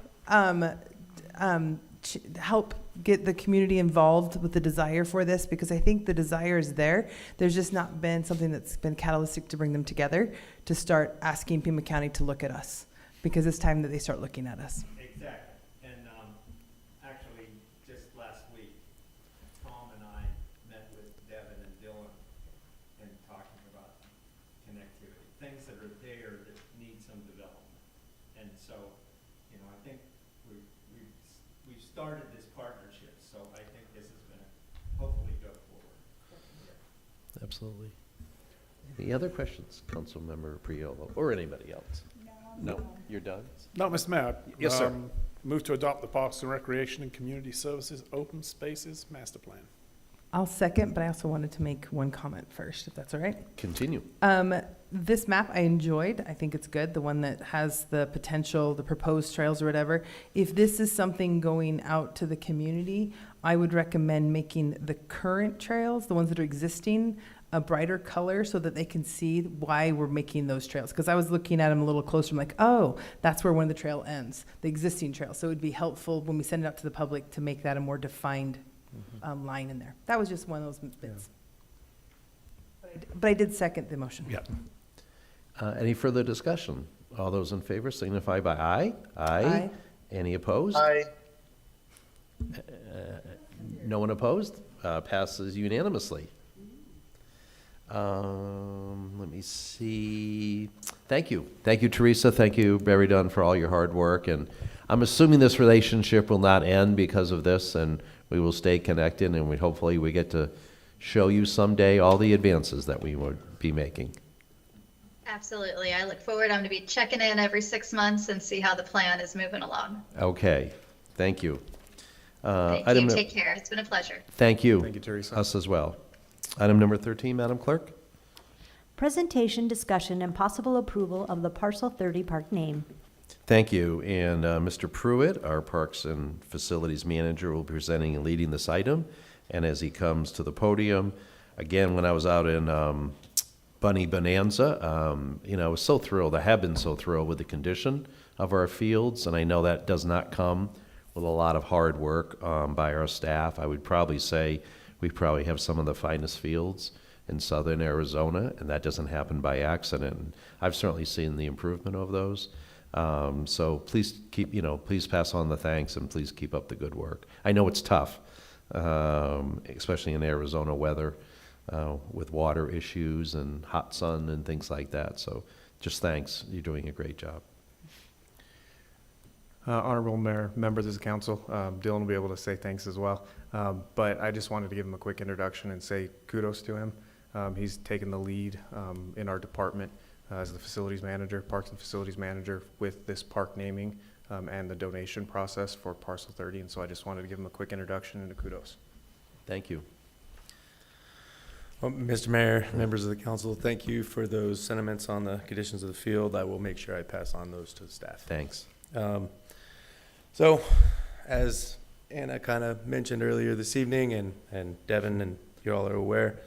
help get the community involved with the desire for this, because I think the desire is there. There's just not been something that's been catalytic to bring them together to start asking Pima County to look at us, because it's time that they start looking at us. Exactly. And actually, just last week, Tom and I met with Devin and Dylan and talking about connectivity, things that are there that need some development. And so, you know, I think we've started this partnership, so I think this is going to hopefully go forward. Absolutely. Any other questions, Councilmember Priolo, or anybody else? No, you're done? No, Mr. Mayor. Yes, sir. Move to adopt the Parks and Recreation and Community Services Open Spaces Master Plan. I'll second, but I also wanted to make one comment first, if that's all right. Continue. This map I enjoyed. I think it's good. The one that has the potential, the proposed trails or whatever. If this is something going out to the community, I would recommend making the current trails, the ones that are existing, a brighter color so that they can see why we're making those trails. Because I was looking at them a little closer. I'm like, oh, that's where one of the trail ends, the existing trail. So it would be helpful when we send it out to the public to make that a more defined line in there. That was just one of those bits. But I did second the motion. Yeah. Any further discussion? All those in favor signify by aye. Aye. Any opposed? Aye. No one opposed? Passes unanimously. Let me see. Thank you. Thank you, Teresa. Thank you, Barry Dunn, for all your hard work. And I'm assuming this relationship will not end because of this, and we will stay connected, and hopefully we get to show you someday all the advances that we would be making. Absolutely. I look forward. I'm going to be checking in every 6 months and see how the plan is moving along. Okay. Thank you. Thank you. Take care. It's been a pleasure. Thank you. Thank you, Teresa. Us as well. Item number 13, Madam Clerk. Presentation, discussion, and possible approval of the Parcel 30 park name. Thank you. And Mr. Pruitt, our Parks and Facilities Manager, will be presenting and leading this item. And as he comes to the podium, again, when I was out in Bunny Bonanza, you know, I was so thrilled. I have been so thrilled with the condition of our fields, and I know that does not come with a lot of hard work by our staff. I would probably say we probably have some of the finest fields in southern Arizona, and that doesn't happen by accident. And I've certainly seen the improvement of those. So please please pass on the thanks, and please keep up the good work. I know it's tough, especially in Arizona weather, with water issues and hot sun and things like that. So just thanks. You're doing a great job. Honorable Mayor, members of the council, Dylan will be able to say thanks as well. But I just wanted to give him a quick introduction and say kudos to him. He's taken the lead in our department as the facilities manager, parks and facilities manager, with this park naming and the donation process for Parcel 30. And so I just wanted to give him a quick introduction and a kudos. Thank you. Well, Mr. Mayor, members of the council, thank you for those sentiments on the conditions of the field. I will make sure I pass on those to the staff. Thanks. So, as Anna kind of mentioned earlier this evening, and Devin and you all are aware,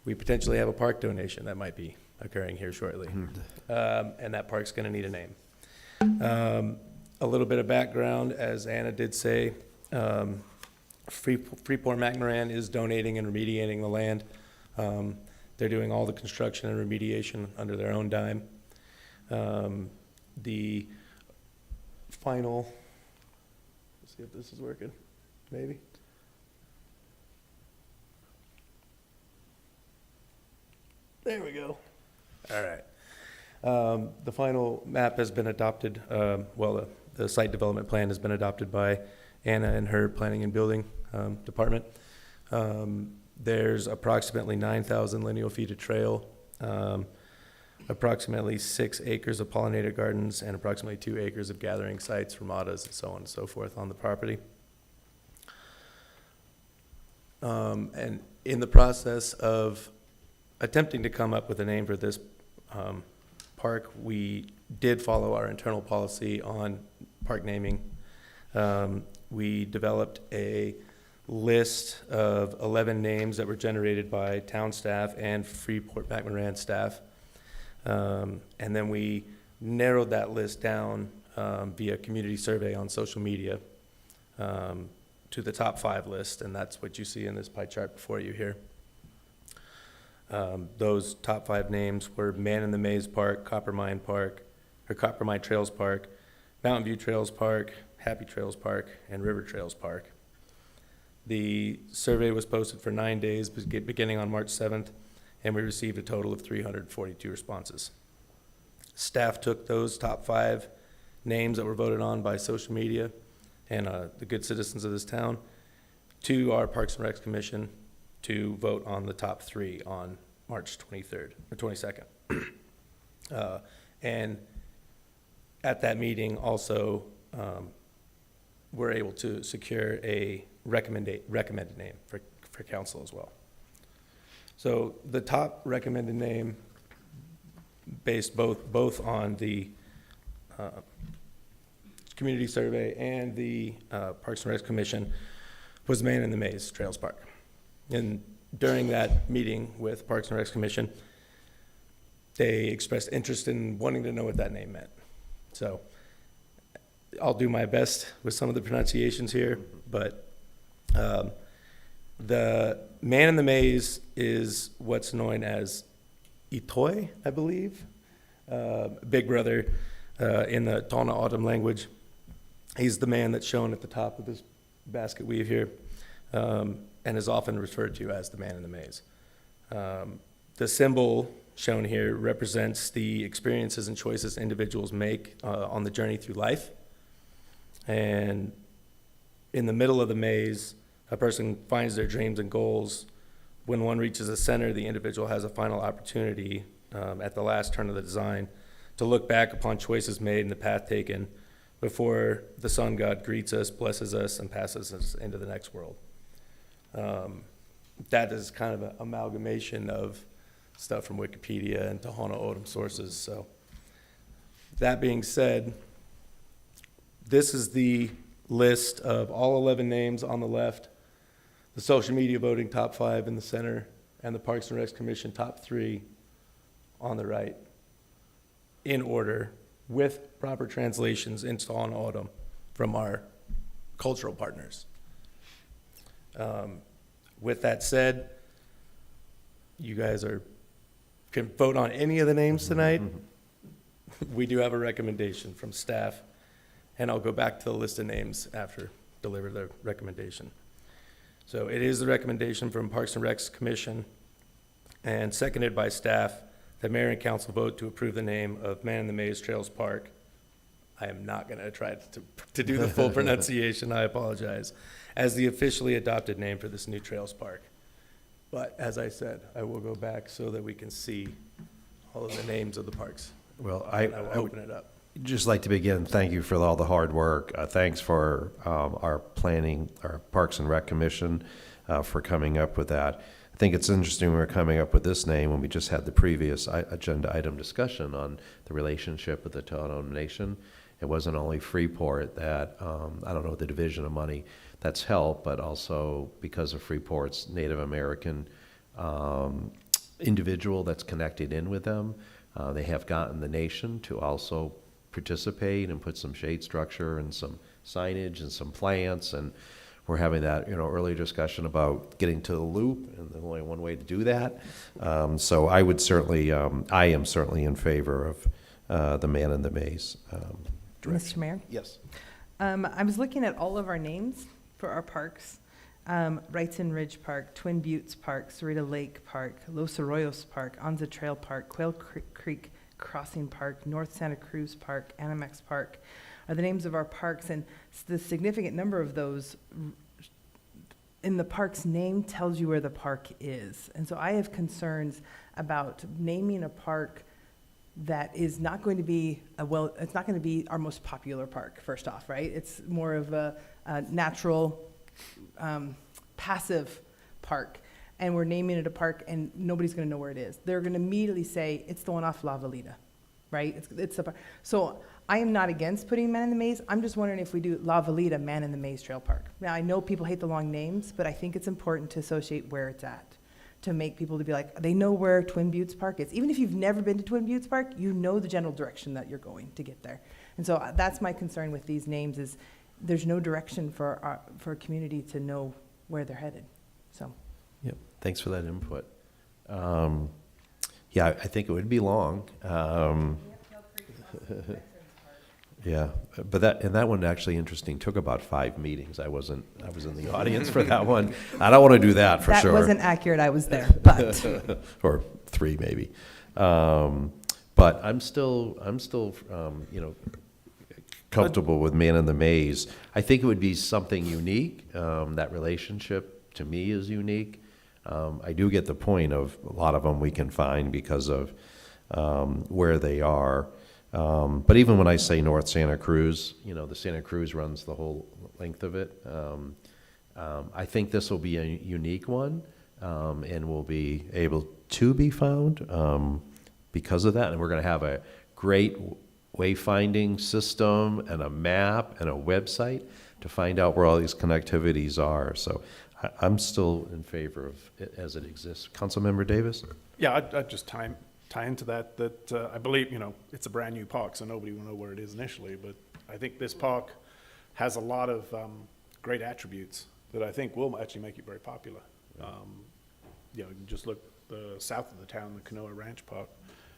we potentially have a park donation that might be occurring here shortly. And that park's going to need a name. A little bit of background, as Anna did say, Freeport-McMoRan is donating and remediating the land. They're doing all the construction and remediation under their own dime. The final, let's see if this is working, maybe. There we go. All right. The final map has been adopted, the site development plan has been adopted by Anna and her planning and building department. There's approximately 9,000 lineal feet of trail, approximately 6 acres of pollinator gardens, and approximately 2 acres of gathering sites, ramadas, and so on and so forth on the property. And in the process of attempting to come up with a name for this park, we did follow our internal policy on park naming. We developed a list of 11 names that were generated by town staff and Freeport-McMoRan staff. And then we narrowed that list down via community survey on social media to to the top 5 list, and that's what you see in this pie chart before you here. Those top 5 names were Man in the Maze Park, Coppermine Trails Park, Mountain View Trails Park, Happy Trails Park, and River Trails Park. The survey was posted for 9 days, beginning on March 7th, and we received a total of 342 responses. Staff took those top 5 names that were voted on by social media and the good citizens of this town to our Parks and Recs Commission to vote on the top 3 on March 23rd or 22nd. And at that meeting also, we're able to secure a recommended name for council as well. So the top recommended name, based both on the community survey and the Parks and Recs Commission, was Man in the Maze Trails Park. And during that meeting with Parks and Recs Commission, they expressed interest in wanting to know what that name meant. So I'll do my best with some of the pronunciations here, but the Man in the Maze is what's known as Itoi, I believe, Big Brother in the Tona Autumn language. He's the man that's shown at the top of this basket weave here, and is often referred to as the Man in the Maze. The symbol shown here represents the experiences and choices individuals make on the journey through life. And in the middle of the maze, a person finds their dreams and goals. When one reaches the center, the individual has a final opportunity at the last turn of the design to look back upon choices made and the path taken before the sun god greets us, blesses us, and passes us into the next world. That is kind of an amalgamation of stuff from Wikipedia and Tohono O'odham sources. So that being said, this is the list of all 11 names on the left, the social media voting top 5 in the center, and the Parks and Recs Commission top 3 on the right, in order, with proper translations into Tohono O'odham from our cultural partners. With that said, you guys can vote on any of the names tonight. We do have a recommendation from staff, and I'll go back to the list of names after deliver the recommendation. So it is the recommendation from Parks and Recs Commission and seconded by staff that mayor and council vote to approve the name of Man in the Maze Trails Park. I am not going to try to do the full pronunciation, I apologize, as the officially adopted name for this new Trails Park. But as I said, I will go back so that we can see all of the names of the parks. Well, I will open it up. Just like to begin, thank you for all the hard work. Thanks for our planning, our Parks and Rec Commission for coming up with that. I think it's interesting we were coming up with this name when we just had the previous agenda item discussion on the relationship with the Tohono Nation. It wasn't only Freeport that, I don't know the division of money that's helped, but also because of Freeport's Native American individual that's connected in with them. They have gotten the nation to also participate and put some shade structure and some signage and some plants, and we're having that earlier discussion about getting to the loop, and there's only one way to do that. So I would certainly, I am certainly in favor of the Man in the Maze. Mr. Mayor? Yes. I was looking at all of our names for our parks. Wrightson Ridge Park, Twin Buttes Park, Cerrito Lake Park, Los Arroyos Park, Anza Trail Park, Quail Creek Crossing Park, North Santa Cruz Park, Animex Park are the names of our parks, and the significant number of those in the park's name tells you where the park is. And so I have concerns about naming a park that is not going to be it's not going to be our most popular park, first off, right? It's more of a natural, passive park, and we're naming it a park, and nobody's going to know where it is. They're going to immediately say it's the one off La Valida, right? It's a, so I am not against putting Man in the Maze. I'm just wondering if we do La Valida Man in the Maze Trail Park. Now I know people hate the long names, but I think it's important to associate where it's at, to make people to be like, they know where Twin Buttes Park is. Even if you've never been to Twin Buttes Park, you know the general direction that you're going to get there. And so that's my concern with these names is there's no direction for a community to know where they're headed, so. Yep, thanks for that input. Yeah, I think it would be long. Yeah, but that one actually interesting, took about 5 meetings. I was in the audience for that one. I don't want to do that for sure. That wasn't accurate, I was there, but. Or 3 maybe. But I'm still, you know, comfortable with Man in the Maze. I think it would be something unique. That relationship to me is unique. I do get the point of a lot of them we can find because of where they are. But even when I say North Santa Cruz, you know, the Santa Cruz runs the whole length of it. I think this will be a unique one, and will be able to be found because of that. And we're going to have a great wayfinding system and a map and a website to find out where all these connectivities are. So I'm still in favor of it as it exists. Councilmember Davis? Yeah, I'd just tie into that I believe, you know, it's a brand-new park, so nobody will know where it is initially, but I think this park has a lot of great attributes that I think will actually make it very popular. You know, you just look south of the town, the Canoa Ranch Park,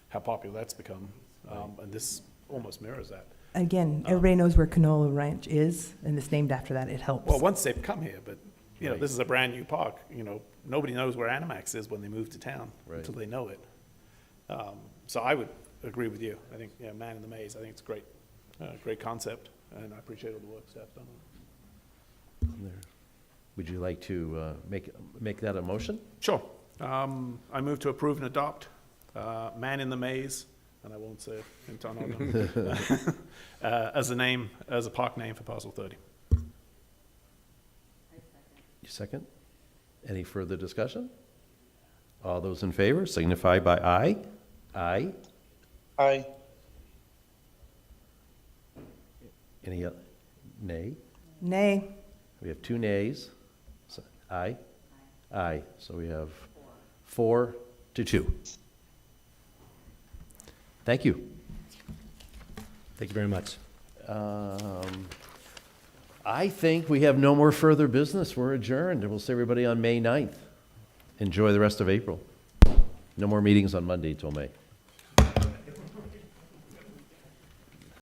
how popular that's become, and this almost mirrors that. Again, everybody knows where Canola Ranch is, and it's named after that, it helps. Well, once they've come here, but, you know, this is a brand-new park, you know, nobody knows where Animax is when they move to town until they know it. So I would agree with you. I think, yeah, Man in the Maze, I think it's a great concept, and I appreciate all the work staff's done on it. Would you like to make that a motion? Sure. I move to approve and adopt Man in the Maze, and I won't say it in ton as a park name for parcel 30. You second? Any further discussion? All those in favor signify by aye. Aye. Aye. Any nay? Nay. We have 2 nays. So, aye? Aye. So we have 4 to 2. Thank you. Thank you very much. I think we have no more further business. We're adjourned, and we'll see everybody on May 9th. Enjoy the rest of April. No more meetings on Monday till May.